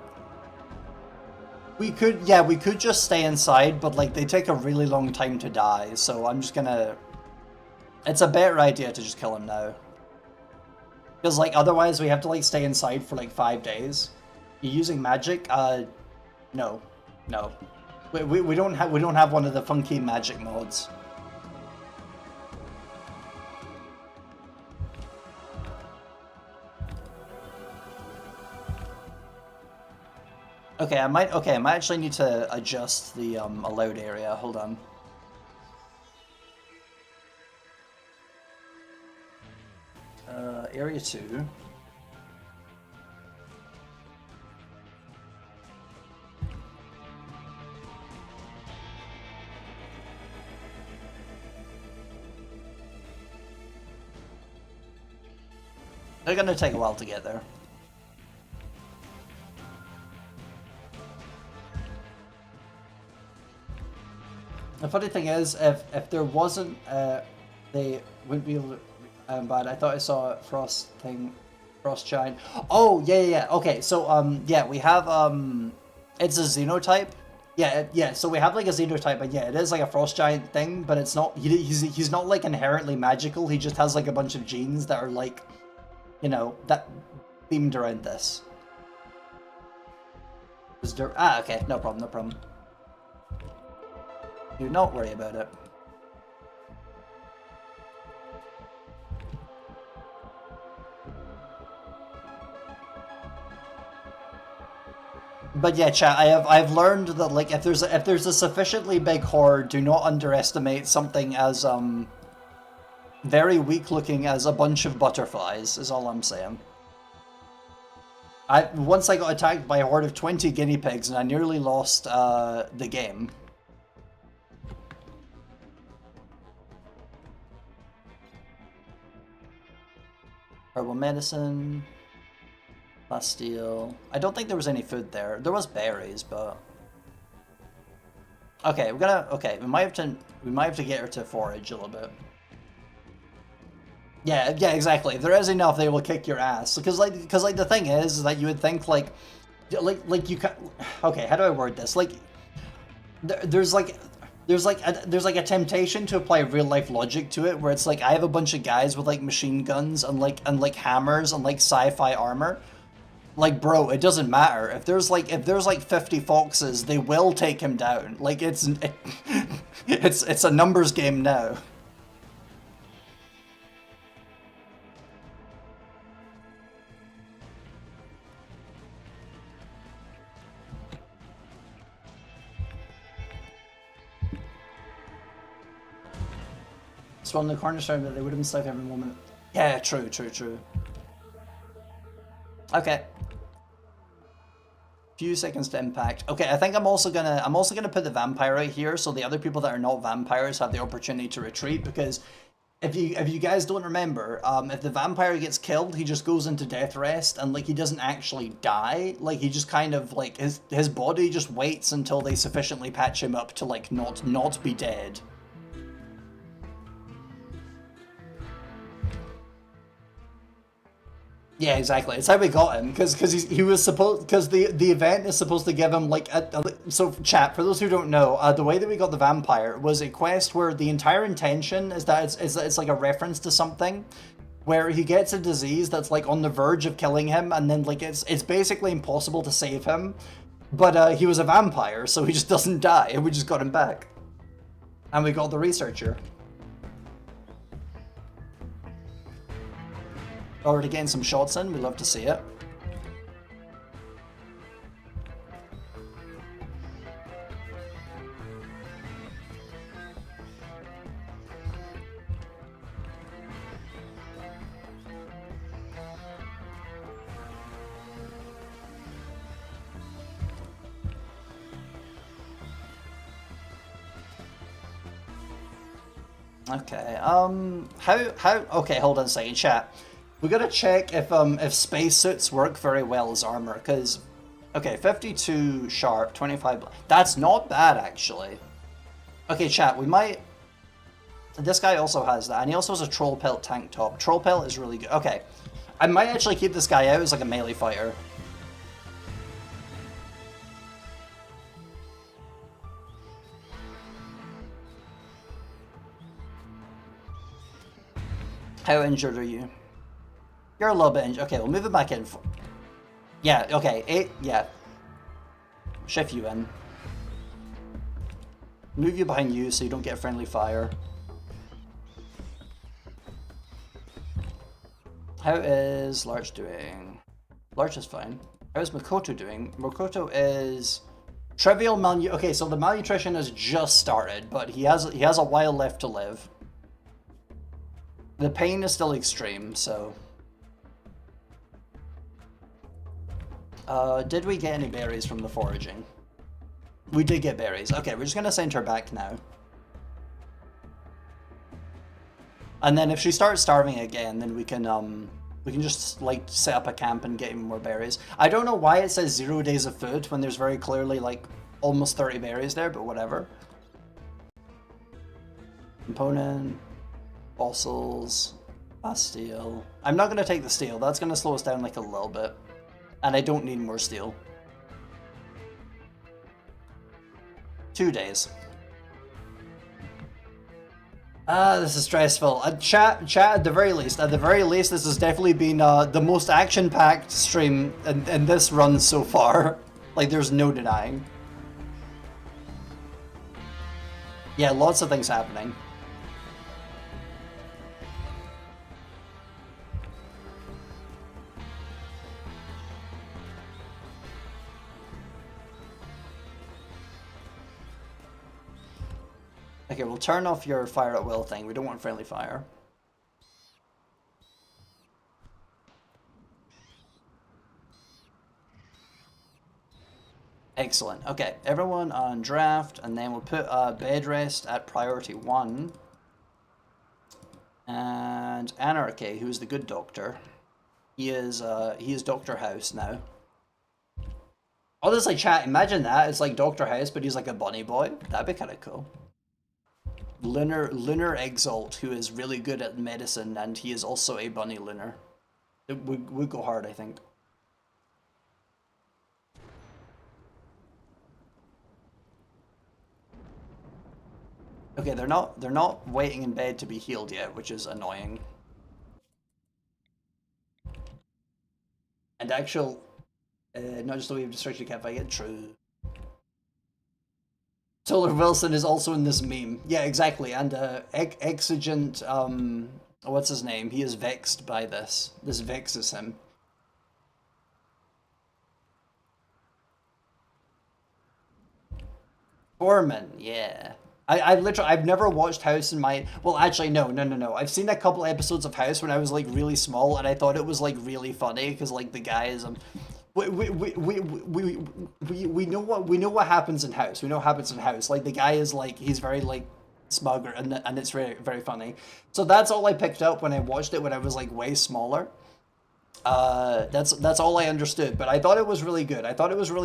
We could just stay inside, but like they take a really long time to die, so I'm just gonna... It's a better idea to just kill him now. Because like otherwise we have to like stay inside for like 5 days. You're using magic? No. We don't have one of the funky magic mods. Okay, I might actually need to adjust the allowed area. Hold on. Area 2. They're gonna take a while to get there. The funny thing is, if there wasn't, they wouldn't be able to, bad. I thought I saw a frost thing, frost giant. Oh, yeah. Okay, so, yeah, we have, it's a xenotype. Yeah, so we have, like, a xenotype, and yeah, it is, like, a frost giant thing, but it's not, he's not, like, inherently magical. He just has, like, a bunch of genes that are, like, you know, that themed around this. Is there, okay, no problem. Do not worry about it. But yeah, chat. I've learned that like if there's a sufficiently big horde, do not underestimate something as very weak looking as a bunch of butterflies. Is all I'm saying. Once I got attacked by a horde of 20 guinea pigs and I nearly lost the game. Herbal medicine, Bastille. I don't think there was any food there. There was berries, but okay, we might have to get her to forage a little bit. Yeah, exactly. If there is enough, they will kick your ass. Because the thing is that you would think like you can. Okay, how do I word this? Like, there's a temptation to apply real life logic to it, where it's like I have a bunch of guys with like machine guns and like hammers and like sci-fi armor. Like, bro, it doesn't matter if there's like 50 foxes, they will take him down. Like it's a numbers game now. So on the cornerstone that they would have been stuck every moment. Yeah, true. Okay. Few seconds to impact. Okay, I think I'm also gonna put the vampire out here so the other people that are not vampires have the opportunity to retreat, because if you guys don't remember, if the vampire gets killed, he just goes into death rest and like he doesn't actually die. Like he just kind of like his body just waits until they sufficiently patch him up to like not be dead. Yeah, exactly. It's how we got him, because he was supposed, because the event is supposed to give him like so chat, for those who don't know, the way that we got the vampire was a quest where the entire intention is that it's like a reference to something where he gets a disease that's like on the verge of killing him, and then like it's basically impossible to save him, but he was a vampire, so he just doesn't die, and we just got him back, and we got the researcher. Already getting some shots in, we love to see it. Okay, okay, hold on a second, chat. We gotta check if spacesuits work very well as armor, because, okay, 52 sharp, 25, that's not bad, actually. Okay, chat, we might, this guy also has that, and he also has a troll pelt tank top. Troll pelt is really good. Okay, I might actually keep this guy out as like a melee fighter. How injured are you? You're a little bit injured. Okay, we'll move it back in. Yeah, okay. Yeah. Shift you in. Move you behind you so you don't get friendly fire. How is Larch doing? Larch is fine. How is Makoto doing? Makoto is trivial okay, so the malnutrition has just started, but he has a while left to live. The pain is still extreme, so. Did we get any berries from the foraging? We did get berries. Okay, we're just gonna send her back now. And then if she starts starving again, then we can We can just, like, set up a camp and get even more berries. I don't know why it says 0 days of food when there's very clearly, like, almost 30 berries there, but whatever. Component, fossils, steel. I'm not going to take the steel. That's going to slow us down, like, a little bit. And I don't need more steel. 2 days. This is stressful. Chat, at the very least, this has definitely been the most action-packed stream in this run so far. Like, there's no denying. Yeah, lots of things happening. Okay, we'll turn off your fire at will thing. We don't want friendly fire. Excellent. Okay, everyone on draft, and then we'll put bed rest at priority 1. And Anarchy, who's the good doctor, he is Dr. House now. Honestly, chat, imagine that. It's like Dr. House, but he's like a bunny boy. That'd be kind of cool. Lunar Exalt, who is really good at medicine, and he is also a bunny lunar. It would go hard, I think. Okay, they're not waiting in bed to be healed yet, which is annoying. And actual, not just the way of destruction can't fight it. True. Solar Wilson is also in this meme. Yeah, exactly. And Exigent, what's his name? He is vexed by this. This vexes him. Foreman, yeah. I've never watched House in my, well, actually, no. I've seen a couple episodes of House when I was, like, really small, and I thought it was, like, really funny, because, like, the guy is, we know what happens in House. We know what happens in House. Like, the guy is, like, he's very, like, smug, and it's very, very funny. So that's all I picked up when I watched it when I was, like, way smaller. That's all I understood, but I thought it was really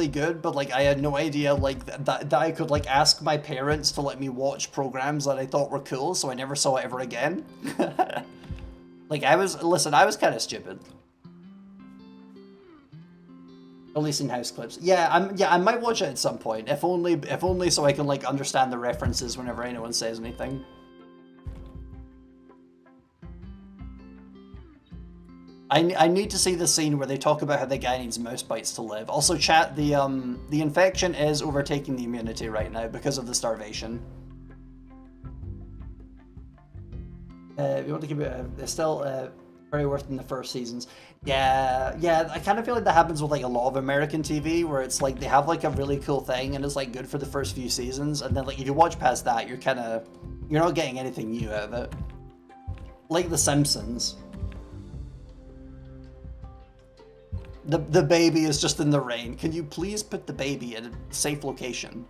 good. But like I had no idea like that I could like ask my parents to let me watch programs that I thought were cool, so I never saw it ever again. Like I was kind of stupid. At least in House clips. Yeah, I might watch it at some point. If only so I can like understand the references whenever anyone says anything. I need to see the scene where they talk about how the guy needs mouse bites to live. Also, chat, the infection is overtaking the immunity right now because of the starvation. We want to keep it. It's still very worth in the first seasons. Yeah. I kind of feel like that happens with like a lot of American TV, where it's like they have like a really cool thing and it's like good for the first few seasons, and then like if you watch past that, you're not getting anything new out of it. Like The Simpsons. The baby is just in the rain. Can you please put the baby in a safe location?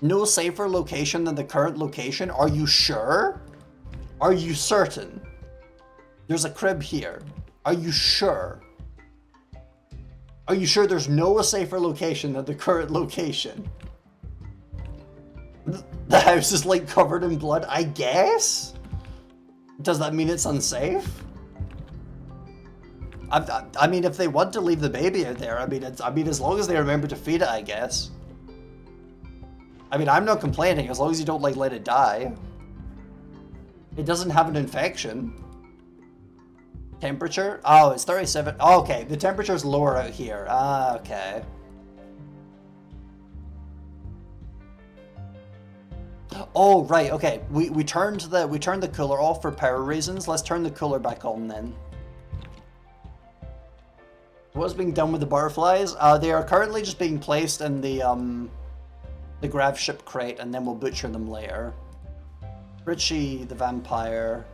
No safer location than the current location? Are you sure? Are you certain? There's a crib here. Are you sure? Are you sure there's no safer location than the current location? The house is like covered in blood, I guess? Does that mean it's unsafe? I mean, if they want to leave the baby out there, I mean, as long as they remember to feed it, I guess. I mean, I'm not complaining, as long as you don't, like, let it die. It doesn't have an infection. Temperature? Oh, it's 37. Oh, okay, the temperature's lower out here. Ah, okay. Oh, right, okay. We turned the cooler off for power reasons. Let's turn the cooler back on then. What's being done with the butterflies? They are currently just being placed in the grav ship crate, and then we'll butcher them later. Richie the vampire.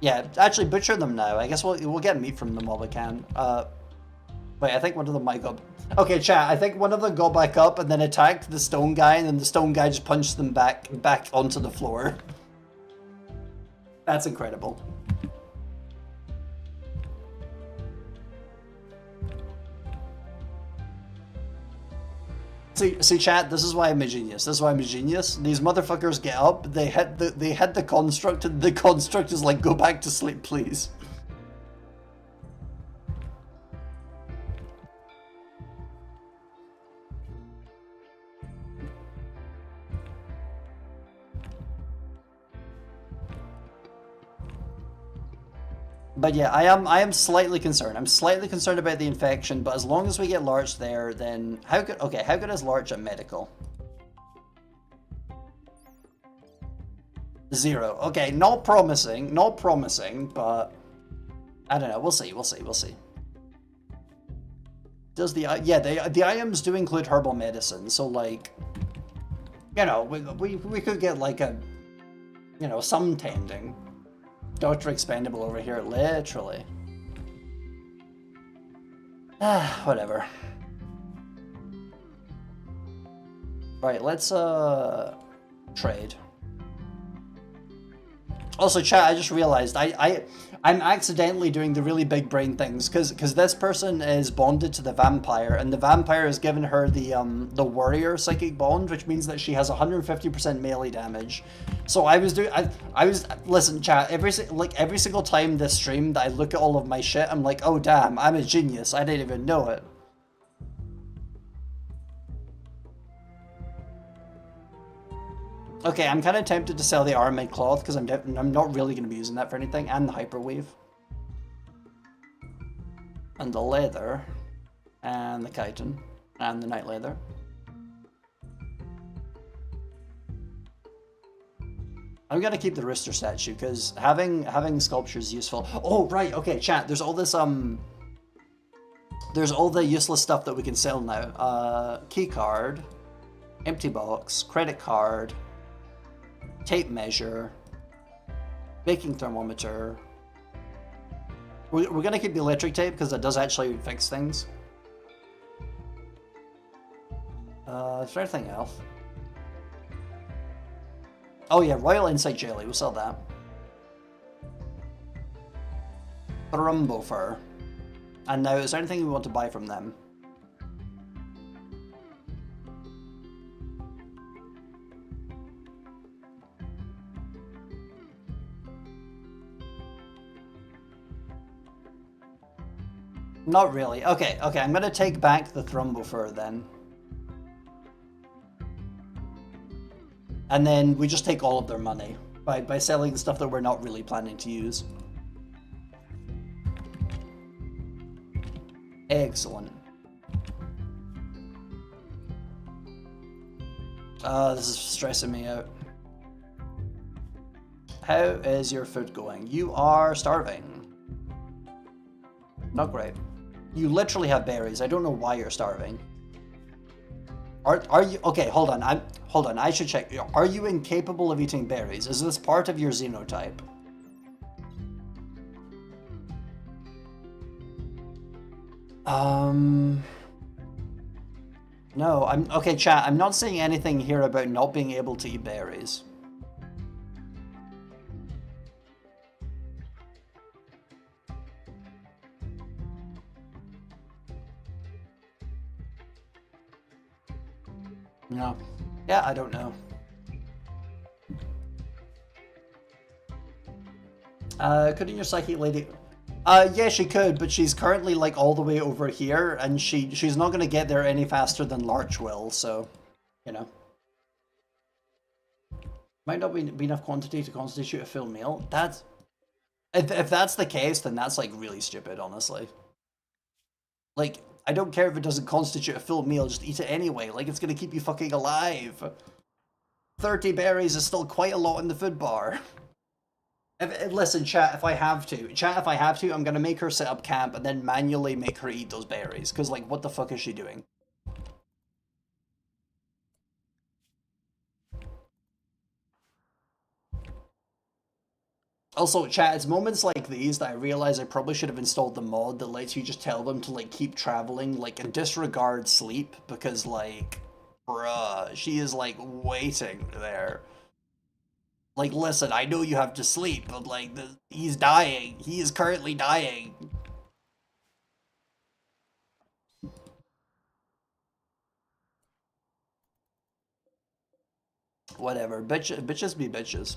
Yeah, actually butcher them now. I guess we'll get meat from them while we can. Wait, I think one of them might go. Okay, chat. I think one of them got back up and then attacked the stone guy, and then the stone guy just punched them back onto the floor. That's incredible. See, chat. This is why I'm a genius. This is why I'm a genius. These motherfuckers get up. They hit the construct, and the construct is like, "Go back to sleep, please." But yeah, I am slightly concerned. I'm slightly concerned about the infection, but as long as we get Larch there, then how good? Okay, how good is Larch at medical? 0. Okay, not promising, but I don't know. We'll see. Does the the items do include herbal medicine, so like, you know, we could get like a, you know, some tending. Dr. Expendable over here, literally. Whatever. Right, let's trade. Also, chat, I just realized I'm accidentally doing the really big brain things because this person is bonded to the vampire, and the vampire has given her the warrior psychic bond, which means that she has 150% melee damage. So I was listen, chat, every single time this stream that I look at all of my shit, I'm like, oh damn, I'm a genius. I didn't even know it. Okay, I'm kind of tempted to sell the Aramid cloth because I'm not really going to be using that for anything, and the hyperweave, and the leather, and the chitin, and the night leather. I'm gonna keep the Rooster statue because having sculpture is useful. Oh right, okay, chat. There's all this there's all the useless stuff that we can sell now. Key card, empty box, credit card, tape measure, baking thermometer. We're gonna keep the electric tape because it does actually fix things. Is there anything else? Oh yeah, Royal Insight Jelly, we'll sell that. Thrumbo Fur. And now, is there anything we want to buy from them? Not really. Okay, I'm gonna take back the Thrumbo Fur then. And then we just take all of their money by selling the stuff that we're not really planning to use. Excellent. This is stressing me out. How is your food going? You are starving. Not great. You literally have berries. I don't know why you're starving. Are you okay? Hold on. I should check. Are you incapable of eating berries? Is this part of your xenotype? No. Okay, chat. I'm not saying anything here about not being able to eat berries. No. Yeah, I don't know. Couldn't your psychic lady... yeah, she could, but she's currently like all the way over here, and she's not gonna get there any faster than Larch will, so, you know. Might not be enough quantity to constitute a full meal. That's... If that's the case, then that's like really stupid, honestly. Like, I don't care if it doesn't constitute a full meal, just eat it anyway. Like, it's gonna keep you fucking alive. 30 berries is still quite a lot in the food bar. Listen, chat, if I have to, I'm gonna make her set up camp and then manually make her eat those berries. Because, like, what the fuck is she doing? Also, chat, it's moments like these that I realize I probably should have installed the mod that lets you just tell them to, like, keep traveling, like, and disregard sleep, because, like, bruh, she is, like, waiting there. Like, listen, I know you have to sleep, but, like, he's dying. He is currently dying. Whatever. Bitches be bitches.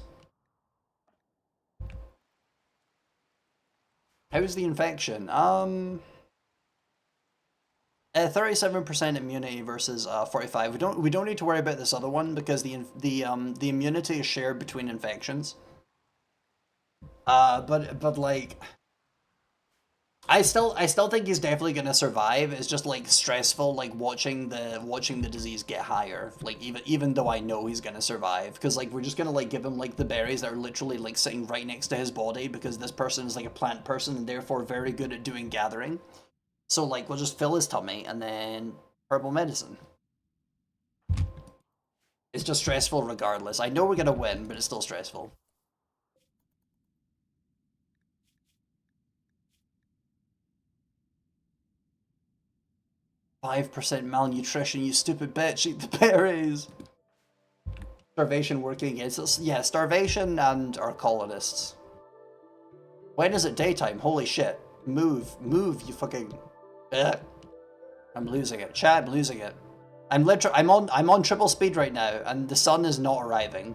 How's the infection? 37% immunity versus 45. We don't need to worry about this other one because the immunity is shared between infections. But like I still think he's definitely gonna survive. It's just like stressful, like watching the disease get higher. Like even though I know he's gonna survive, because like we're just gonna like give him like the berries that are literally like sitting right next to his body because this person is like a plant person and therefore very good at doing gathering. So like we'll just fill his tummy and then herbal medicine. It's just stressful regardless. I know we're gonna win, but it's still stressful. 5% malnutrition, you stupid bitch, eat the berries. Starvation working against us. Yeah, starvation and our colonists. When is it daytime? Holy shit. Move, you fucking... Ugh. I'm losing it. Chat, I'm losing it. I'm on triple speed right now, and the sun is not arriving.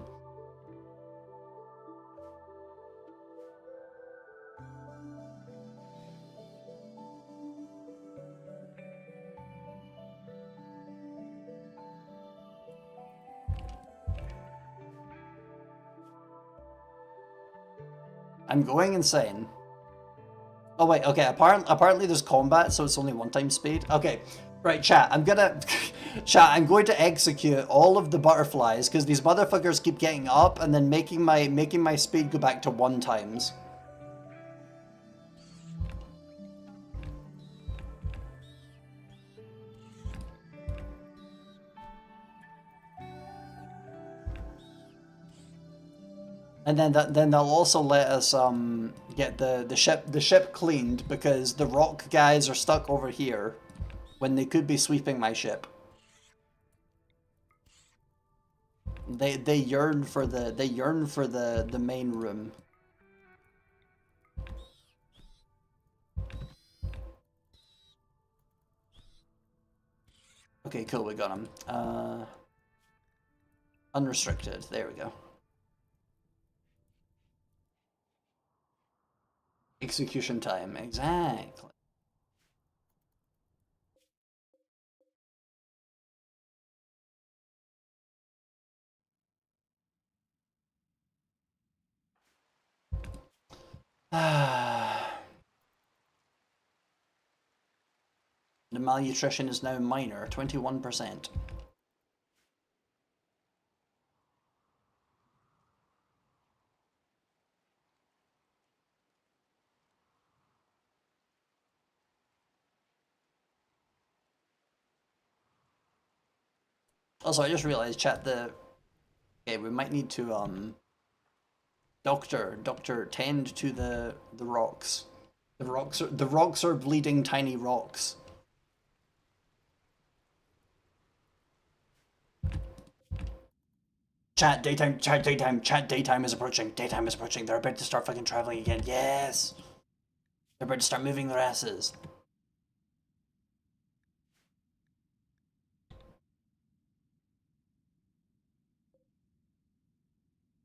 I'm going insane. Oh wait, okay, apparently there's combat, so it's only 1 time speed. Okay, right, chat, I'm going to execute all of the butterflies, because these motherfuckers keep getting up, and then making my speed go back to 1 times. And then they'll also let us get the ship cleaned because the rock guys are stuck over here when they could be sweeping my ship. They yearn for the main room. Okay, cool, we got him. Unrestricted. There we go. Execution time, exactly. The malnutrition is now minor, 21%. Also, I just realized, chat, okay, we might need to Doctor, tend to the rocks. The rocks are bleeding tiny rocks. Chat, daytime is approaching. Daytime is approaching. They're about to start fucking traveling again. Yes! They're about to start moving their asses.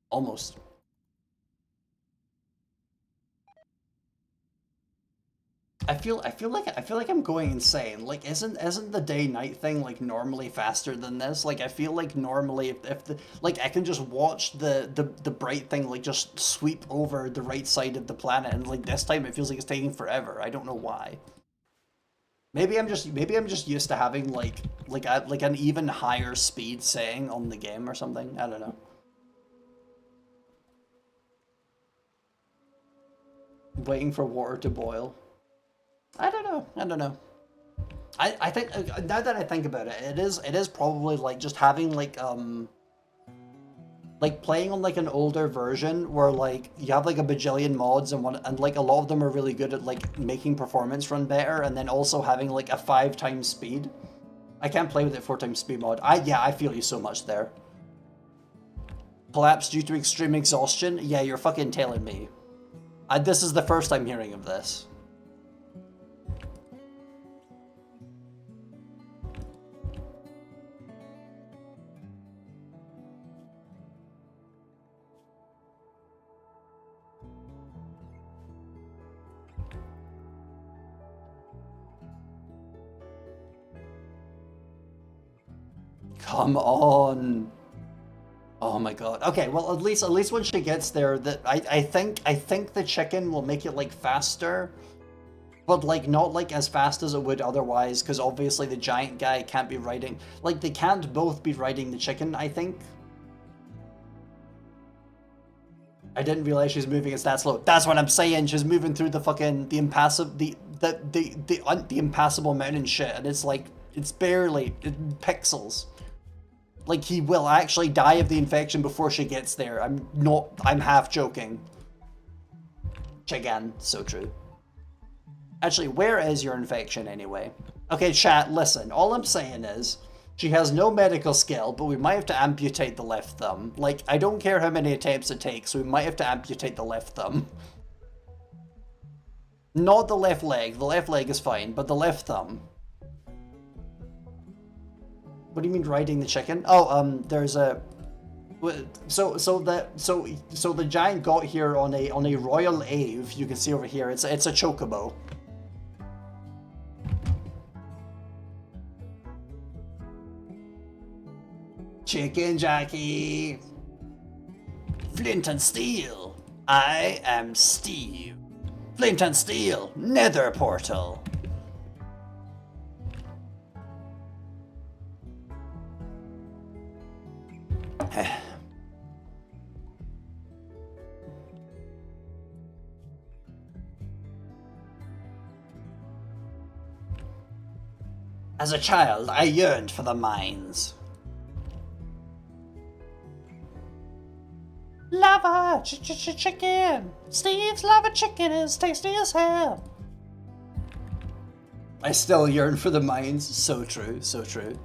Almost. I feel like I'm going insane. Like, isn't the day night thing like normally faster than this? Like, I feel like normally if the like I can just watch the bright thing like just sweep over the right side of the planet, and like this time it feels like it's taking forever. I don't know why. Maybe I'm just used to having like an even higher speed setting on the game or something. I don't know. Waiting for water to boil. I don't know. I don't know. I think now that I think about it, it is probably like just having like playing on like an older version where like you have like a bajillion mods and like a lot of them are really good at like making performance run better, and then also having like a 5 times speed. I can't play with it 4 times speed mod. I feel you so much there. Collapse due to extreme exhaustion? Yeah, you're fucking telling me. This is the first I'm hearing of this. Come on. Oh my god. Okay, well at least when she gets there, that I think the chicken will make it like faster, but like not like as fast as it would otherwise, because obviously the giant guy can't be riding. Like they can't both be riding the chicken. I think. I didn't realize she's moving it that slow. That's what I'm saying. She's moving through the fucking the impassable mountain shit, and it's like it's barely pixels. Like he will actually die of the infection before she gets there. I'm half joking. Chicken, so true. Actually, where is your infection anyway? Okay, chat, listen. All I'm saying is, she has no medical skill, but we might have to amputate the left thumb. Like, I don't care how many attempts it takes, we might have to amputate the left thumb. Not the left leg is fine, but the left thumb. What do you mean riding the chicken? Oh, there's a... So the giant got here on a Royal Ave, you can see over here, it's a chocobo. Chicken Jackie! Flint and Steel! I am Steve. Flint and Steel, Nether Portal. As a child, I yearned for the mines. Lava chicken! Steve's lava chicken is tasty as hell! I still yearn for the mines. So true, so true.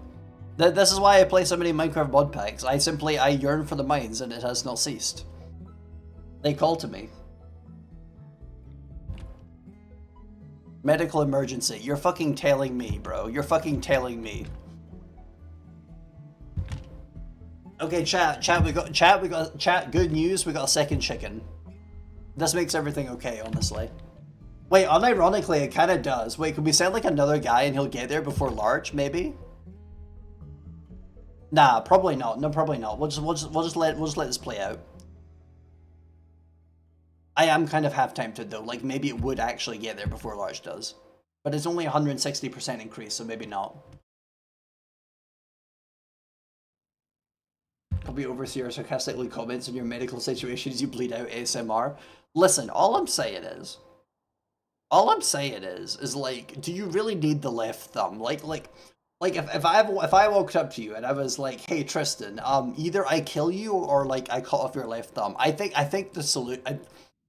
This is why I play so many Minecraft mod packs. I yearn for the mines and it has not ceased. They call to me. Medical emergency. You're fucking telling me, bro. You're fucking telling me. Okay, chat, good news, we got a second chicken. This makes everything okay, honestly. Wait, unironically, it kinda does. Wait, could we send like another guy and he'll get there before Large, maybe? Nah, probably not. No, probably not. We'll just let this play out. I am kind of half tempted though, like maybe it would actually get there before Large does. But it's only 160% increase, so maybe not. Probably overseer sarcastically comments on your medical situation as you bleed out ASMR. Listen, all I'm saying is like, do you really need the left thumb? Like if I walked up to you and I was like, hey Tristan, either I kill you or like I cut off your left thumb. I think the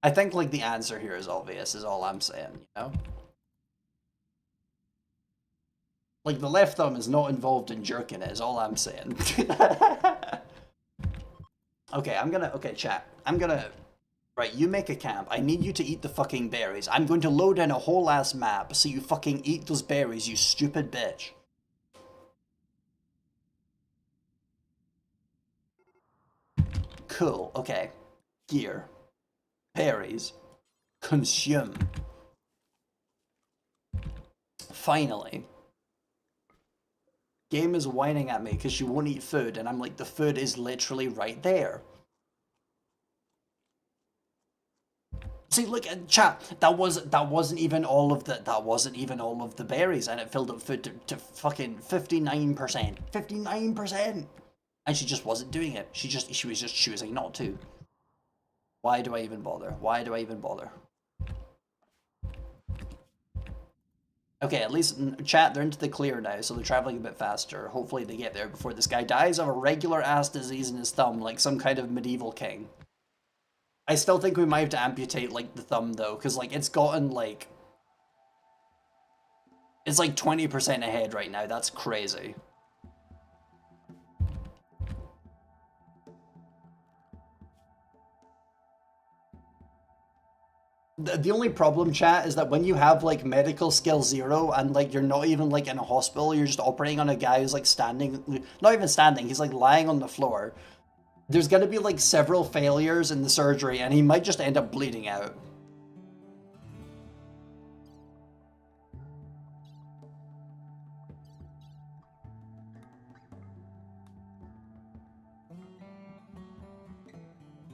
I think like the answer here is obvious, is all I'm saying, you know? Like the left thumb is not involved in jerking it, is all I'm saying. Okay, chat. Right, you make a camp. I need you to eat the fucking berries. I'm going to load in a whole ass map so you fucking eat those berries, you stupid bitch. Cool, okay. Gear. Berries. Consume. Finally. Game is whining at me because she won't eat food, and I'm like, the food is literally right there. See, look at chat. That wasn't even all of the berries, and it filled up food to fucking 59%. 59%, and she just wasn't doing it. She was just choosing not to. Why do I even bother? Why do I even bother? Okay, at least chat, they're into the clear now, so they're traveling a bit faster. Hopefully they get there before this guy dies of a regular ass disease in his thumb, like some kind of medieval king. I still think we might have to amputate, like, the thumb, though, because, like, it's gotten, like... It's, like, 20% ahead right now. That's crazy. The only problem, chat, is that when you have, like, medical skill 0 and, like, you're not even, like, in a hospital, you're just operating on a guy who's, like, standing... Not even standing, he's, like, lying on the floor. There's gonna be, like, several failures in the surgery, and he might just end up bleeding out.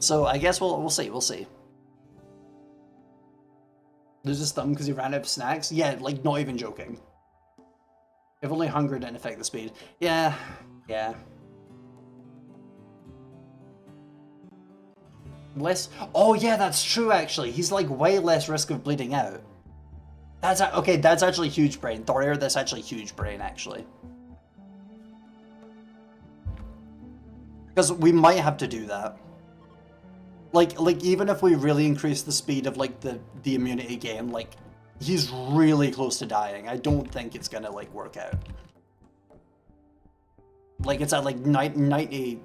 So I guess we'll see. We'll see. There's his thumb because he ran out of snacks. Yeah, like not even joking. If only hunger didn't affect the speed. Yeah, yeah. Less. Oh yeah, that's true. Actually, he's like way less risk of bleeding out. That's okay. That's actually huge brain. Thorir, that's actually huge brain. Actually, because we might have to do that. Like even if we really increase the speed of like the immunity gain, like he's really close to dying. I don't think it's gonna like work out. Like it's at like 92%.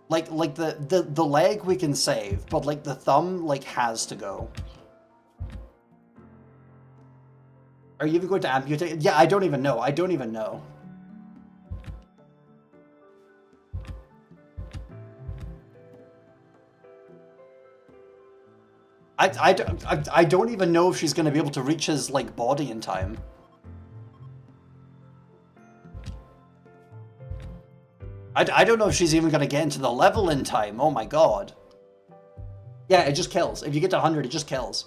Like the leg we can save, but like the thumb like has to go. Are you even going to amputate? Yeah, I don't even know. I don't even know. I don't even know if she's going to be able to reach his like body in time. I don't know if she's even going to get into the level in time. Oh my god. Yeah, it just kills. If you get to 100, it just kills.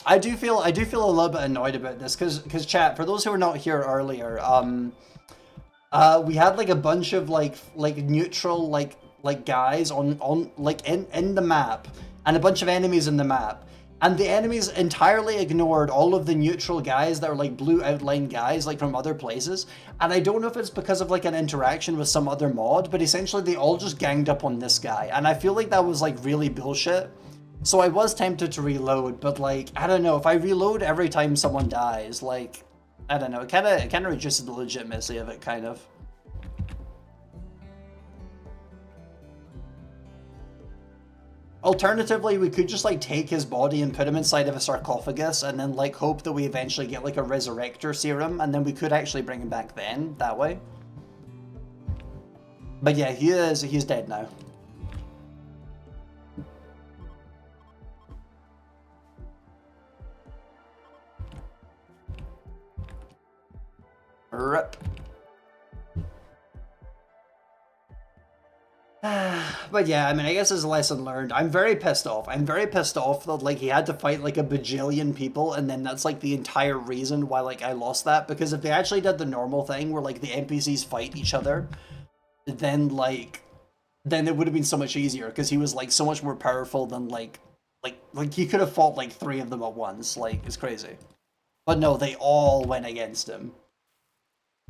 I do feel a little bit annoyed about this because chat, for those who were not here earlier, we had like a bunch of like neutral like guys on like in the map and a bunch of enemies in the map. And the enemies entirely ignored all of the neutral guys that are like blue outline guys like from other places. And I don't know if it's because of like an interaction with some other mod, but essentially they all just ganged up on this guy. And I feel like that was like really bullshit. So I was tempted to reload, but like, I don't know, if I reload every time someone dies, like, I don't know, it kind of reduces the legitimacy of it, kind of. Alternatively, we could just like take his body and put him inside of a sarcophagus and then like hope that we eventually get like a resurrector serum and then we could actually bring him back then, that way. But yeah, he's dead now. Rip. But yeah, I mean, I guess it's a lesson learned. I'm very pissed off. I'm very pissed off that like he had to fight like a bajillion people, and then that's like the entire reason why like I lost that. Because if they actually did the normal thing where like the NPCs fight each other, then it would have been so much easier. Because he was like so much more powerful than like he could have fought like 3 of them at once. Like it's crazy. But no, they all went against him.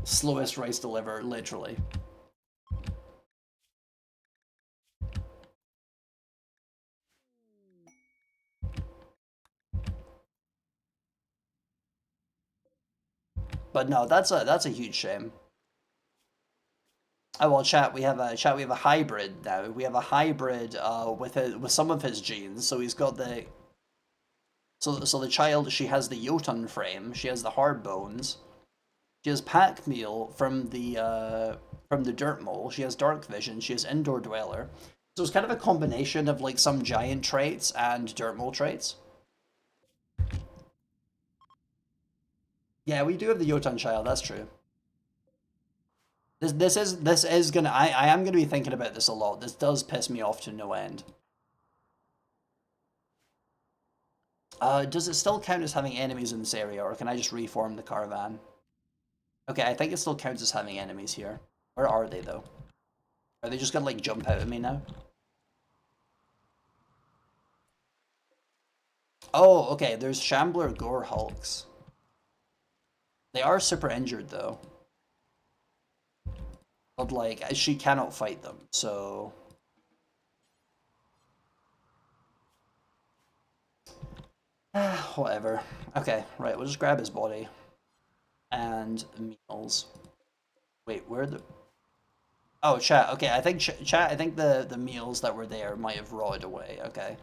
Slowest rice deliver, literally. But no, that's a huge shame. Oh well, chat. We have a hybrid now. We have a hybrid with some of his genes. So he's got the so the child, she has the Jotun frame. She has the hard bones. She has pack meal from the dirt mole. She has dark vision. She has indoor dweller. So it's kind of a combination of like some giant traits and dirt mole traits. Yeah, we do have the Jotun child. That's true. This is gonna I am gonna be thinking about this a lot. This does piss me off to no end. Does it still count as having enemies in this area, or can I just reform the caravan? Okay, I think it still counts as having enemies here. Where are they though? Are they just gonna like jump out at me now? Oh, okay, there's Shambler Gore Hulks. They are super injured though. But like, she cannot fight them, so... Whatever. Okay, right, we'll just grab his body. And meals. Wait, where the... Oh, chat, okay, I think, chat, I think the meals that were there might have rotted away, okay.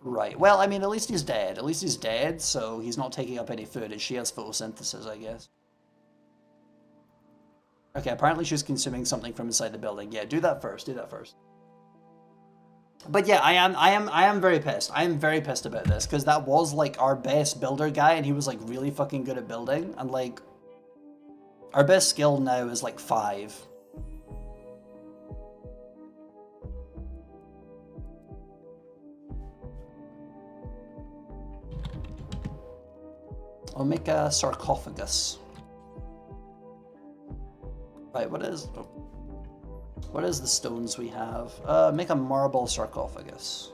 Right, well, I mean, at least he's dead. At least he's dead, so he's not taking up any food, and she has photosynthesis, I guess. Okay, apparently she's consuming something from inside the building. Yeah, do that first, do that first. But yeah, I am very pissed. I am very pissed about this because that was like our best builder guy, and he was like really fucking good at building. And like our best skill now is like 5. I'll make a sarcophagus. Right, what is the stones we have? Make a marble sarcophagus.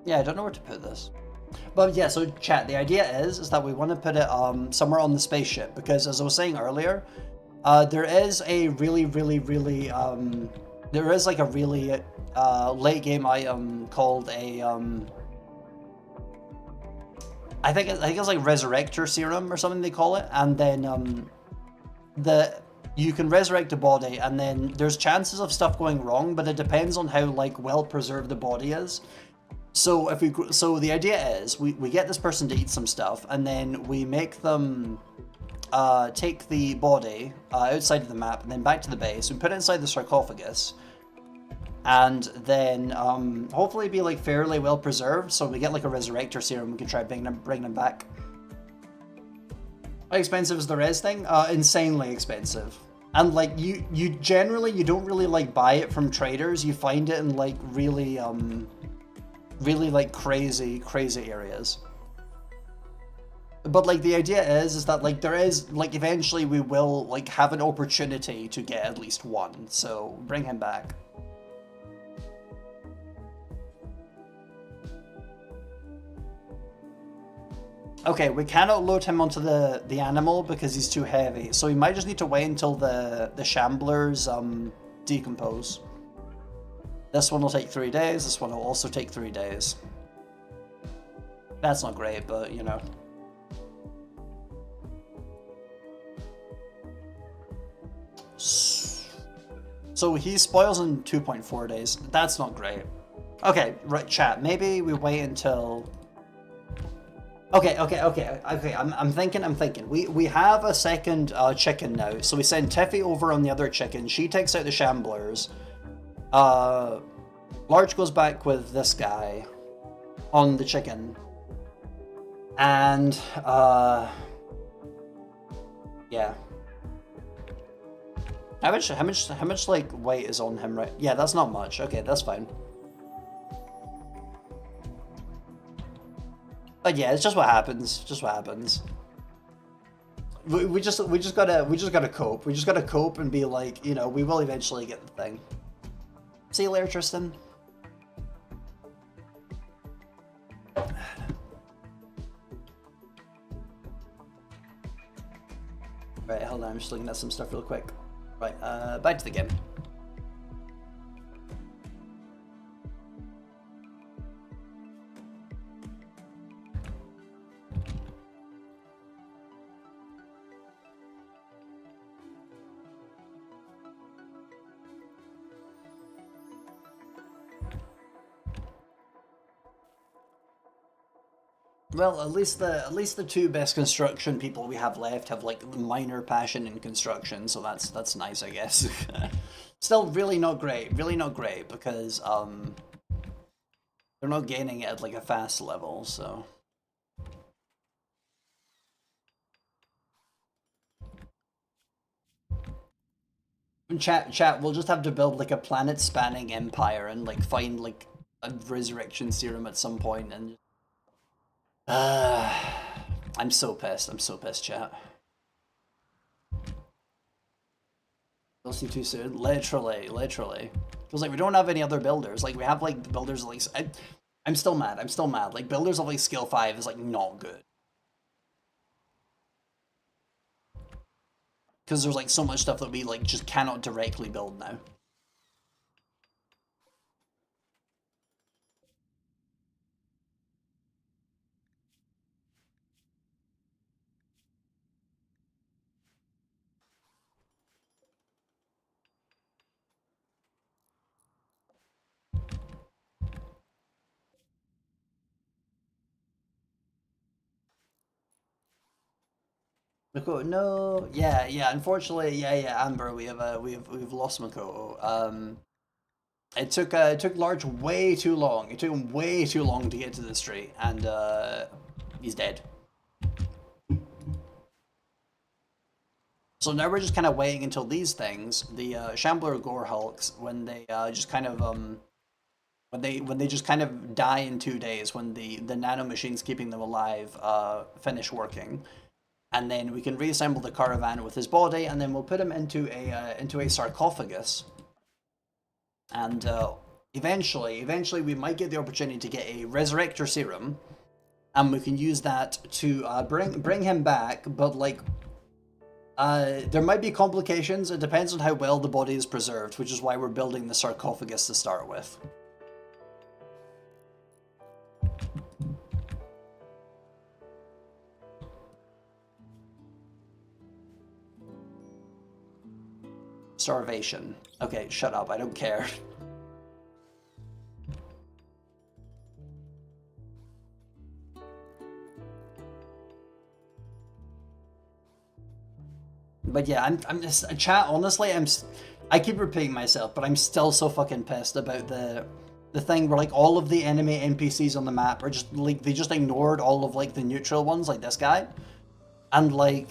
Yeah, I don't know where to put this. But yeah, so chat, the idea is that we want to put it somewhere on the spaceship because as I was saying earlier, there is a really there is like a really late game item called a I think it's like Resurrector Serum or something they call it, and then you can resurrect a body, and then there's chances of stuff going wrong, but it depends on how like well preserved the body is. So the idea is we get this person to eat some stuff, and then we make them take the body outside of the map, and then back to the base. We put it inside the sarcophagus, and then hopefully be like fairly well preserved, so we get like a resurrector serum. We can try bring them back. How expensive is the res thing? Insanely expensive. And like you generally you don't really like buy it from traders. You find it in like really like crazy areas. But like the idea is that like there is like eventually we will like have an opportunity to get at least one. So bring him back. Okay, we cannot load him onto the animal because he's too heavy. So we might just need to wait until the shamblers decompose. This one will take 3 days. This one will also take 3 days. That's not great, but you know. So he spoils in 2.4 days. That's not great. Okay, right, chat. Maybe we wait until. Okay. I'm thinking. We have a second chicken now, so we send Tiffy over on the other chicken. She takes out the shamblers. Large goes back with this guy on the chicken, and yeah. How much like weight is on him, right? Yeah, that's not much. Okay, that's fine. But yeah, it's just what happens. Just what happens. We just gotta cope. We just gotta cope and be like, you know, we will eventually get the thing. See you later, Tristan. Right, hold on. I'm just looking at some stuff real quick. Right, back to the game. Well, at least the two best construction people we have left have like minor passion in construction, so that's nice, I guess. Still really not great because they're not gaining it at like a fast level, so. Chat, we'll just have to build like a planet-spanning empire and like find like a resurrection serum at some point and. I'm so pissed. I'm so pissed, chat. We'll see too soon. Literally. Feels like we don't have any other builders. Like we have like builders like I'm still mad. Like builders of like skill 5 is like not good. Because there's like so much stuff that we like just cannot directly build now. Makoto, no, yeah. Unfortunately, yeah, Amber, we've lost Makoto. It took Larch way too long. It took him way too long to get to the street, and he's dead. So now we're just kind of waiting until these things, the Shambler Gore Hulks, when they just kind of when they just kind of die in 2 days, when the nano machines keeping them alive finish working, and then we can reassemble the caravan with his body, and then we'll put him into a sarcophagus, and eventually we might get the opportunity to get a resurrector serum, and we can use that to bring him back, but like. There might be complications. It depends on how well the body is preserved, which is why we're building the sarcophagus to start with. Starvation. Okay, shut up. I don't care. But yeah, I'm just chat. Honestly, I keep repeating myself, but I'm still so fucking pissed about the thing where like all of the enemy NPCs on the map are just like they just ignored all of like the neutral ones, like this guy, and like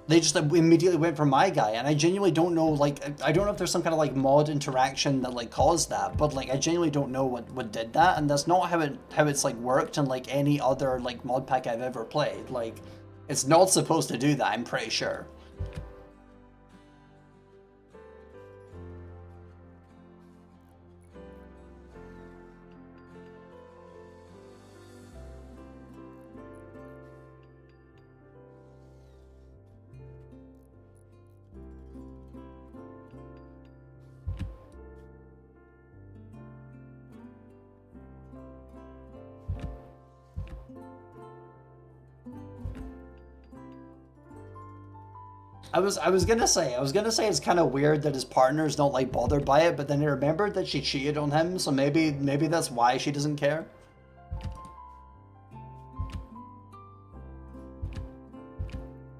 they just immediately went for my guy, and I genuinely don't know, like I don't know if there's some kind of like mod interaction that like caused that, but like I genuinely don't know what did that, and that's not how it's like worked in like any other like mod pack I've ever played. Like it's not supposed to do that, I'm pretty sure. I was gonna say it's kind of weird that his partners don't like bothered by it, but then I remembered that she cheated on him, so maybe that's why she doesn't care.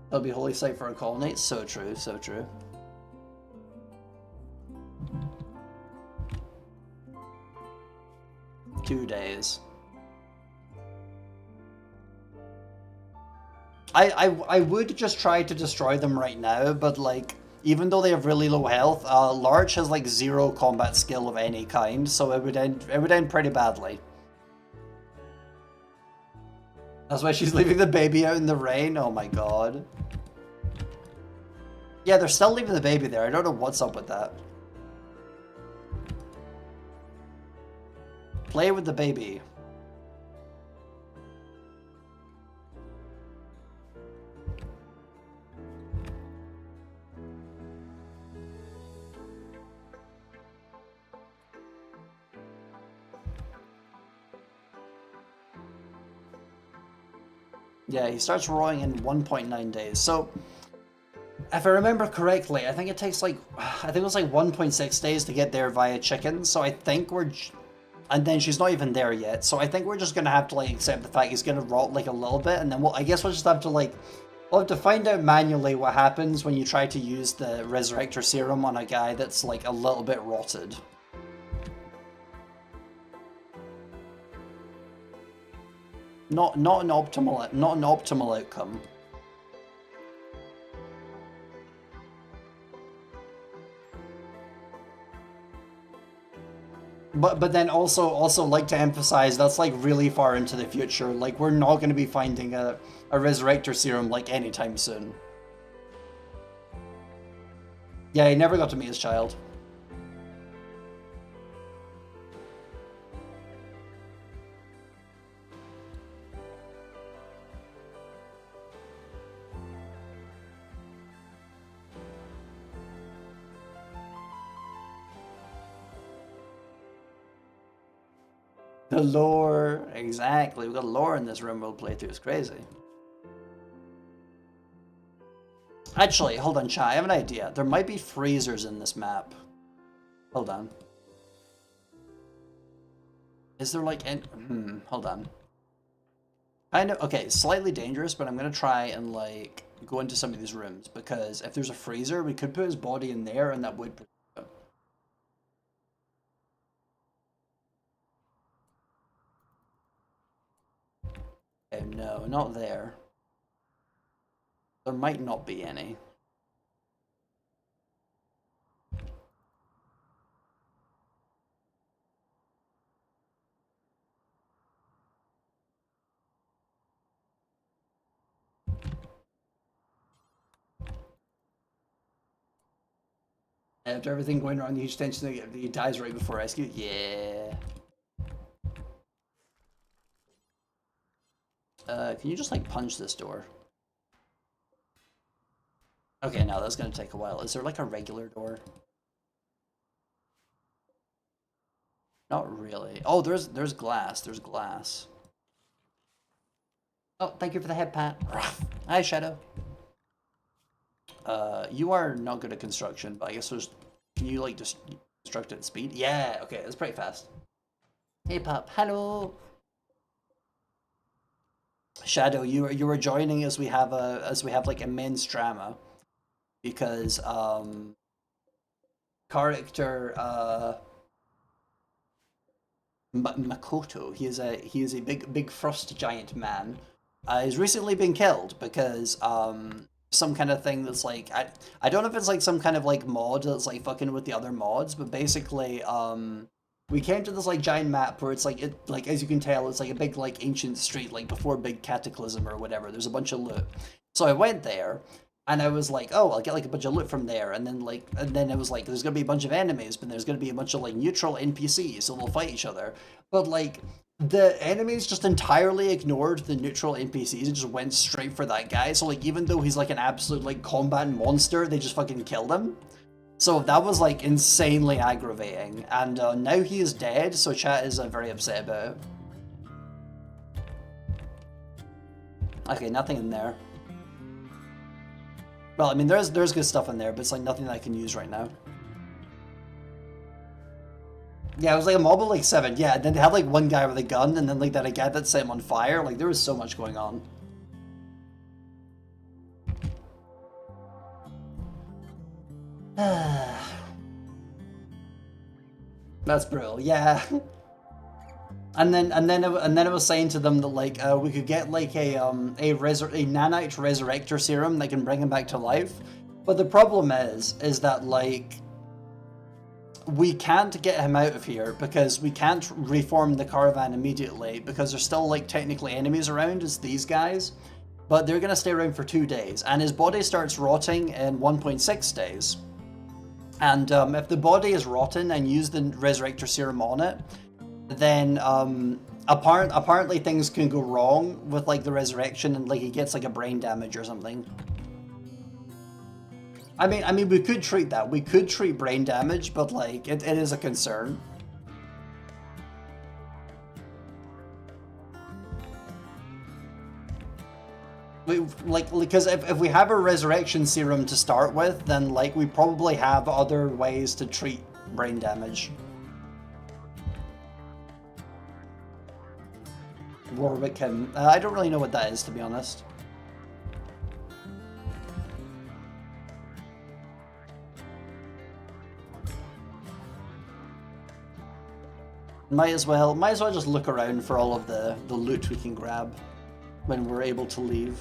That'll be holy site for a colony. So true, so true. Two days. I would just try to destroy them right now, but like even though they have really low health, Larch has like zero combat skill of any kind, so it would end pretty badly. That's why she's leaving the baby out in the rain. Oh my god. Yeah, they're still leaving the baby there. I don't know what's up with that. Play with the baby. Yeah, he starts roaring in 1.9 days. So, if I remember correctly, I think it takes like, I think it was like 1.6 days to get there via chicken. So I think and then she's not even there yet. So I think we're just gonna have to like accept the fact he's gonna rot like a little bit, and then I guess we'll just have to like, we'll have to find out manually what happens when you try to use the Resurrector Serum on a guy that's like a little bit rotted. Not an optimal outcome. But then also like to emphasize that's like really far into the future. Like we're not going to be finding a resurrector serum like anytime soon. Yeah, he never got to meet his child. The lore, exactly. We got lore in this room we'll play through. It's crazy. Actually, hold on, chat. I have an idea. There might be freezers in this map. Hold on. Is there like hold on. I know. Okay, slightly dangerous, but I'm gonna try and like go into some of these rooms, because if there's a freezer, we could put his body in there and that would protect him. Okay, no, not there. There might not be any. After everything going wrong, the huge tension that he dies right before rescue. Yeah. Can you just like punch this door? Okay, now that's gonna take a while. Is there like a regular door? Not really. Oh, there's glass. There's glass. Oh, thank you for the head pat. Hi, Shadow. You are not good at construction, but I guess there's. Can you like just construct at speed? Yeah. Okay, that's pretty fast. Hey, Pop. Hello. Shadow, you are joining as we have like immense drama, because character Makoto, he is a big frost giant man, has recently been killed because some kind of thing that's like I don't know if it's like some kind of like mod that's like fucking with the other mods, but basically we came to this like giant map where it's like as you can tell, it's like a big like ancient street, like before big cataclysm or whatever. There's a bunch of loot. So I went there and I was like, oh, I'll get like a bunch of loot from there, and then it was like there's gonna be a bunch of enemies, but there's gonna be a bunch of like neutral NPCs, so they'll fight each other. But like the enemies just entirely ignored the neutral NPCs and just went straight for that guy. So like even though he's like an absolute like combat monster, they just fucking killed him. So that was like insanely aggravating, and now he is dead, so chat is very upset about it. Okay, nothing in there. Well, I mean, there's good stuff in there, but it's like nothing that I can use right now. Yeah, it was like a mob of like 7. Yeah, and then they had like one guy with a gun, and then like that a guy that set him on fire. Like there was so much going on. That's brutal. Yeah. And then I was saying to them that like we could get like a nanite resurrector serum that can bring him back to life, but the problem is that like we can't get him out of here because we can't reform the caravan immediately because there's still like technically enemies around as these guys, but they're gonna stay around for 2 days, and his body starts rotting in 1.6 days. And if the body is rotten and use the resurrector serum on it, then apparently things can go wrong with like the resurrection, and like he gets like a brain damage or something. I mean we could treat that. We could treat brain damage, but like it is a concern. Because if we have a resurrection serum to start with, then like we probably have other ways to treat brain damage. Warwickham. I don't really know what that is, to be honest. Might as well just look around for all of the loot we can grab when we're able to leave.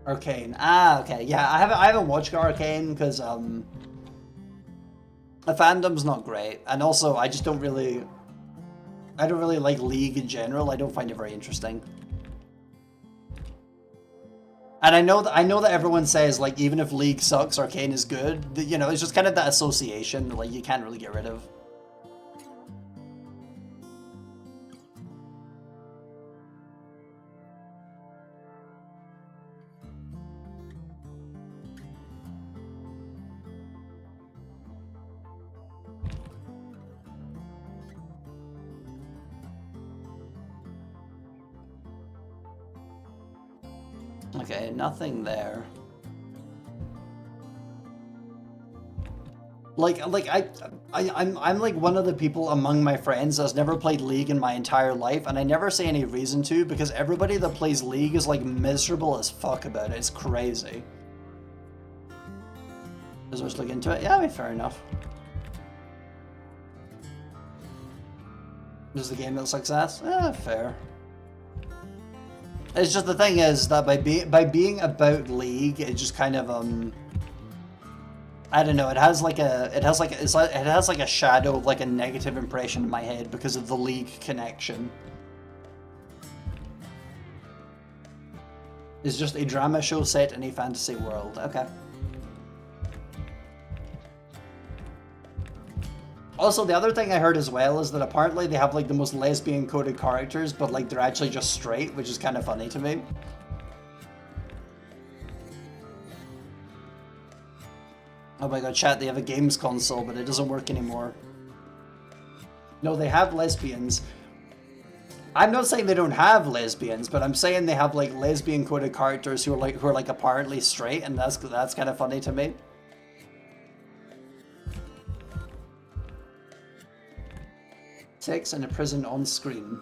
Arcane. Ah, okay. Yeah, I haven't watched Arcane because the fandom's not great, and also I don't really like League in general. I don't find it very interesting. And I know that everyone says like even if League sucks, Arcane is good. You know, it's just kind of that association that like you can't really get rid of. Okay, nothing there. I'm like one of the people among my friends that's never played League in my entire life, and I never see any reason to because everybody that plays League is like miserable as fuck about it. It's crazy. Does let's look into it? Yeah, I mean, fair enough. Does the game a success? Fair. It's just the thing is that by being about League, it just kind of I don't know. It has like a shadow of like a negative impression in my head because of the League connection. It's just a drama show set in a fantasy world. Okay. Also, the other thing I heard as well is that apparently they have like the most lesbian coded characters, but like they're actually just straight, which is kind of funny to me. Oh my god, chat, they have a games console, but it doesn't work anymore. No, they have lesbians. I'm not saying they don't have lesbians, but I'm saying they have like lesbian coded characters who are like apparently straight, and that's kind of funny to me. Sex in a prison on screen.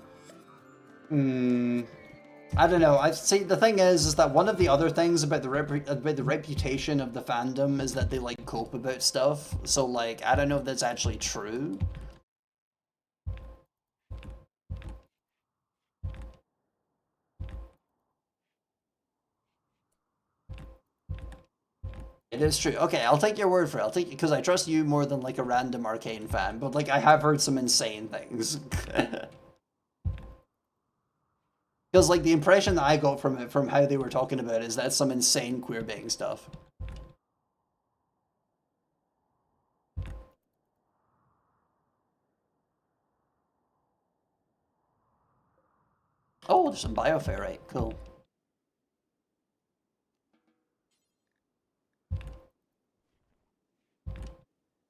I don't know. I see. The thing is that one of the other things about the reputation of the fandom is that they like cope about stuff. So like, I don't know if that's actually true. It is true. Okay, I'll take your word for it. I'll take it because I trust you more than like a random Arcane fan. But like, I have heard some insane things. Because like the impression that I got from it, from how they were talking about it, is that it's some insane queerbaiting stuff. Oh, there's some bioferrite. Cool.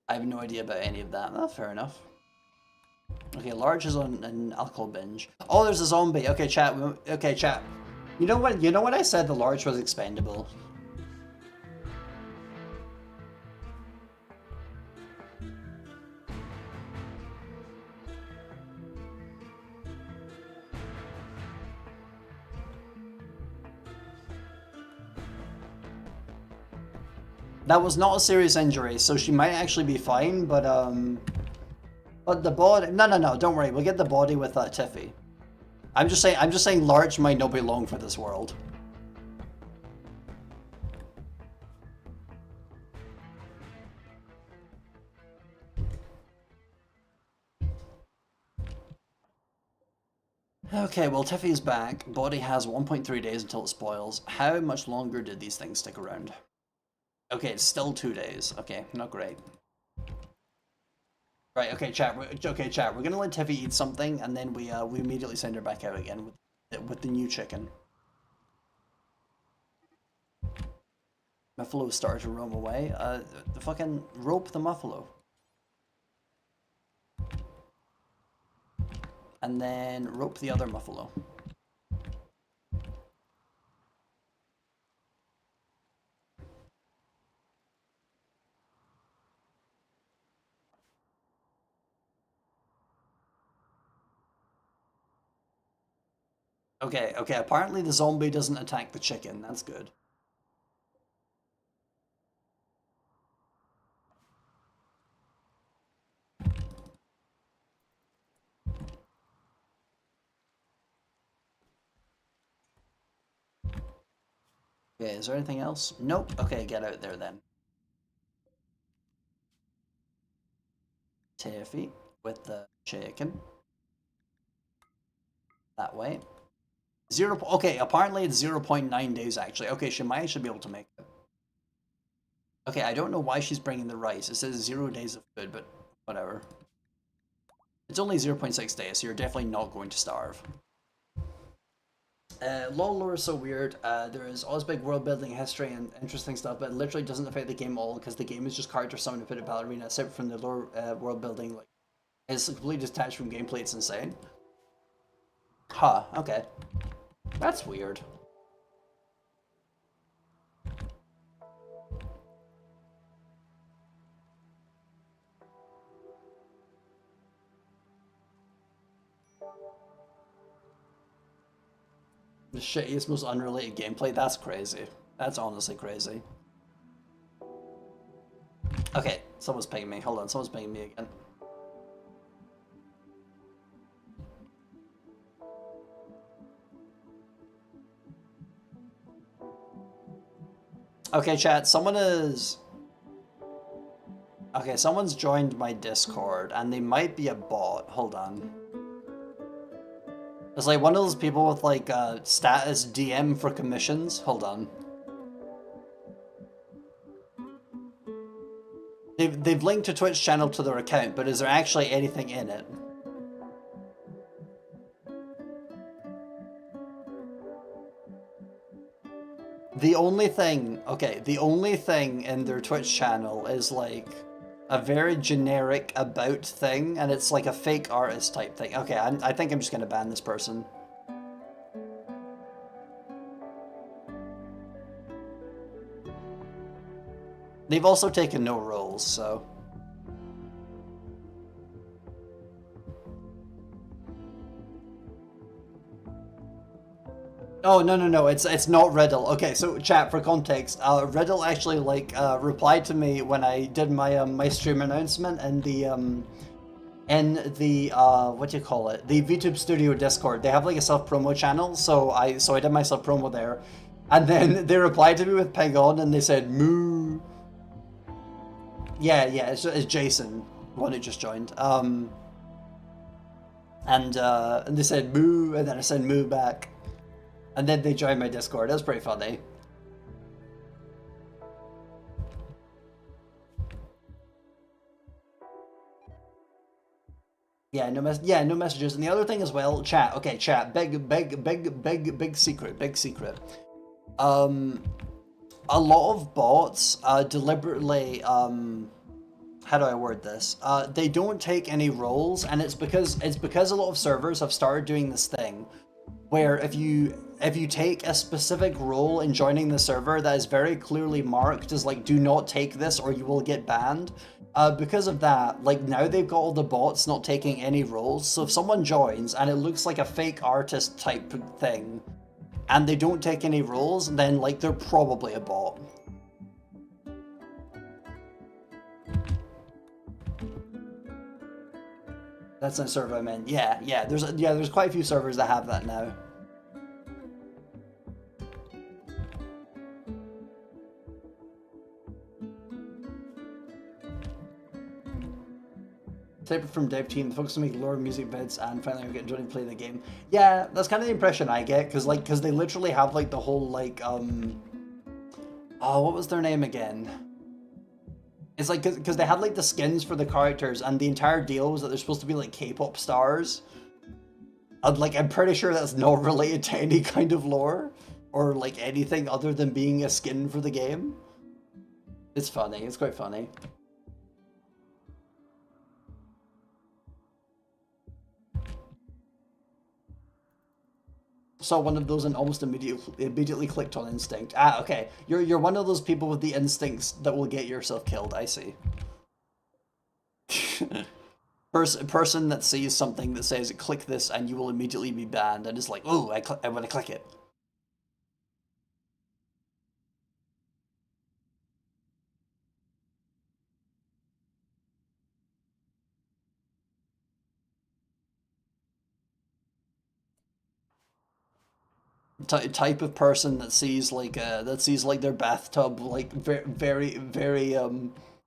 I have no idea about any of that. Oh, fair enough. Okay, large is on an alcohol binge. Oh, there's a zombie. Okay, chat. Okay, chat. You know what? You know what I said? The large was expendable. That was not a serious injury, so she might actually be fine. But the body. No. Don't worry. We'll get the body with Tiffy. I'm just saying. Large might not be long for this world. Okay, well, Tiffy's back. Body has 1.3 days until it spoils. How much longer did these things stick around? Okay, it's still 2 days. Okay, not great. Right, okay, chat. We're gonna let Tiffy eat something, and then we immediately send her back out again with the new chicken. Muffalo started to roam away. The fucking rope the Muffalo. And then rope the other Muffalo. Okay, apparently the zombie doesn't attack the chicken. That's good. Okay, is there anything else? Nope. Okay, get out there then. Tiffy with the chicken. That way. Okay, apparently it's 0.9 days actually. Okay, she might actually be able to make it. Okay, I don't know why she's bringing the rice. It says 0 days of food, but whatever. It's only 0.6 days, so you're definitely not going to starve. LoL lore is so weird. There is Ozbek world building history and interesting stuff, but it literally doesn't affect the game at all because the game is just character summon and put a ballerina. Separate from the lore world building, like it's completely detached from gameplay. It's insane. Huh? Okay, that's weird. The shittiest, most unrelated gameplay. That's crazy. That's honestly crazy. Okay, someone's pinging me. Hold on, someone's pinging me again. Okay, chat, someone is... Okay, someone's joined my Discord, and they might be a bot. Hold on. It's like one of those people with like status DM for commissions. Hold on. They've linked a Twitch channel to their account, but is there actually anything in it? The only thing, okay, the only thing in their Twitch channel is like a very generic about thing, and it's like a fake artist type thing. Okay, I think I'm just gonna ban this person. They've also taken no roles, so... Oh, no, it's not Riddle. Okay, so chat, for context, Riddle actually, like, replied to me when I did my, my stream announcement in the, what do you call it? The VTube Studio Discord. They have, like, a self-promo channel, so I did my self-promo there. And then they replied to me with Ping On, and they said, moo. Yeah, it's Jason, one who just joined. And they said, moo, and then I said, moo back. And then they joined my Discord. That was pretty funny. Yeah, no messages. And the other thing as well, chat. Okay, chat. Big secret. A lot of bots deliberately how do I word this? They don't take any roles, and it's because a lot of servers have started doing this thing where if you take a specific role in joining the server that is very clearly marked as like, do not take this or you will get banned, because of that, like now they've got all the bots not taking any roles, so if someone joins and it looks like a fake artist type thing, and they don't take any roles, then like they're probably a bot. That's a server I meant. Yeah, there's quite a few servers that have that now. Type from dev team, the focus to make lore music vids, and finally I'm getting to play the game. Yeah, that's kind of the impression I get, because they literally have like the whole like oh, what was their name again? It's like because they had like the skins for the characters, and the entire deal was that they're supposed to be like K-pop stars. And like I'm pretty sure that's not related to any kind of lore or like anything other than being a skin for the game. It's funny. It's quite funny. Saw one of those and almost immediately clicked on instinct. Ah, okay. You're one of those people with the instincts that will get yourself killed. I see. Person that sees something that says click this and you will immediately be banned and is like, oh, I want to click it. Type of person that sees like their bathtub like very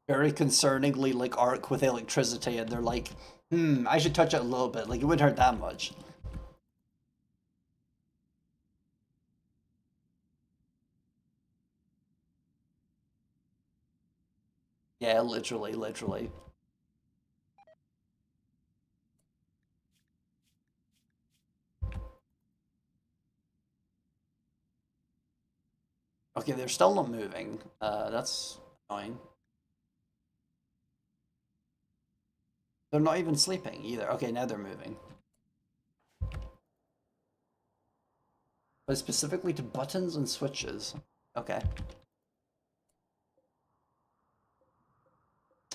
concerningly like arc with electricity, and they're like, I should touch it a little bit, like it wouldn't hurt that much. Yeah, literally. Okay, they're still not moving. That's annoying. They're not even sleeping either. Okay, now they're moving. But specifically to buttons and switches. Okay.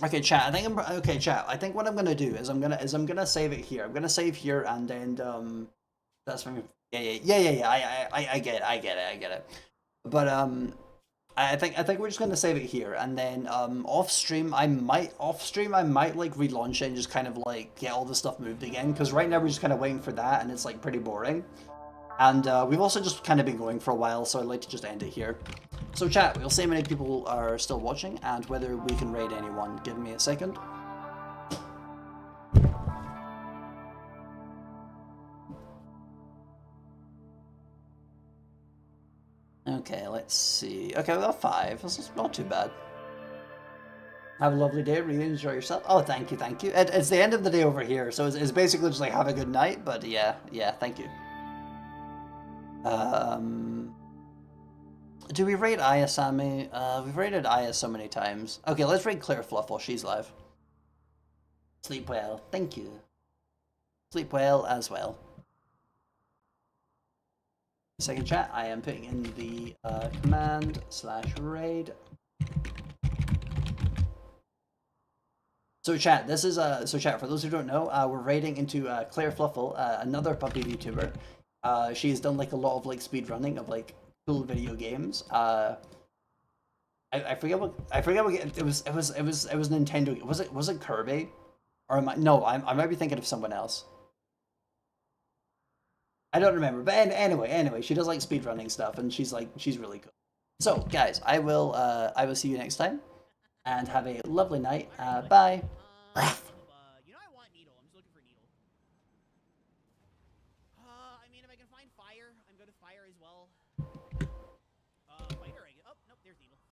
Okay, chat. I think what I'm gonna do is I'm gonna save it here. I'm gonna save here, and then that's when Yeah. I get it. I get it. But I think we're just gonna save it here, and then off stream I might like relaunch it and just kind of like get all the stuff moved again, because right now we're just kind of waiting for that, and it's like pretty boring. And we've also just kind of been going for a while, so I'd like to just end it here. So chat, we'll see how many people are still watching and whether we can raid anyone. Give me a second. Okay, let's see. Okay, we got 5. This is not too bad. Have a lovely day. Really enjoy yourself. Oh, thank you, thank you. It's the end of the day over here, so it's basically just like have a good night. But yeah, thank you. Do we raid Ayasami? We've raided Aya so many times. Okay, let's raid Claire Fluff while she's live. Sleep well. Thank you. Sleep well as well. Second chat, I am putting in the command/raid. So chat, this is so chat, for those who don't know, we're raiding into Claire Fluffle, another puppy VTuber. She has done like a lot of like speed running of like cool video games. I forget what it was Nintendo. Was it Kirby? Or am I, no, I might be thinking of someone else. I don't remember, but anyway, she does like speedrunning stuff, and she's really cool. So guys, I will see you next time, and have a lovely night. Bye.